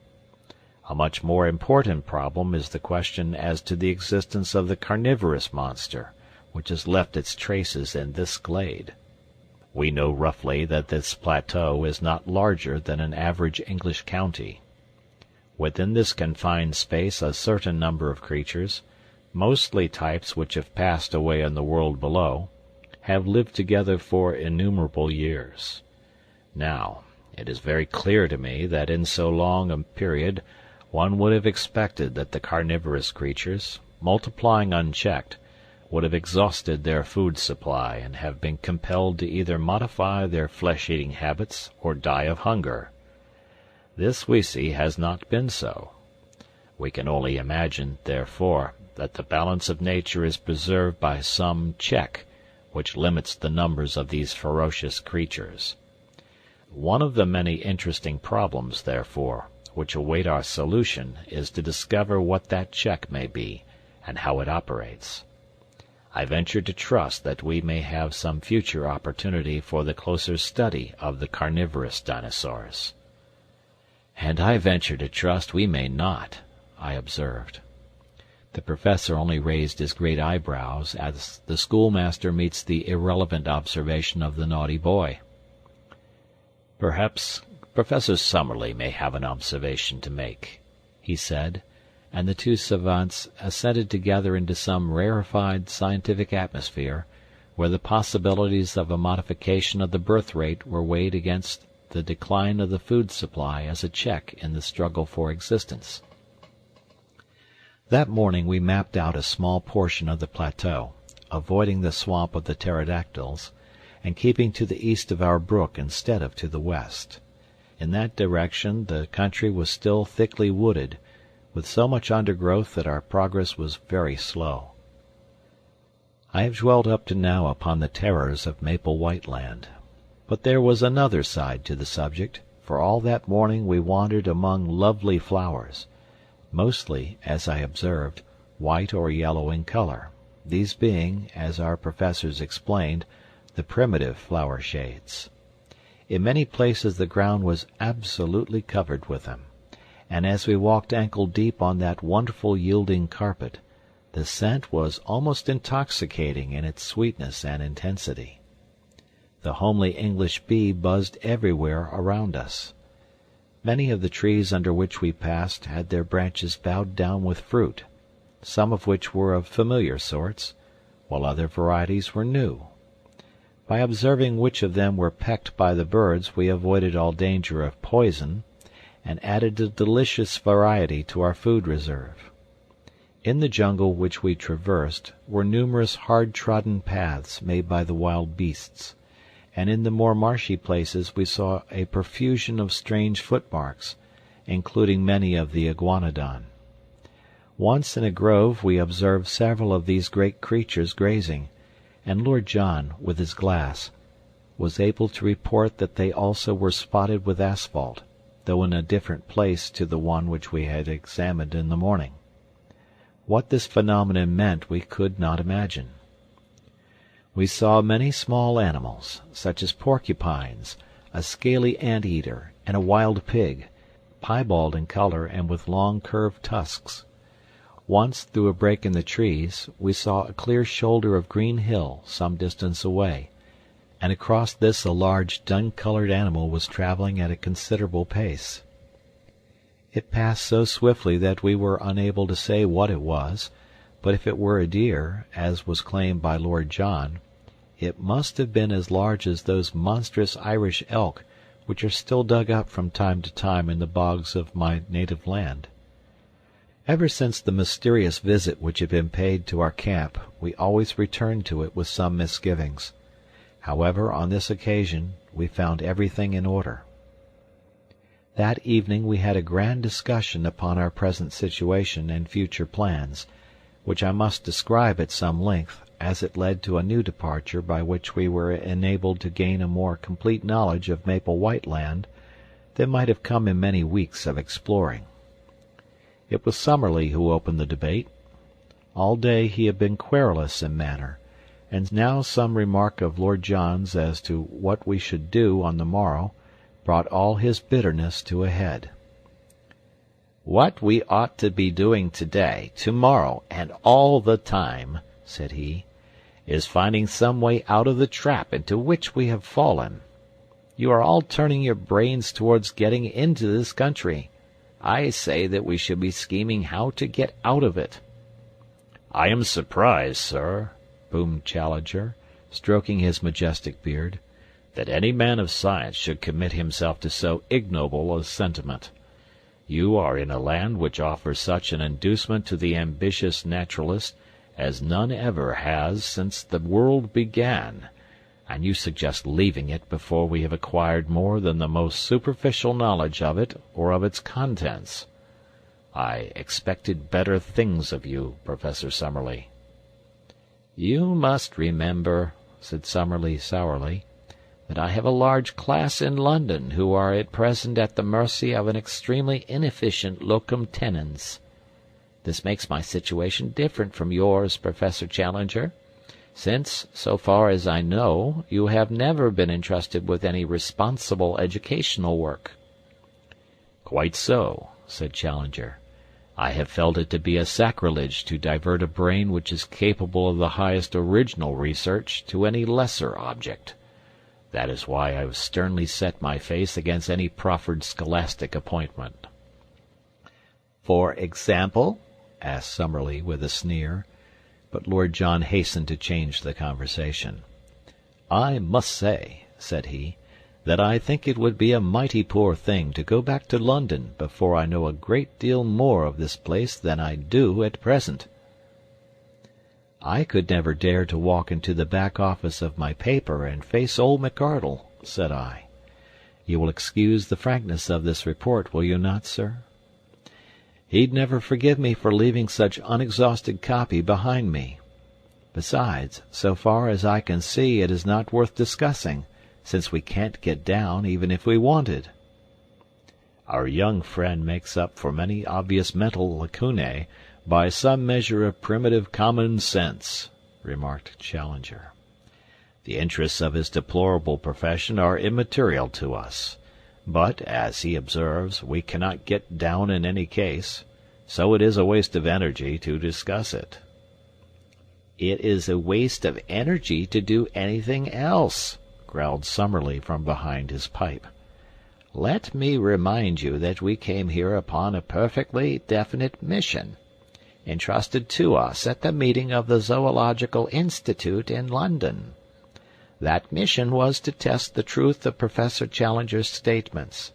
A much more important problem is the question as to the existence of the carnivorous monster, which has left its traces in this glade. We know roughly that this plateau is not larger than an average English county. Within this confined space a certain number of creatures, mostly types which have passed away in the world below, have lived together for innumerable years. Now, it is very clear to me that in so long a period one would have expected that the carnivorous creatures, multiplying unchecked, would have exhausted their food supply and have been compelled to either modify their flesh-eating habits or die of hunger. This, we see, has not been so. We can only imagine, therefore, that the balance of nature is preserved by some check which limits the numbers of these ferocious creatures. One of the many interesting problems, therefore, which await our solution is to discover what that check may be and how it operates. I venture to trust that we may have some future opportunity for the closer study of the carnivorous dinosaurs." "And I venture to trust we may not," I observed. The professor only raised his great eyebrows as the schoolmaster meets the irrelevant observation of the naughty boy. "Perhaps Professor Summerlee may have an observation to make," he said, and the two savants ascended together into some rarefied scientific atmosphere, where the possibilities of a modification of the birth rate were weighed against the decline of the food supply as a check in the struggle for existence. That morning we mapped out a small portion of the plateau, avoiding the swamp of the pterodactyls, and keeping to the east of our brook instead of to the west. In that direction the country was still thickly wooded, with so much undergrowth that our progress was very slow. I have dwelt up to now upon the terrors of Maple White Land, but there was another side to the subject, for all that morning we wandered among lovely flowers, mostly, as I observed, white or yellow in color, these being, as our professors explained, the primitive flower shades. In many places the ground was absolutely covered with them, and as we walked ankle-deep on that wonderful yielding carpet, the scent was almost intoxicating in its sweetness and intensity. The homely English bee buzzed everywhere around us. Many of the trees under which we passed had their branches bowed down with fruit, some of which were of familiar sorts, while other varieties were new. By observing which of them were pecked by the birds we avoided all danger of poison, and added a delicious variety to our food reserve. In the jungle which we traversed were numerous hard-trodden paths made by the wild beasts, and in the more marshy places we saw a profusion of strange footmarks, including many of the iguanodon. Once in a grove we observed several of these great creatures grazing, and Lord John, with his glass, was able to report that they also were spotted with asphalt, though in a different place to the one which we had examined in the morning. What this phenomenon meant we could not imagine. We saw many small animals, such as porcupines, a scaly ant-eater, and a wild pig, piebald in color and with long curved tusks. Once, through a break in the trees, we saw a clear shoulder of green hill some distance away, and across this a large dun-colored animal was traveling at a considerable pace. It passed so swiftly that we were unable to say what it was, but if it were a deer, as was claimed by Lord John, it must have been as large as those monstrous Irish elk which are still dug up from time to time in the bogs of my native land. Ever since the mysterious visit which had been paid to our camp, we always returned to it with some misgivings. However, on this occasion we found everything in order. That evening we had a grand discussion upon our present situation and future plans, which I must describe at some length, as it led to a new departure by which we were enabled to gain a more complete knowledge of Maple White Land than might have come in many weeks of exploring. It was Summerlee who opened the debate. All day he had been querulous in manner, and now some remark of Lord John's as to what we should do on the morrow brought all his bitterness to a head. "What we ought to be doing today, tomorrow, and all the time," said he, "is finding some way out of the trap into which we have fallen. You are all turning your brains towards getting into this country. I say that we should be scheming how to get out of it." "I am surprised, sir," boomed Challenger, stroking his majestic beard, "that any man of science should commit himself to so ignoble a sentiment. You are in a land which offers such an inducement to the ambitious naturalist as none ever has since the world began, and you suggest leaving it before we have acquired more than the most superficial knowledge of it or of its contents. I expected better things of you, Professor Summerlee." "You must remember," said Summerlee sourly, "that I have a large class in London who are at present at the mercy of an extremely inefficient locum tenens. This makes my situation different from yours, Professor Challenger, since, so far as I know, you have never been entrusted with any responsible educational work." "Quite so," said Challenger. I have felt it to be a sacrilege to divert a brain which is capable of the highest original research to any lesser object. That is why I have sternly set my face against any proffered scholastic appointment." "For example?" asked Summerlee with a sneer, but Lord John hastened to change the conversation. "I must say," said he, "that I think it would be a mighty poor thing to go back to London before I know a great deal more of this place than I do at present." "I could never dare to walk into the back office of my paper and face old McArdle," said I. "You will excuse the frankness of this report, will you not, sir? He'd never forgive me for leaving such unexhausted copy behind me. Besides, so far as I can see, it is not worth discussing, since we can't get down even if we wanted." "Our young friend makes up for many obvious mental lacunae by some measure of primitive common sense," remarked Challenger. "The interests of his deplorable profession are immaterial to us, but, as he observes, we cannot get down in any case, so it is a waste of energy to discuss it." "It is a waste of energy to do anything else," growled Summerlee from behind his pipe. "Let me remind you that we came here upon a perfectly definite mission, entrusted to us at the meeting of the Zoological Institute in London. That mission was to test the truth of Professor Challenger's statements.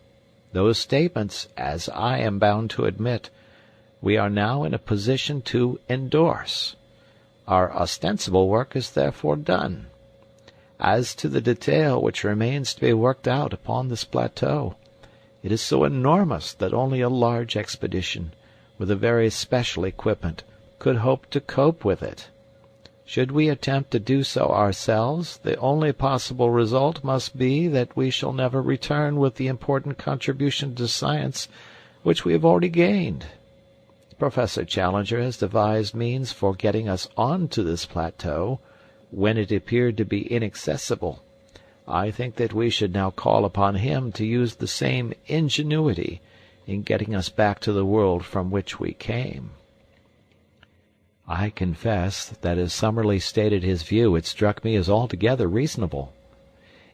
Those statements, as I am bound to admit, we are now in a position to endorse. Our ostensible work is therefore done. As to the detail which remains to be worked out upon this plateau, it is so enormous that only a large expedition, with a very special equipment, could hope to cope with it. Should we attempt to do so ourselves, the only possible result must be that we shall never return with the important contribution to science which we have already gained. Professor Challenger has devised means for getting us on to this plateau, when it appeared to be inaccessible. I think that we should now call upon him to use the same ingenuity in getting us back to the world from which we came." I confess that as Summerlee stated his view it struck me as altogether reasonable.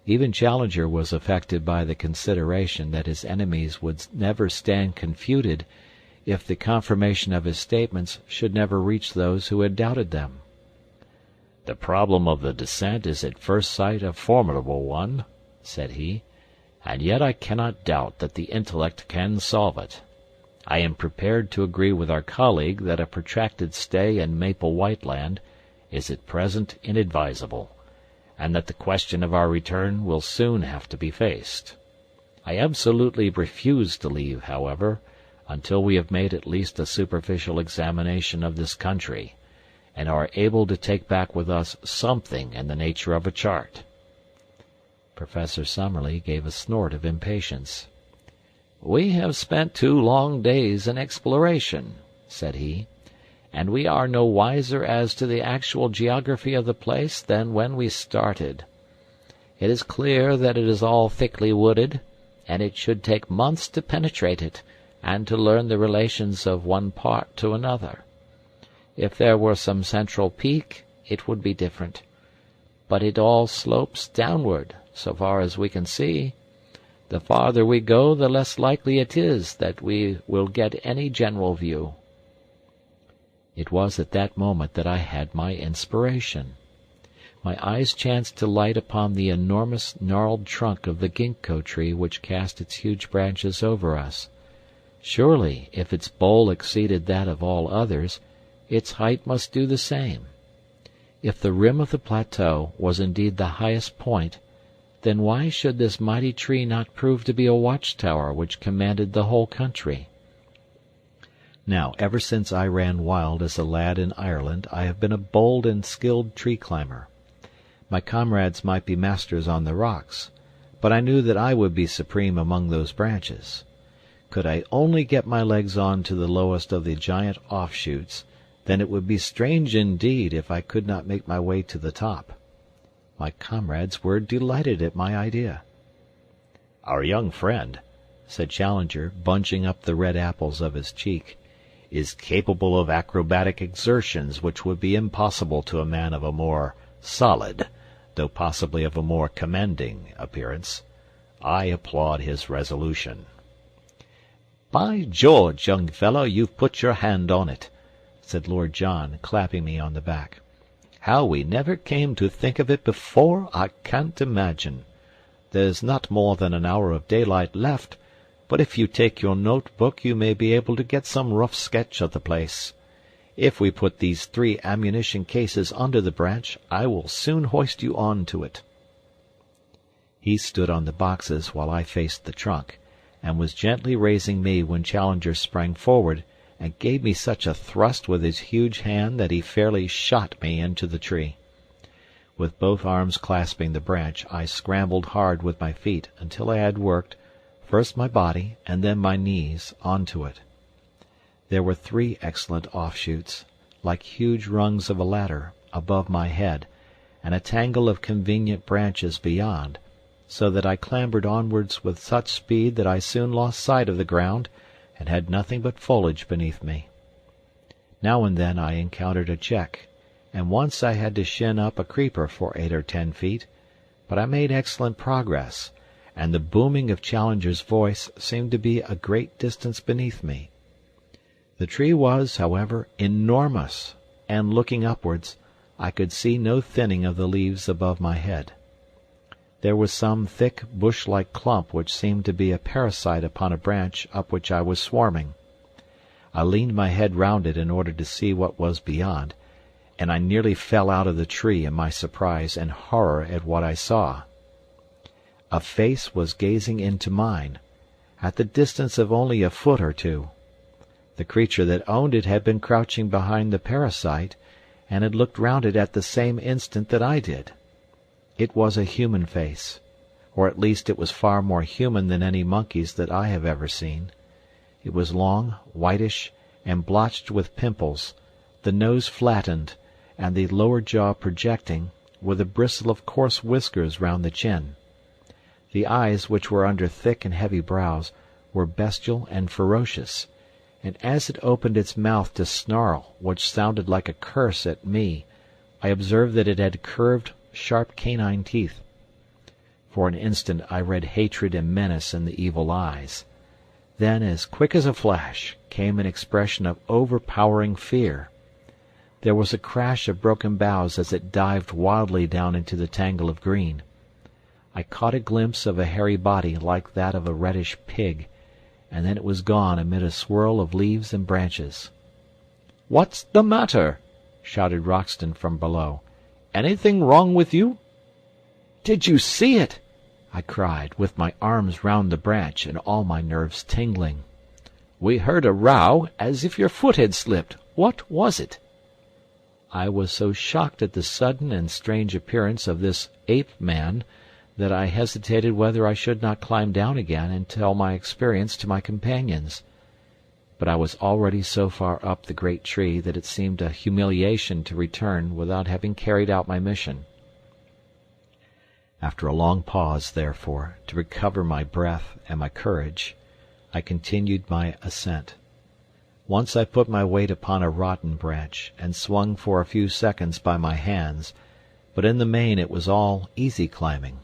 Even Challenger was affected by the consideration that his enemies would never stand confuted if the confirmation of his statements should never reach those who had doubted them. "The problem of the descent is at first sight a formidable one," said he, "and yet I cannot doubt that the intellect can solve it. I am prepared to agree with our colleague that a protracted stay in Maple White Land is at present inadvisable, and that the question of our return will soon have to be faced. I absolutely refuse to leave, however, until we have made at least a superficial examination of this country, and are able to take back with us something in the nature of a chart." Professor Summerlee gave a snort of impatience. "We have spent 2 long days in exploration," said he, "and we are no wiser as to the actual geography of the place than when we started. It is clear that it is all thickly wooded, and it should take months to penetrate it, and to learn the relations of one part to another. If there were some central peak, it would be different. But it all slopes downward, so far as we can see. The farther we go, the less likely it is that we will get any general view." It was at that moment that I had my inspiration. My eyes chanced to light upon the enormous gnarled trunk of the ginkgo tree which cast its huge branches over us. Surely, if its bole exceeded that of all others, its height must do the same. If the rim of the plateau was indeed the highest point, then why should this mighty tree not prove to be a watchtower which commanded the whole country? Now, ever since I ran wild as a lad in Ireland, I have been a bold and skilled tree climber. My comrades might be masters on the rocks, but I knew that I would be supreme among those branches. Could I only get my legs on to the lowest of the giant offshoots, then it would be strange indeed if I could not make my way to the top. My comrades were delighted at my idea. "Our young friend," said Challenger, bunching up the red apples of his cheek, is capable of acrobatic exertions which would be impossible to a man of a more solid, though possibly of a more commanding, appearance. I applaud his resolution." "By George, young fellow, you've put your hand on it," said Lord John, clapping me on the back. "How we never came to think of it before, I can't imagine. There's not more than an hour of daylight left, but if you take your note-book you may be able to get some rough sketch of the place. If we put these 3 ammunition cases under the branch, I will soon hoist you on to it." He stood on the boxes while I faced the trunk, and was gently raising me when Challenger sprang forward and gave me such a thrust with his huge hand that he fairly shot me into the tree. With both arms clasping the branch, I scrambled hard with my feet until I had worked, first my body and then my knees, onto it. There were 3 excellent offshoots, like huge rungs of a ladder, above my head, and a tangle of convenient branches beyond, so that I clambered onwards with such speed that I soon lost sight of the ground and had nothing but foliage beneath me. Now and then I encountered a check, and once I had to shin up a creeper for 8 or 10 feet, but I made excellent progress, and the booming of Challenger's voice seemed to be a great distance beneath me. The tree was, however, enormous, and looking upwards, I could see no thinning of the leaves above my head. There was some thick bush-like clump which seemed to be a parasite upon a branch up which I was swarming. I leaned my head round it in order to see what was beyond, and I nearly fell out of the tree in my surprise and horror at what I saw. A face was gazing into mine, at the distance of only a foot or 2. The creature that owned it had been crouching behind the parasite, and had looked round it at the same instant that I did. It was a human face, or at least it was far more human than any monkey's that I have ever seen. It was long, whitish, and blotched with pimples, the nose flattened, and the lower jaw projecting, with a bristle of coarse whiskers round the chin. The eyes, which were under thick and heavy brows, were bestial and ferocious, and as it opened its mouth to snarl, which sounded like a curse at me, I observed that it had curved, sharp canine teeth. For an instant I read hatred and menace in the evil eyes. Then, as quick as a flash, came an expression of overpowering fear. There was a crash of broken boughs as it dived wildly down into the tangle of green. I caught a glimpse of a hairy body like that of a reddish pig, and then it was gone amid a swirl of leaves and branches. "What's the matter?" shouted Roxton from below. "Anything wrong with you?" "Did you see it?" I cried, with my arms round the branch and all my nerves tingling. "We heard a row, as if your foot had slipped. What was it?" I was so shocked at the sudden and strange appearance of this ape-man that I hesitated whether I should not climb down again and tell my experience to my companions. But I was already so far up the great tree that it seemed a humiliation to return without having carried out my mission. After a long pause, therefore, to recover my breath and my courage, I continued my ascent. Once I put my weight upon a rotten branch, and swung for a few seconds by my hands, but in the main it was all easy climbing.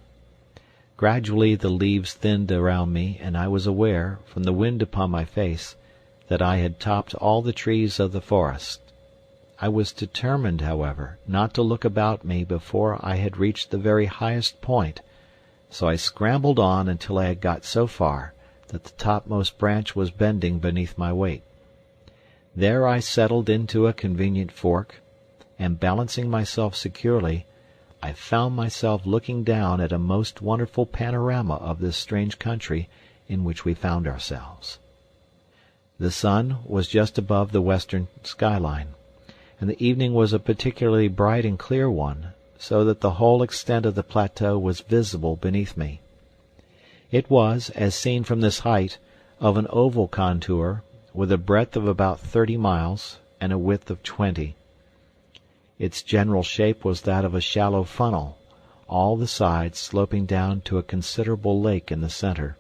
Gradually the leaves thinned around me, and I was aware, from the wind upon my face, that I had topped all the trees of the forest. I was determined, however, not to look about me before I had reached the very highest point, so I scrambled on until I had got so far that the topmost branch was bending beneath my weight. There I settled into a convenient fork, and balancing myself securely, I found myself looking down at a most wonderful panorama of this strange country in which we found ourselves. The sun was just above the western skyline, and the evening was a particularly bright and clear one, so that the whole extent of the plateau was visible beneath me. It was, as seen from this height, of an oval contour, with a breadth of about 30 miles and a width of 20. Its general shape was that of a shallow funnel, all the sides sloping down to a considerable lake in the center.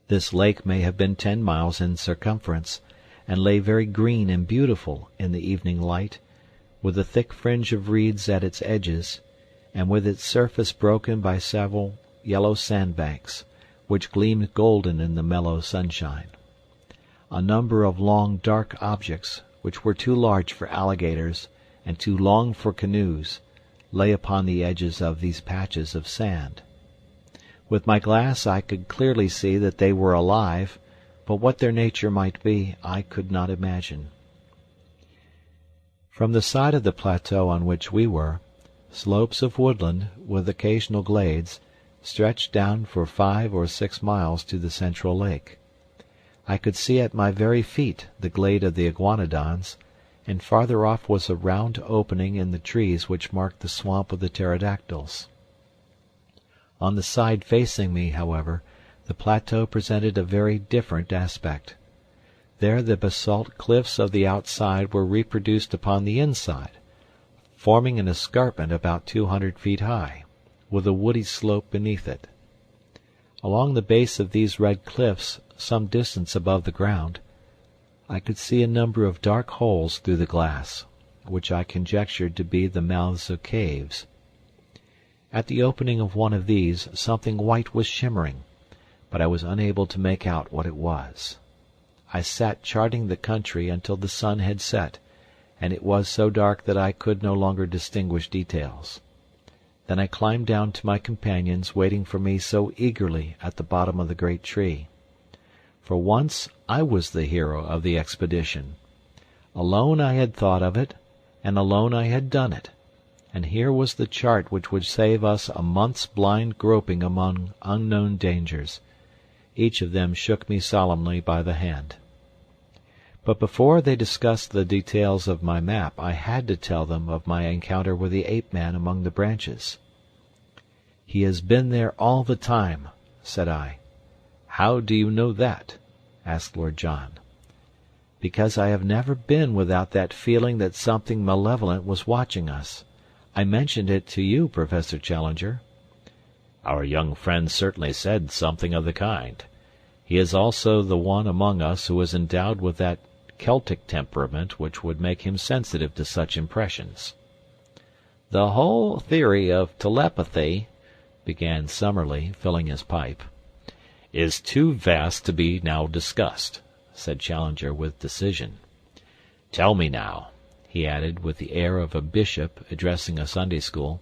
This lake may have been 10 miles in circumference, and lay very green and beautiful in the evening light, with a thick fringe of reeds at its edges, and with its surface broken by several yellow sandbanks, which gleamed golden in the mellow sunshine. A number of long dark objects, which were too large for alligators and too long for canoes, lay upon the edges of these patches of sand. With my glass I could clearly see that they were alive, but what their nature might be I could not imagine. From the side of the plateau on which we were, slopes of woodland, with occasional glades, stretched down for 5 or 6 miles to the central lake. I could see at my very feet the glade of the iguanodons, and farther off was a round opening in the trees which marked the swamp of the pterodactyls. On the side facing me, however, the plateau presented a very different aspect. There the basalt cliffs of the outside were reproduced upon the inside, forming an escarpment about 200 feet high, with a woody slope beneath it. Along the base of these red cliffs, some distance above the ground, I could see a number of dark holes through the glass, which I conjectured to be the mouths of caves. At the opening of one of these something white was shimmering, but I was unable to make out what it was. I sat charting the country until the sun had set, and it was so dark that I could no longer distinguish details. Then I climbed down to my companions waiting for me so eagerly at the bottom of the great tree. For once I was the hero of the expedition. Alone I had thought of it, and alone I had done it, and here was the chart which would save us a month's blind groping among unknown dangers. Each of them shook me solemnly by the hand. But before they discussed the details of my map, I had to tell them of my encounter with the ape-man among the branches. "He has been there all the time," said I. "How do you know that?" asked Lord John. "Because I have never been without that feeling that something malevolent was watching us. I mentioned it to you, Professor Challenger." "Our young friend certainly said something of the kind. He is also the one among us who is endowed with that Celtic temperament which would make him sensitive to such impressions." "The whole theory of telepathy," began Summerlee, filling his pipe. "Is too vast to be now discussed," said Challenger with decision. "Tell me now," he added with the air of a bishop addressing a Sunday school,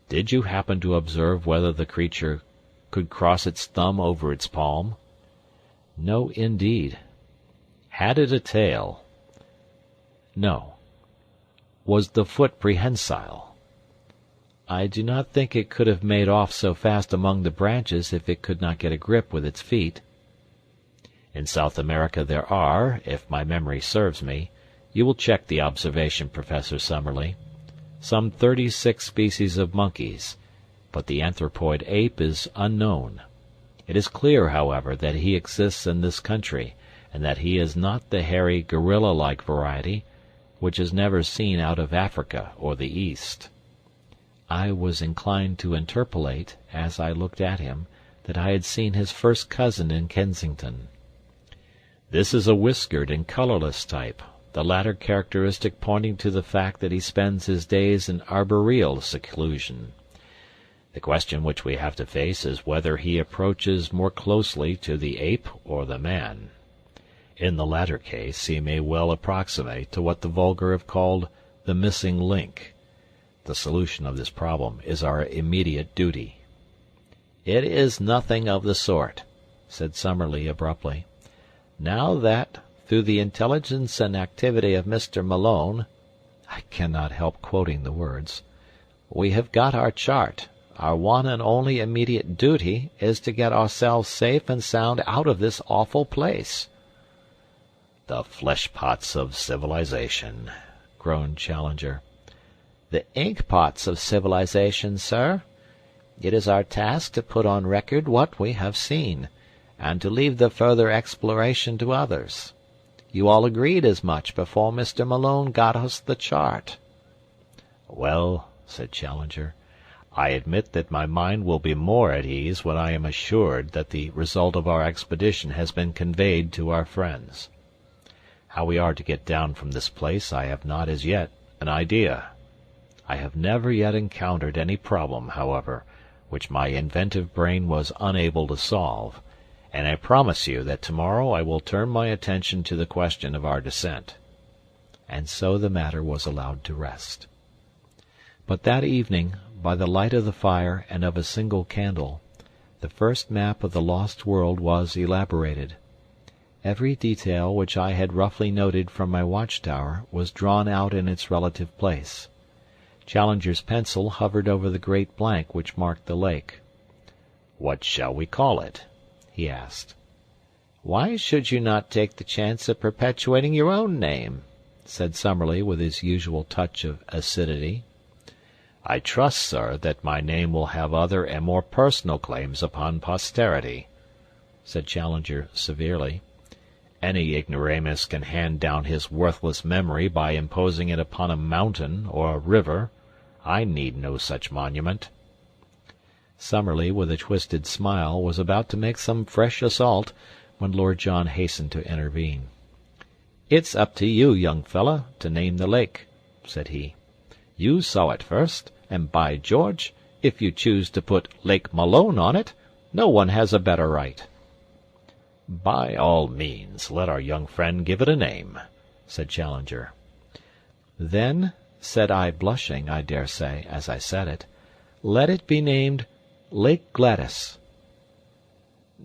"did you happen to observe whether the creature could cross its thumb over its palm?" "No, indeed." "Had it a tail?" "No." "Was the foot prehensile?" "I do not think it could have made off so fast among the branches if it could not get a grip with its feet." "In South America there are, if my memory serves me, you will check the observation, Professor Summerlee, some 36 species of monkeys, but the anthropoid ape is unknown. It is clear, however, that he exists in this country, and that he is not the hairy gorilla-like variety, which is never seen out of Africa or the East." I was inclined to interpolate, as I looked at him, that I had seen his first cousin in Kensington. "This is a whiskered and colorless type, the latter characteristic pointing to the fact that he spends his days in arboreal seclusion. The question which we have to face is whether he approaches more closely to the ape or the man. In the latter case he may well approximate to what the vulgar have called the missing link. The solution of this problem is our immediate duty." "It is nothing of the sort," said Summerlee abruptly. "Now that, through the intelligence and activity of Mr. Malone," I cannot help quoting the words, "we have got our chart, our one and only immediate duty is to get ourselves safe and sound out of this awful place." "The flesh-pots of civilization," groaned Challenger. "The ink-pots of civilization, sir. It is our task to put on record what we have seen, and to leave the further exploration to others. You all agreed as much before Mr. Malone got us the chart." "Well," said Challenger, "I admit that my mind will be more at ease when I am assured that the result of our expedition has been conveyed to our friends. How we are to get down from this place I have not as yet an idea. I have never yet encountered any problem, however, which my inventive brain was unable to solve, and I promise you that tomorrow I will turn my attention to the question of our descent." And so the matter was allowed to rest. But that evening, by the light of the fire and of a single candle, the first map of the lost world was elaborated. Every detail which I had roughly noted from my watchtower was drawn out in its relative place. Challenger's pencil hovered over the great blank which marked the lake. "What shall we call it?" he asked. "Why should you not take the chance of perpetuating your own name?" said Summerlee with his usual touch of acidity. "I trust, sir, that my name will have other and more personal claims upon posterity," said Challenger severely. "Any ignoramus can hand down his worthless memory by imposing it upon a mountain or a river. I need no such monument." Summerlee, with a twisted smile, was about to make some fresh assault, when Lord John hastened to intervene. "It's up to you, young fellow, to name the lake," said he. "You saw it first, and by George, if you choose to put Lake Malone on it, no one has a better right." "By all means, let our young friend give it a name," said Challenger. "Then," said I, blushing, I dare say, as I said it, "let it be named Lake Gladys."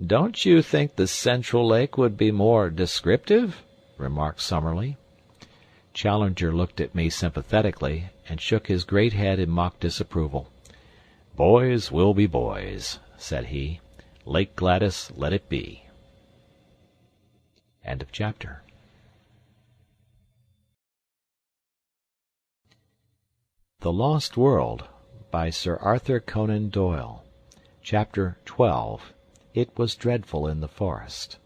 "Don't you think the Central Lake would be more descriptive?" remarked Summerlee. Challenger looked at me sympathetically, and shook his great head in mock disapproval. "Boys will be boys," said he. "Lake Gladys let it be." End of chapter. The Lost World, by Sir Arthur Conan Doyle. Chapter 12. It Was Dreadful in the Forest.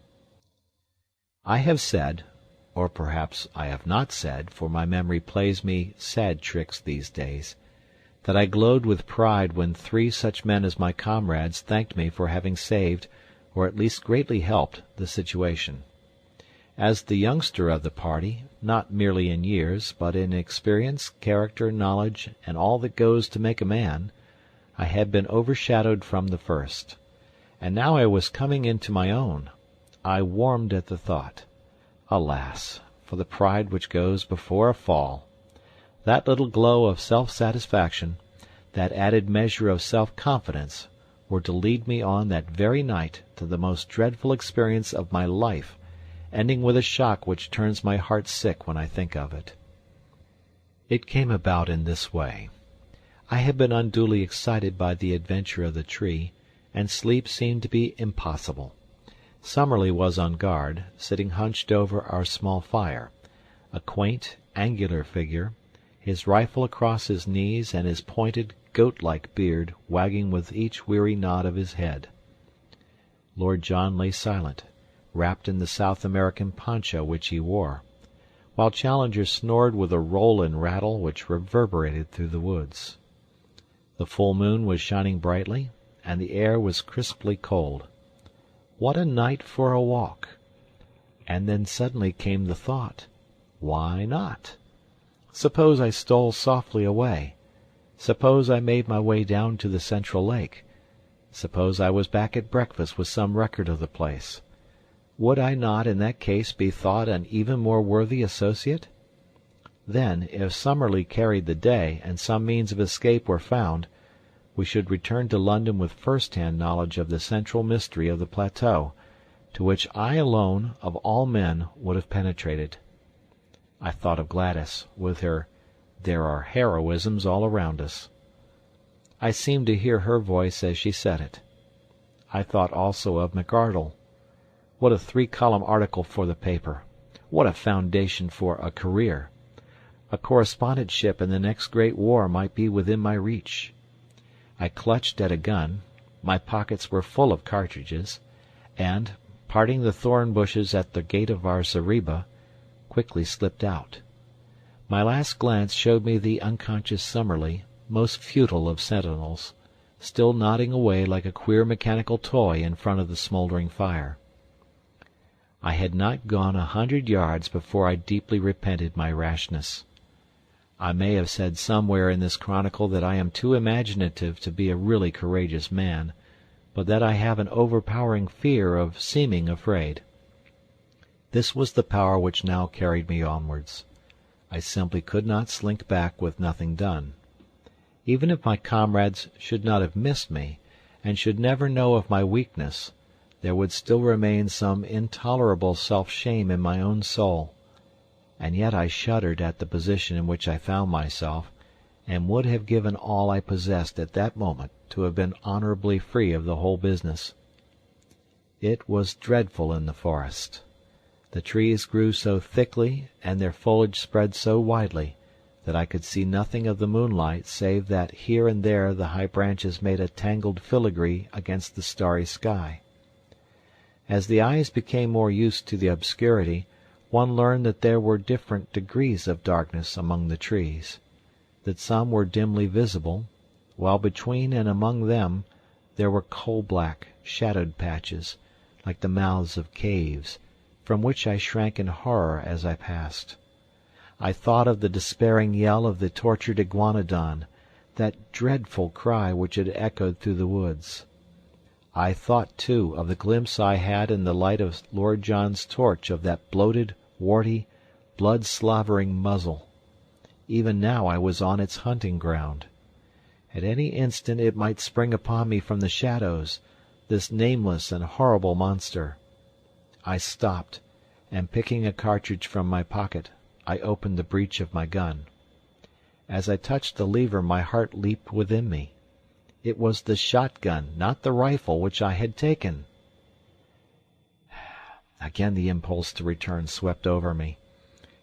I have said, or perhaps I have not said, for my memory plays me sad tricks these days, that I glowed with pride when 3 such men as my comrades thanked me for having saved, or at least greatly helped, the situation. As the youngster of the party, not merely in years, but in experience, character, knowledge, and all that goes to make a man, I had been overshadowed from the first. And now I was coming into my own. I warmed at the thought. Alas, for the pride which goes before a fall! That little glow of self-satisfaction, that added measure of self-confidence, were to lead me on that very night to the most dreadful experience of my life, ending with a shock which turns my heart sick when I think of it. It came about in this way. I had been unduly excited by the adventure of the tree, and sleep seemed to be impossible. Summerlee was on guard, sitting hunched over our small fire, a quaint, angular figure, his rifle across his knees and his pointed, goat-like beard wagging with each weary nod of his head. Lord John lay silent, wrapped in the South American poncho which he wore, while Challenger snored with a roll and rattle which reverberated through the woods. The full moon was shining brightly, and the air was crisply cold. What a night for a walk! And then suddenly came the thought, why not? Suppose I stole softly away? Suppose I made my way down to the Central Lake? Suppose I was back at breakfast with some record of the place? Would I not in that case be thought an even more worthy associate? Then, if Summerlee carried the day, and some means of escape were found, we should return to London with first-hand knowledge of the central mystery of the plateau, to which I alone, of all men, would have penetrated. I thought of Gladys, with her, "There are heroisms all around us." I seemed to hear her voice as she said it. I thought also of McArdle. What a 3-column article for the paper! What a foundation for a career! A correspondentship in the next great war might be within my reach. I clutched at a gun, my pockets were full of cartridges, and, parting the thorn bushes at the gate of our zareba, quickly slipped out. My last glance showed me the unconscious Summerlee, most futile of sentinels, still nodding away like a queer mechanical toy in front of the smouldering fire. I had not gone 100 yards before I deeply repented my rashness. I may have said somewhere in this chronicle that I am too imaginative to be a really courageous man, but that I have an overpowering fear of seeming afraid. This was the power which now carried me onwards. I simply could not slink back with nothing done. Even if my comrades should not have missed me, and should never know of my weakness, there would still remain some intolerable self-shame in my own soul, and yet I shuddered at the position in which I found myself, and would have given all I possessed at that moment to have been honourably free of the whole business. It was dreadful in the forest. The trees grew so thickly, and their foliage spread so widely, that I could see nothing of the moonlight save that here and there the high branches made a tangled filigree against the starry sky. As the eyes became more used to the obscurity, one learned that there were different degrees of darkness among the trees, that some were dimly visible, while between and among them there were coal-black, shadowed patches, like the mouths of caves, from which I shrank in horror as I passed. I thought of the despairing yell of the tortured iguanodon, that dreadful cry which had echoed through the woods. I thought, too, of the glimpse I had in the light of Lord John's torch of that bloated, warty, blood-slavering muzzle. Even now I was on its hunting ground. At any instant it might spring upon me from the shadows, this nameless and horrible monster. I stopped, and picking a cartridge from my pocket, I opened the breech of my gun. As I touched the lever my heart leaped within me. It was the shotgun, not the rifle, which I had taken. Again the impulse to return swept over me.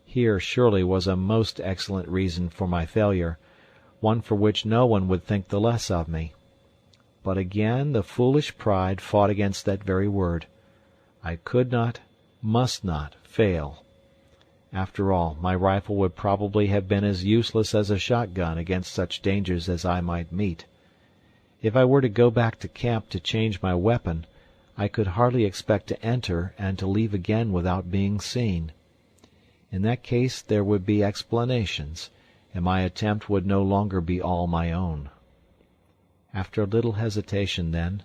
Here surely was a most excellent reason for my failure, one for which no one would think the less of me. But again the foolish pride fought against that very word. I could not, must not, fail. After all, my rifle would probably have been as useless as a shotgun against such dangers as I might meet. If I were to go back to camp to change my weapon, I could hardly expect to enter and to leave again without being seen. In that case there would be explanations, and my attempt would no longer be all my own. After a little hesitation, then,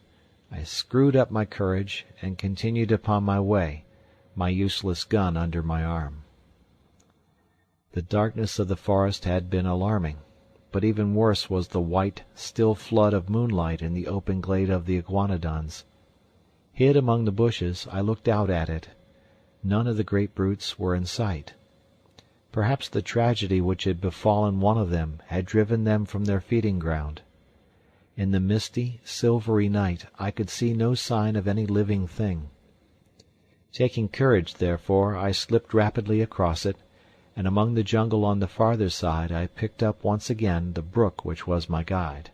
I screwed up my courage and continued upon my way, my useless gun under my arm. The darkness of the forest had been alarming, but even worse was the white, still flood of moonlight in the open glade of the iguanodons. Hid among the bushes, I looked out at it. None of the great brutes were in sight. Perhaps the tragedy which had befallen one of them had driven them from their feeding ground. In the misty, silvery night I could see no sign of any living thing. Taking courage, therefore, I slipped rapidly across it, and among the jungle on the farther side I picked up once again the brook which was my guide.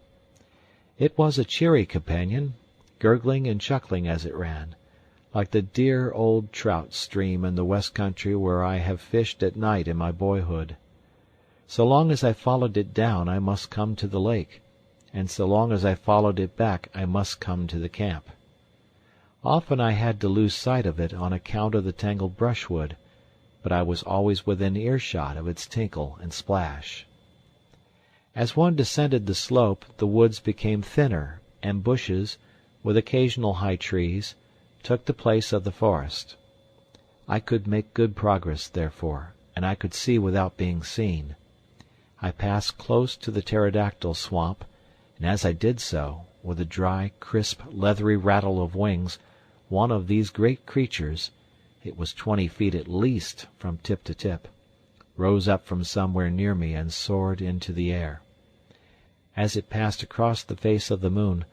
It was a cheery companion, gurgling and chuckling as it ran, like the dear old trout stream in the west country where I have fished at night in my boyhood. So long as I followed it down I must come to the lake, and so long as I followed it back I must come to the camp. Often I had to lose sight of it on account of the tangled brushwood, but I was always within earshot of its tinkle and splash. As one descended the slope the woods became thinner, and bushes, with occasional high trees, took the place of the forest. I could make good progress, therefore, and I could see without being seen. I passed close to the pterodactyl swamp, and as I did so, with a dry, crisp, leathery rattle of wings, one of these great creatures, it was 20 feet at least from tip to tip, rose up from somewhere near me and soared into the air. As it passed across the face of the moon,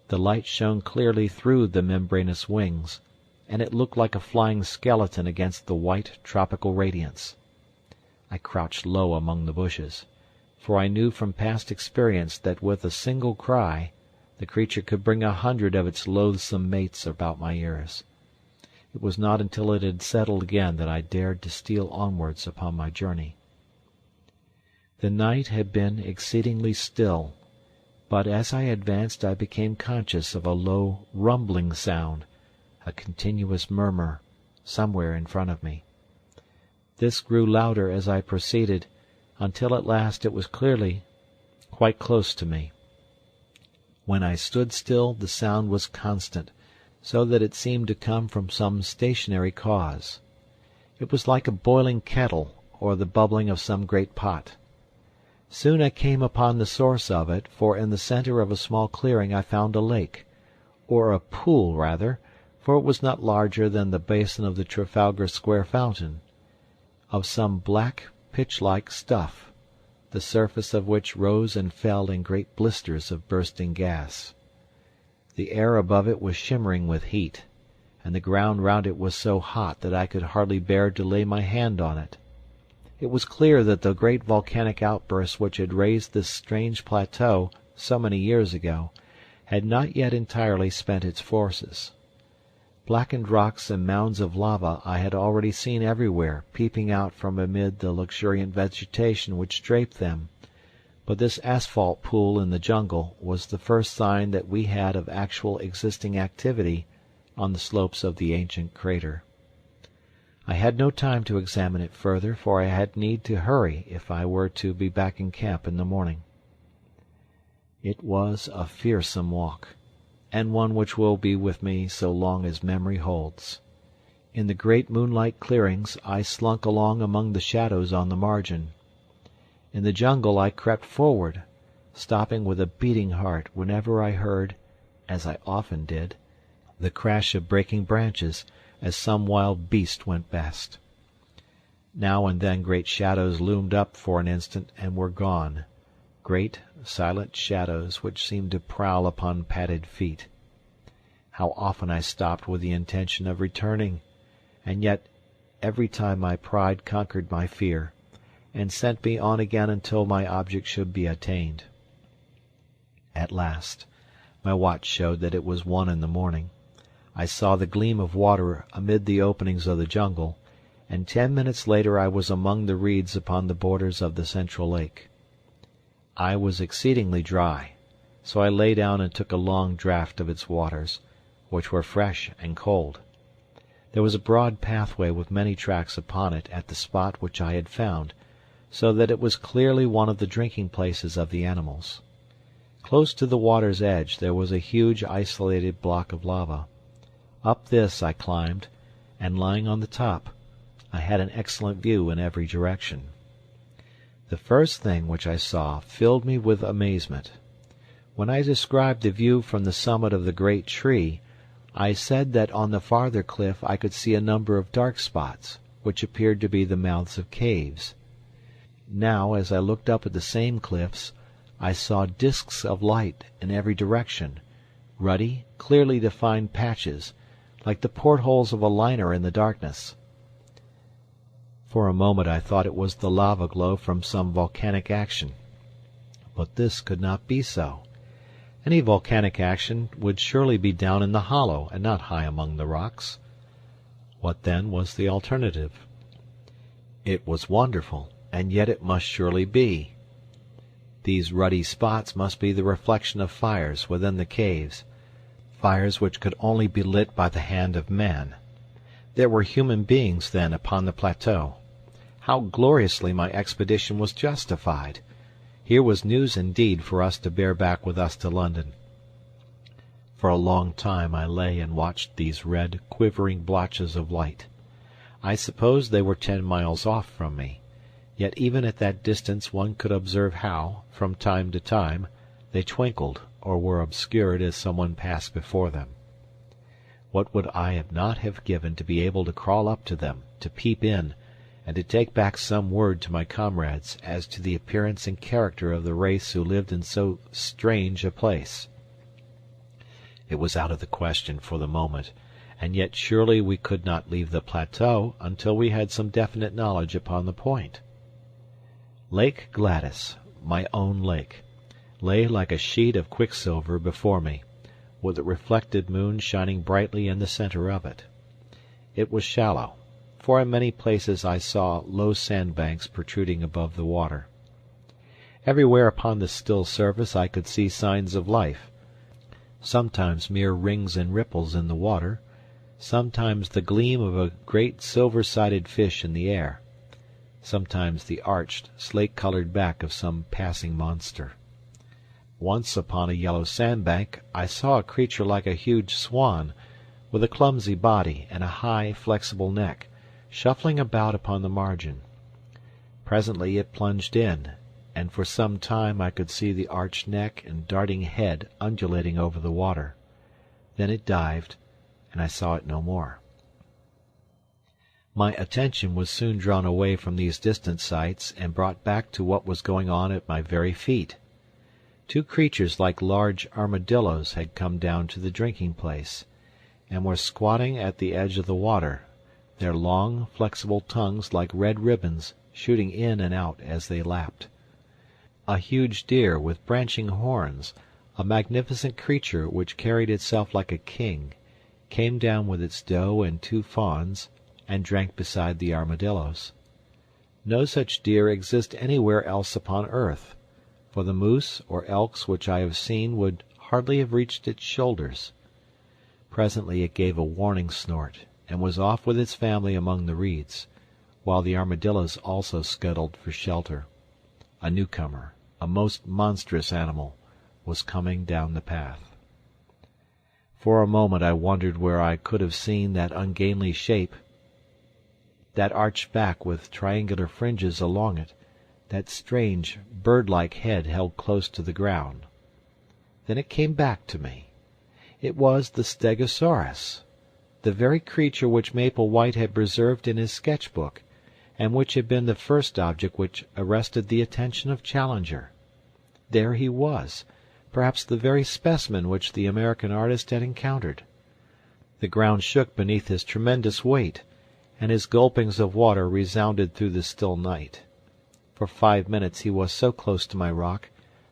the light shone clearly through the membranous wings, and it looked like a flying skeleton against the white tropical radiance. I crouched low among the bushes, for I knew from past experience that with a single cry the creature could bring 100 of its loathsome mates about my ears. It was not until it had settled again that I dared to steal onwards upon my journey. The night had been exceedingly still, but as I advanced I became conscious of a low, rumbling sound, a continuous murmur, somewhere in front of me. This grew louder as I proceeded, until at last it was clearly quite close to me. When I stood still, the sound was constant, so that it seemed to come from some stationary cause. It was like a boiling kettle or the bubbling of some great pot. Soon I came upon the source of it, for in the centre of a small clearing I found a lake, or a pool rather, for it was not larger than the basin of the Trafalgar Square fountain, of some black pitch-like stuff, the surface of which rose and fell in great blisters of bursting gas. The air above it was shimmering with heat, and the ground round it was so hot that I could hardly bear to lay my hand on it. It was clear that the great volcanic outburst which had raised this strange plateau so many years ago had not yet entirely spent its forces. Blackened rocks and mounds of lava I had already seen everywhere peeping out from amid the luxuriant vegetation which draped them, but this asphalt pool in the jungle was the first sign that we had of actual existing activity on the slopes of the ancient crater. I had no time to examine it further, for I had need to hurry if I were to be back in camp in the morning. It was a fearsome walk, and one which will be with me so long as memory holds. In the great moonlight clearings I slunk along among the shadows on the margin. In the jungle I crept forward, stopping with a beating heart whenever I heard, as I often did, the crash of breaking branches as some wild beast went past. Now and then great shadows loomed up for an instant and were gone, great silent shadows which seemed to prowl upon padded feet. How often I stopped with the intention of returning, and yet every time my pride conquered my fear, and sent me on again until my object should be attained. At last, my watch showed that it was 1 in the morning. I saw the gleam of water amid the openings of the jungle, and 10 minutes later I was among the reeds upon the borders of the central lake. I was exceedingly dry, so I lay down and took a long draught of its waters, which were fresh and cold. There was a broad pathway with many tracks upon it at the spot which I had found, so that it was clearly one of the drinking places of the animals. Close to the water's edge there was a huge isolated block of lava. Up this I climbed, and lying on the top, I had an excellent view in every direction. The first thing which I saw filled me with amazement. When I described the view from the summit of the great tree, I said that on the farther cliff I could see a number of dark spots, which appeared to be the mouths of caves. Now, as I looked up at the same cliffs, I saw disks of light in every direction, ruddy, clearly defined patches, like the portholes of a liner in the darkness. For a moment I thought it was the lava glow from some volcanic action. But this could not be so. Any volcanic action would surely be down in the hollow and not high among the rocks. What then was the alternative? It was wonderful, and yet it must surely be. These ruddy spots must be the reflection of fires within the caves, fires which could only be lit by the hand of man. There were human beings, then, upon the plateau. How gloriously my expedition was justified! Here was news indeed for us to bear back with us to London. For a long time I lay and watched these red, quivering blotches of light. I suppose they were 10 miles off from me, yet even at that distance one could observe how, from time to time, they twinkled or were obscured as someone passed before them. What would I not have given to be able to crawl up to them, to peep in, and to take back some word to my comrades as to the appearance and character of the race who lived in so strange a place. It was out of the question for the moment, and yet surely we could not leave the plateau until we had some definite knowledge upon the point. Lake Gladys, my own lake, lay like a sheet of quicksilver before me, with the reflected moon shining brightly in the center of it. It was shallow, for in many places I saw low sandbanks protruding above the water. Everywhere upon the still surface I could see signs of life, sometimes mere rings and ripples in the water, sometimes the gleam of a great silver-sided fish in the air, sometimes the arched, slate-colored back of some passing monster. Once upon a yellow sandbank I saw a creature like a huge swan, with a clumsy body and a high, flexible neck, shuffling about upon the margin. Presently it plunged in, and for some time I could see the arched neck and darting head undulating over the water. Then it dived, and I saw it no more. My attention was soon drawn away from these distant sights and brought back to what was going on at my very feet. Two creatures like large armadillos had come down to the drinking place, and were squatting at the edge of the water, their long, flexible tongues like red ribbons shooting in and out as they lapped. A huge deer with branching horns, a magnificent creature which carried itself like a king, came down with its doe and two fawns, and drank beside the armadillos. No such deer exist anywhere else upon earth, for the moose or elks which I have seen would hardly have reached its shoulders. Presently it gave a warning snort, and was off with its family among the reeds, while the armadillos also scuttled for shelter. A newcomer, a most monstrous animal, was coming down the path. For a moment I wondered where I could have seen that ungainly shape, that arched back with triangular fringes along it, that strange, bird-like head held close to the ground. Then it came back to me. It was the Stegosaurus, the very creature which Maple White had preserved in his sketch-book, and which had been the first object which arrested the attention of Challenger. There he was, perhaps the very specimen which the American artist had encountered. The ground shook beneath his tremendous weight, and his gulpings of water resounded through the still night. For 5 minutes he was so close to my rock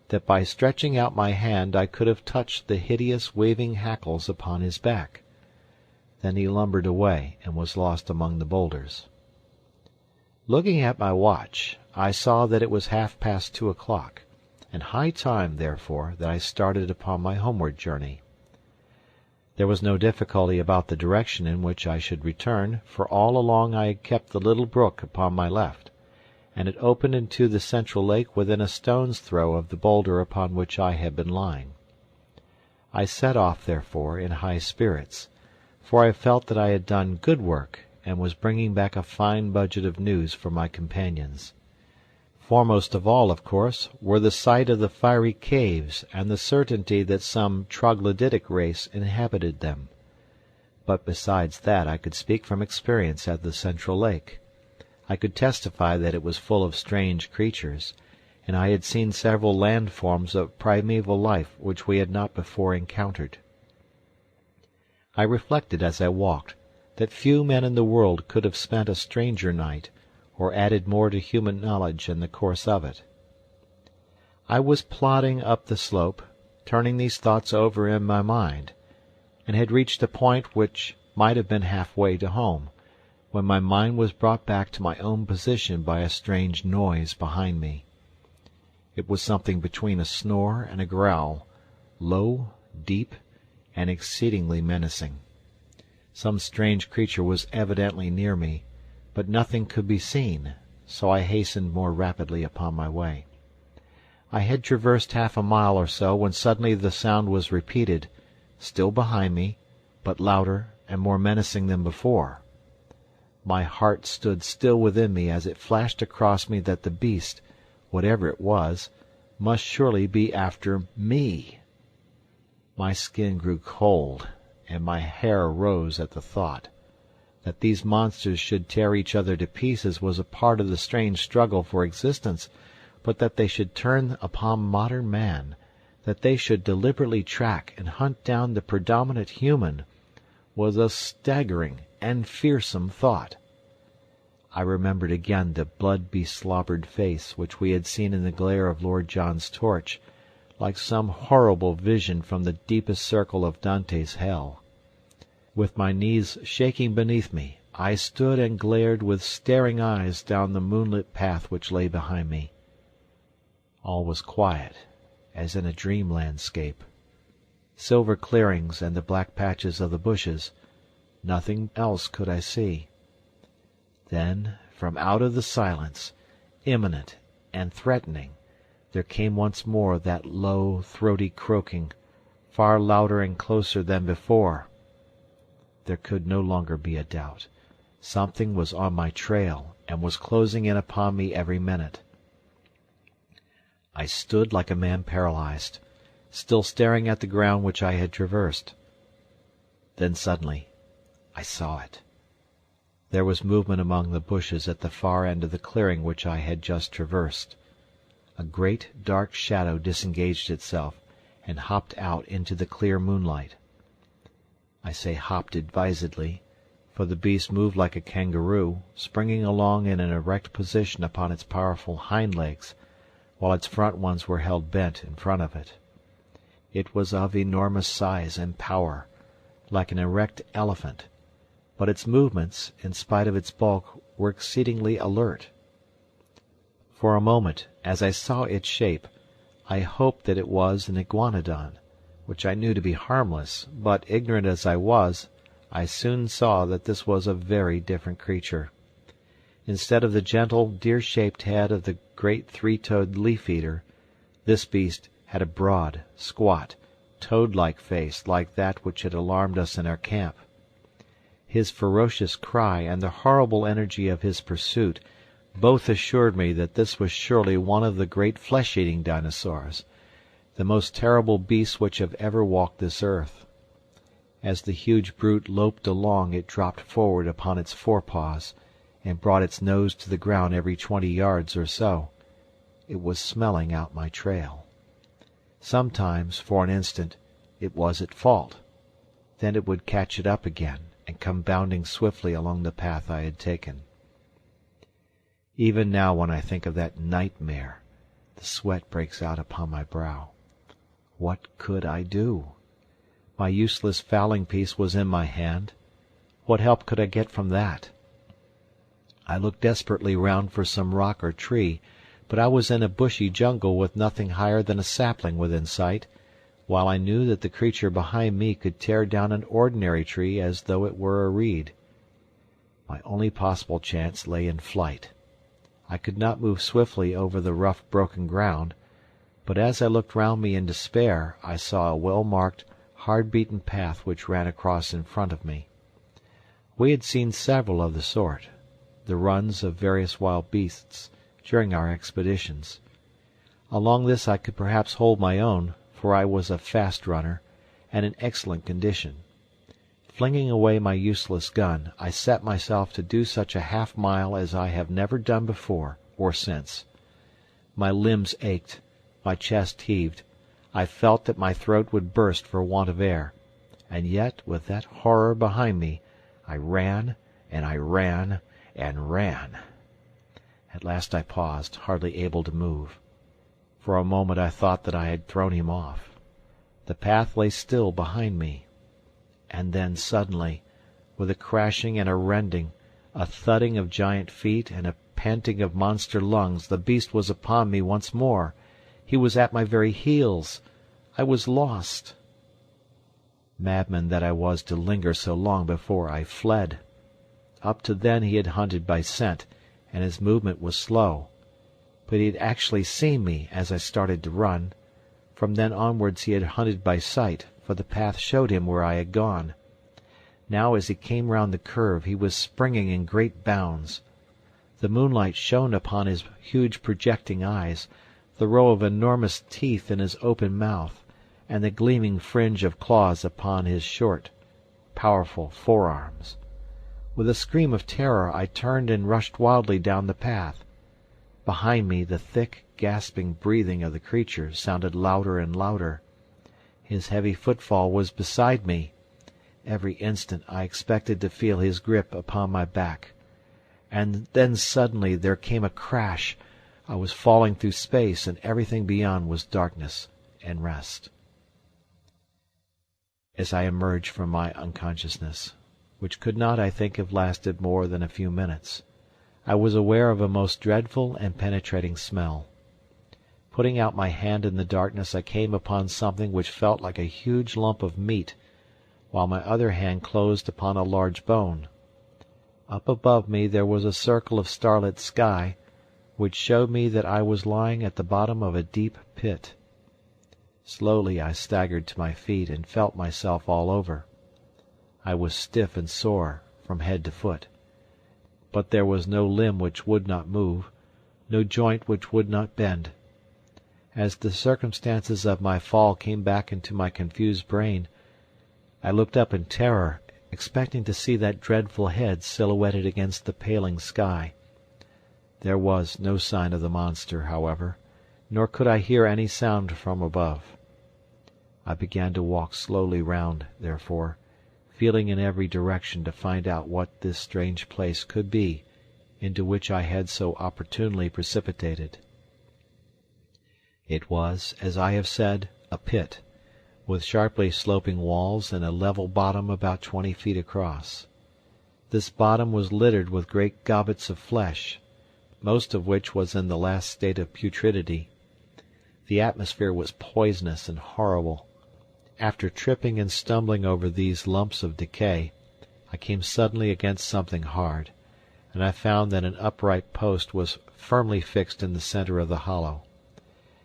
that by stretching out my hand I could have touched the hideous waving hackles upon his back. Then he lumbered away and was lost among the boulders. Looking at my watch, I saw that it was 2:30 o'clock, and high time, therefore, that I started upon my homeward journey. There was no difficulty about the direction in which I should return, for all along I had kept the little brook upon my left, and it opened into the central lake within a stone's throw of the boulder upon which I had been lying. I set off, therefore, in high spirits, for I felt that I had done good work and was bringing back a fine budget of news for my companions. Foremost of all, of course, were the sight of the fiery caves and the certainty that some troglodytic race inhabited them. But besides that I could speak from experience at the central lake. I could testify that it was full of strange creatures, and I had seen several landforms of primeval life which we had not before encountered. I reflected as I walked that few men in the world could have spent a stranger night, or added more to human knowledge in the course of it. I was plodding up the slope, turning these thoughts over in my mind, and had reached a point which might have been halfway to home, when my mind was brought back to my own position by a strange noise behind me. It was something between a snore and a growl, low, deep, and exceedingly menacing. Some strange creature was evidently near me, but nothing could be seen, so I hastened more rapidly upon my way. I had traversed 1/2 mile or so when suddenly the sound was repeated, still behind me, but louder and more menacing than before. My heart stood still within me as it flashed across me that the beast, whatever it was, must surely be after me. My skin grew cold, and my hair rose at the thought. That these monsters should tear each other to pieces was a part of the strange struggle for existence, but that they should turn upon modern man, that they should deliberately track and hunt down the predominant human, was a staggering and fearsome thought. I remembered again the blood-beslobbered face which we had seen in the glare of Lord John's torch, like some horrible vision from the deepest circle of Dante's hell. With my knees shaking beneath me, I stood and glared with staring eyes down the moonlit path which lay behind me. All was quiet, as in a dream landscape. Silver clearings and the black patches of the bushes, Nothing else could I see. Then, from out of the silence, imminent and threatening, there came once more that low, throaty croaking, far louder and closer than before. There could no longer be a doubt. Something was on my trail, and was closing in upon me every minute. I stood like a man paralyzed, still staring at the ground which I had traversed. Then suddenly I saw it. There was movement among the bushes at the far end of the clearing which I had just traversed. A great dark shadow disengaged itself, and hopped out into the clear moonlight. I say hopped advisedly, for the beast moved like a kangaroo, springing along in an erect position upon its powerful hind legs, while its front ones were held bent in front of it. It was of enormous size and power, like an erect elephant, but its movements, in spite of its bulk, were exceedingly alert. For a moment, as I saw its shape, I hoped that it was an iguanodon, which I knew to be harmless, but ignorant as I was, I soon saw that this was a very different creature. Instead of the gentle, deer-shaped head of the great three-toed leaf-eater, this beast had a broad, squat, toad-like face like that which had alarmed us in our camp. His ferocious cry and the horrible energy of his pursuit both assured me that this was surely one of the great flesh-eating dinosaurs, the most terrible beasts which have ever walked this earth. As the huge brute loped along, it dropped forward upon its forepaws, and brought its nose to the ground every 20 yards or so. It was smelling out my trail. Sometimes, for an instant, it was at fault. Then it would catch it up again, and come bounding swiftly along the path I had taken. Even now, when I think of that nightmare, the sweat breaks out upon my brow. What could I do? My useless fowling-piece was in my hand. What help could I get from that? I looked desperately round for some rock or tree, but I was in a bushy jungle with nothing higher than a sapling within sight, while I knew that the creature behind me could tear down an ordinary tree as though it were a reed. My only possible chance lay in flight. I could not move swiftly over the rough broken ground, but as I looked round me in despair I saw a well-marked, hard-beaten path which ran across in front of me. We had seen several of the sort, the runs of various wild beasts, during our expeditions. Along this I could perhaps hold my own, for I was a fast runner, and in excellent condition. Flinging away my useless gun, I set myself to do such a half-mile as I have never done before or since. My limbs ached, my chest heaved, I felt that my throat would burst for want of air, and yet, with that horror behind me, I ran, and I ran, and ran. At last I paused, hardly able to move. For a moment I thought that I had thrown him off. The path lay still behind me. And then suddenly, with a crashing and a rending, a thudding of giant feet and a panting of monster lungs, the beast was upon me once more. He was at my very heels. I was lost. Madman that I was to linger so long before I fled. Up to then he had hunted by scent, and his movement was slow. But he had actually seen me as I started to run. From then onwards he had hunted by sight, for the path showed him where I had gone. Now as he came round the curve he was springing in great bounds. The moonlight shone upon his huge projecting eyes, the row of enormous teeth in his open mouth, and the gleaming fringe of claws upon his short, powerful forearms. With a scream of terror I turned and rushed wildly down the path. Behind me the thick, gasping breathing of the creature sounded louder and louder. His heavy footfall was beside me. Every instant I expected to feel his grip upon my back. And then suddenly there came a crash. I was falling through space, and everything beyond was darkness and rest. As I emerged from my unconsciousness, which could not, I think, have lasted more than a few minutes, I was aware of a most dreadful and penetrating smell. Putting out my hand in the darkness, I came upon something which felt like a huge lump of meat, while my other hand closed upon a large bone. Up above me there was a circle of starlit sky, which showed me that I was lying at the bottom of a deep pit. Slowly I staggered to my feet and felt myself all over. I was stiff and sore from head to foot, but there was no limb which would not move, no joint which would not bend. As the circumstances of my fall came back into my confused brain, I looked up in terror, expecting to see that dreadful head silhouetted against the paling sky. There was no sign of the monster, however, nor could I hear any sound from above. I began to walk slowly round, therefore, feeling in every direction to find out what this strange place could be into which I had so opportunely precipitated. It was, as I have said, a pit, with sharply sloping walls and a level bottom about 20 feet across. This bottom was littered with great gobbets of flesh, most of which was in the last state of putridity. The atmosphere was poisonous and horrible. After tripping and stumbling over these lumps of decay, I came suddenly against something hard, and I found that an upright post was firmly fixed in the center of the hollow.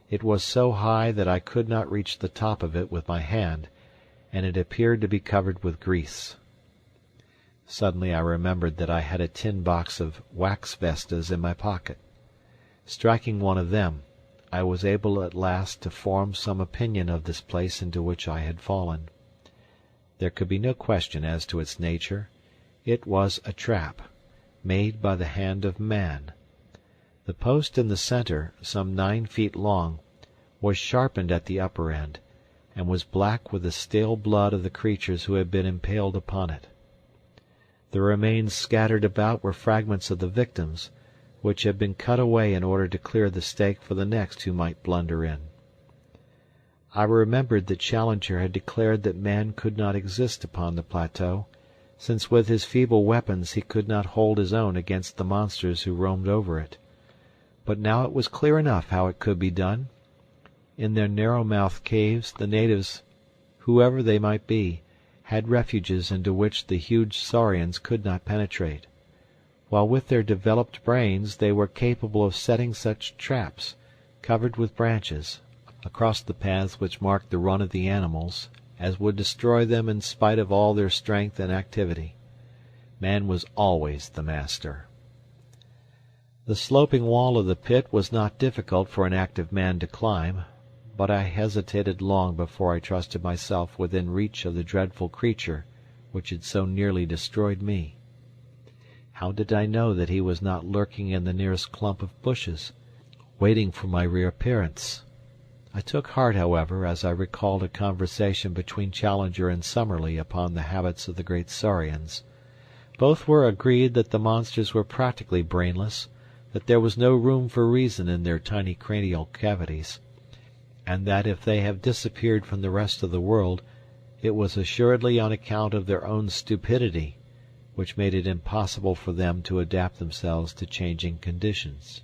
It was so high that I could not reach the top of it with my hand, and it appeared to be covered with grease. Suddenly I remembered that I had a tin box of wax vestas in my pocket. Striking one of them, I was able at last to form some opinion of this place into which I had fallen. There could be no question as to its nature. It was a trap, made by the hand of man. The post in the center, some 9 feet long, was sharpened at the upper end, and was black with the stale blood of the creatures who had been impaled upon it. The remains scattered about were fragments of the victims, which had been cut away in order to clear the stake for the next who might blunder in. I remembered that Challenger had declared that man could not exist upon the plateau, since with his feeble weapons he could not hold his own against the monsters who roamed over it. But now it was clear enough how it could be done. In their narrow-mouthed caves the natives, whoever they might be, had refuges into which the huge saurians could not penetrate, while with their developed brains they were capable of setting such traps, covered with branches, across the paths which marked the run of the animals, as would destroy them in spite of all their strength and activity. Man was always the master. The sloping wall of the pit was not difficult for an active man to climb, but I hesitated long before I trusted myself within reach of the dreadful creature which had so nearly destroyed me. How did I know that he was not lurking in the nearest clump of bushes, waiting for my reappearance? I took heart, however, as I recalled a conversation between Challenger and Summerlee upon the habits of the great saurians. Both were agreed that the monsters were practically brainless, that there was no room for reason in their tiny cranial cavities, and that if they have disappeared from the rest of the world, it was assuredly on account of their own stupidity, which made it impossible for them to adapt themselves to changing conditions.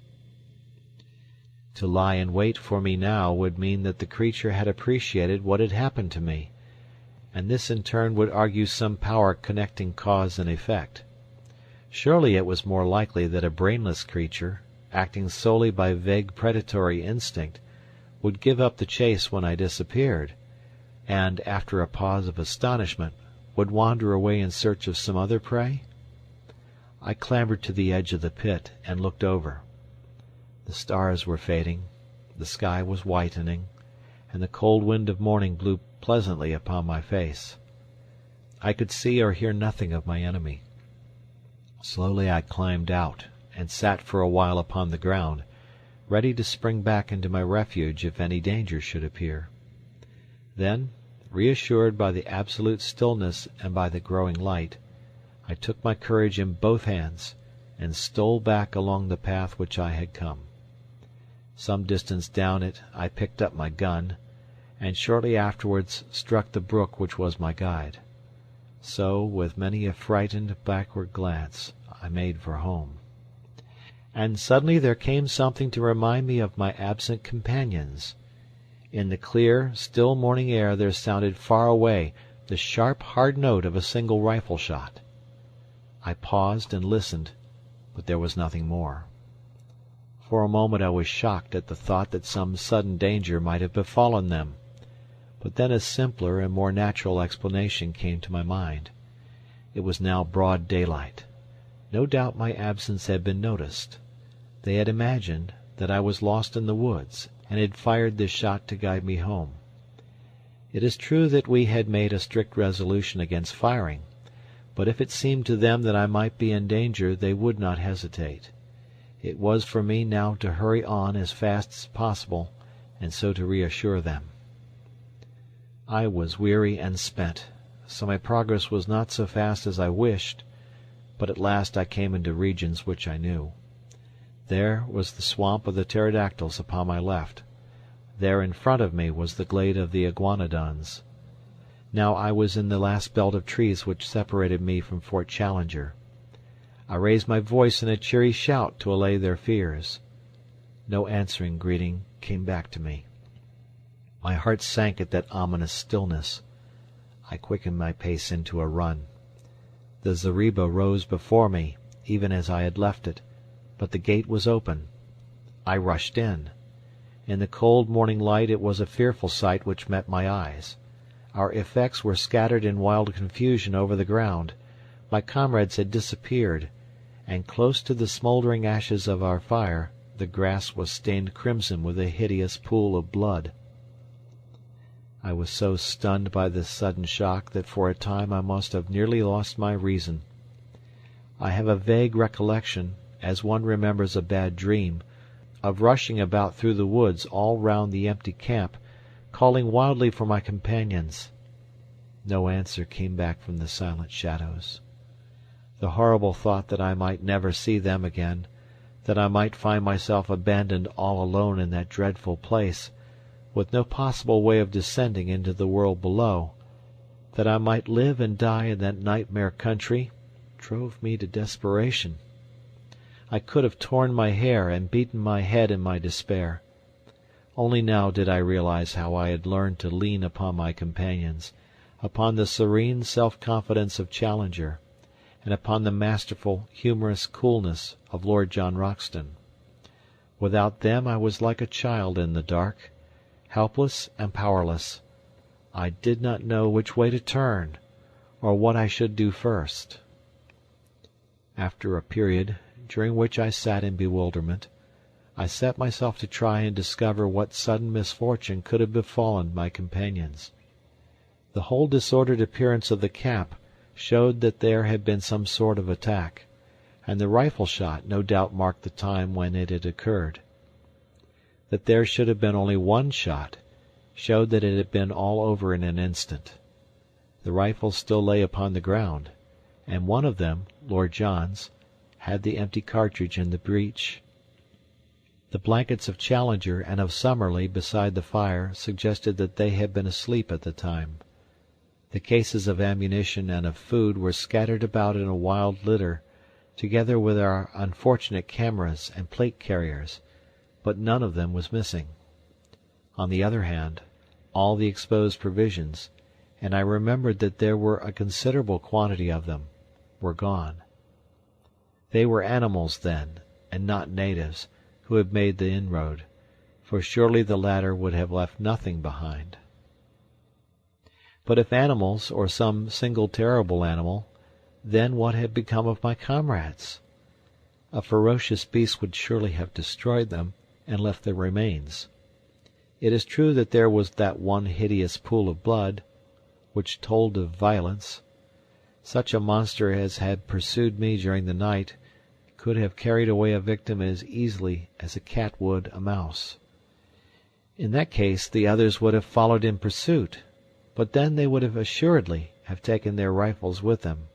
To lie in wait for me now would mean that the creature had appreciated what had happened to me, and this in turn would argue some power connecting cause and effect. Surely it was more likely that a brainless creature, acting solely by vague predatory instinct, would give up the chase when I disappeared, and, after a pause of astonishment, would wander away in search of some other prey? I clambered to the edge of the pit and looked over. The stars were fading, the sky was whitening, and the cold wind of morning blew pleasantly upon my face. I could see or hear nothing of my enemy. Slowly I climbed out, and sat for a while upon the ground, ready to spring back into my refuge if any danger should appear. Then, reassured by the absolute stillness and by the growing light, I took my courage in both hands, and stole back along the path which I had come. Some distance down it I picked up my gun, and shortly afterwards struck the brook which was my guide. So, with many a frightened backward glance, I made for home. And suddenly there came something to remind me of my absent companions. In the clear, still morning air there sounded far away, the sharp, hard note of a single rifle shot. I paused and listened, but there was nothing more. For a moment I was shocked at the thought that some sudden danger might have befallen them, but then a simpler and more natural explanation came to my mind. It was now broad daylight. No doubt my absence had been noticed. They had imagined that I was lost in the woods, and had fired this shot to guide me home. It is true that we had made a strict resolution against firing, but if it seemed to them that I might be in danger they would not hesitate. It was for me now to hurry on as fast as possible, and so to reassure them. I was weary and spent, so my progress was not so fast as I wished, but at last I came into regions which I knew. There was the swamp of the pterodactyls upon my left. There in front of me was the glade of the iguanodons. Now I was in the last belt of trees which separated me from Fort Challenger. I raised my voice in a cheery shout to allay their fears. No answering greeting came back to me. My heart sank at that ominous stillness. I quickened my pace into a run. The zareba rose before me, even as I had left it, but the gate was open. I rushed in. In the cold morning light it was a fearful sight which met my eyes. Our effects were scattered in wild confusion over the ground. My comrades had disappeared, and close to the smouldering ashes of our fire the grass was stained crimson with a hideous pool of blood. I was so stunned by this sudden shock that for a time I must have nearly lost my reason. I have a vague recollection, as one remembers a bad dream, of rushing about through the woods all round the empty camp, calling wildly for my companions. No answer came back from the silent shadows. The horrible thought that I might never see them again, that I might find myself abandoned all alone in that dreadful place, with no possible way of descending into the world below, that I might live and die in that nightmare country, drove me to desperation. I could have torn my hair and beaten my head in my despair. Only now did I realize how I had learned to lean upon my companions, upon the serene self-confidence of Challenger, and upon the masterful, humorous coolness of Lord John Roxton. Without them I was like a child in the dark, helpless and powerless. I did not know which way to turn, or what I should do first. After a period, during which I sat in bewilderment, I set myself to try and discover what sudden misfortune could have befallen my companions. The whole disordered appearance of the camp showed that there had been some sort of attack, and the rifle shot no doubt marked the time when it had occurred. That there should have been only one shot showed that it had been all over in an instant. The rifles still lay upon the ground, and one of them, Lord John's, had the empty cartridge in the breech. The blankets of Challenger and of Summerlee beside the fire suggested that they had been asleep at the time. The cases of ammunition and of food were scattered about in a wild litter, together with our unfortunate cameras and plate carriers, but none of them was missing. On the other hand, all the exposed provisions, and I remembered that there were a considerable quantity of them, were gone. They were animals, then, and not natives, who had made the inroad, for surely the latter would have left nothing behind. But if animals, or some single terrible animal, then what had become of my comrades? A ferocious beast would surely have destroyed them, and left their remains. It is true that there was that one hideous pool of blood, which told of violence. Such a monster as had pursued me during the night could have carried away a victim as easily as a cat would a mouse. In that case the others would have followed in pursuit, but then they would have assuredly have taken their rifles with them.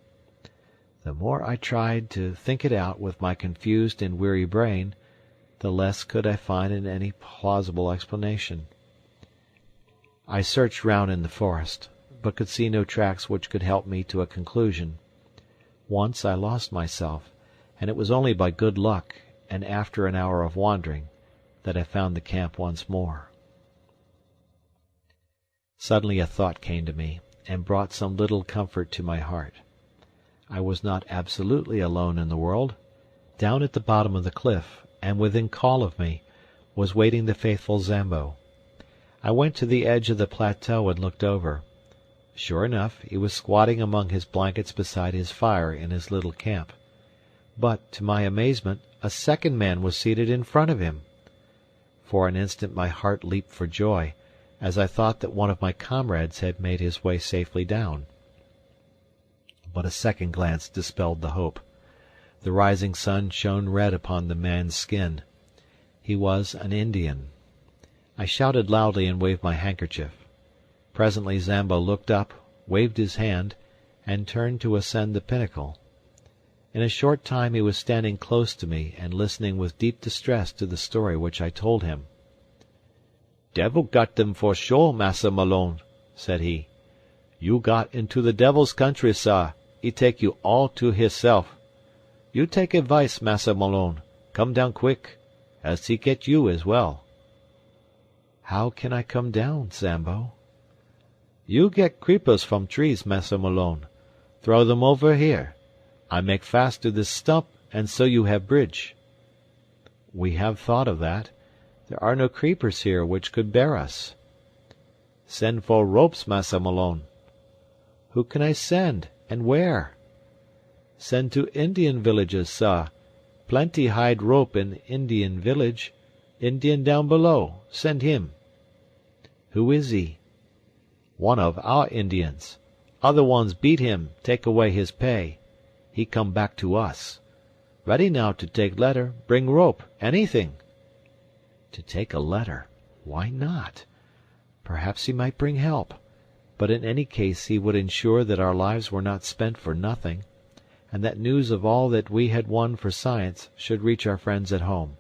The more I tried to think it out with my confused and weary brain, the less could I find in any plausible explanation. I searched round in the forest, but could see no tracks which could help me to a conclusion. Once I lost myself, and it was only by good luck, and after an hour of wandering, that I found the camp once more. Suddenly a thought came to me, and brought some little comfort to my heart. I was not absolutely alone in the world. Down at the bottom of the cliff, and within call of me, was waiting the faithful Zambo. I went to the edge of the plateau and looked over. Sure enough, he was squatting among his blankets beside his fire in his little camp. But, to my amazement, a second man was seated in front of him. For an instant my heart leaped for joy, as I thought that one of my comrades had made his way safely down. But a second glance dispelled the hope. The rising sun shone red upon the man's skin. He was an Indian. I shouted loudly and waved my handkerchief. Presently Zambo looked up, waved his hand, and turned to ascend the pinnacle. In a short time he was standing close to me and listening with deep distress to the story which I told him. "Devil got them for sure, Massa Malone," said he. "You got into the devil's country, sah. He take you all to hisself. You take advice, Massa Malone. Come down quick, as he get you as well." "How can I come down, Zambo?" "You get creepers from trees, Massa Malone. Throw them over here. I make fast to this stump, and so you have bridge." "We have thought of that. There are no creepers here which could bear us." "Send for ropes, Massa Malone." "Who can I send, and where?" "Send to Indian villages, sah. Plenty hide rope in Indian village. Indian down below. Send him." "Who is he?" "One of our Indians. Other ones beat him, take away his pay. He come back to us. Ready now to take letter, bring rope, anything." To take a letter? Why not? Perhaps he might bring help, but in any case he would ensure that our lives were not spent for nothing, and that news of all that we had won for science should reach our friends at home.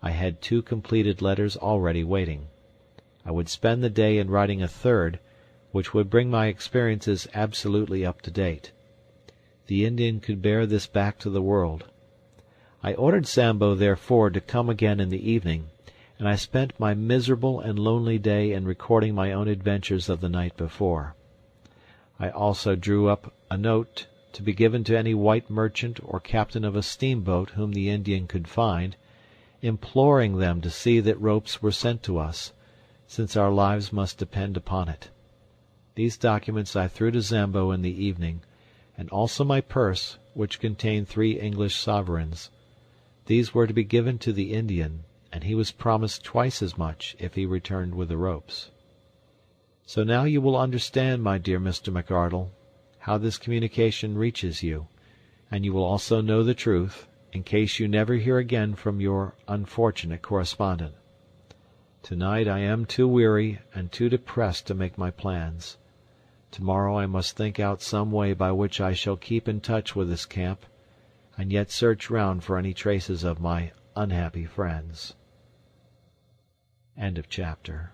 I had 2 completed letters already waiting. I would spend the day in writing a third, which would bring my experiences absolutely up to date. The Indian could bear this back to the world. I ordered Zambo, therefore, to come again in the evening, and I spent my miserable and lonely day in recording my own adventures of the night before. I also drew up a note to be given to any white merchant or captain of a steamboat whom the Indian could find, imploring them to see that ropes were sent to us, since our lives must depend upon it. These documents I threw to Zambo in the evening, and also my purse, which contained 3 English sovereigns. These were to be given to the Indian, and he was promised twice as much if he returned with the ropes. So now you will understand, my dear Mr. McArdle, how this communication reaches you, and you will also know the truth, in case you never hear again from your unfortunate correspondent. Tonight I am too weary and too depressed to make my plans. Tomorrow I must think out some way by which I shall keep in touch with this camp, and yet search round for any traces of my unhappy friends. End of chapter.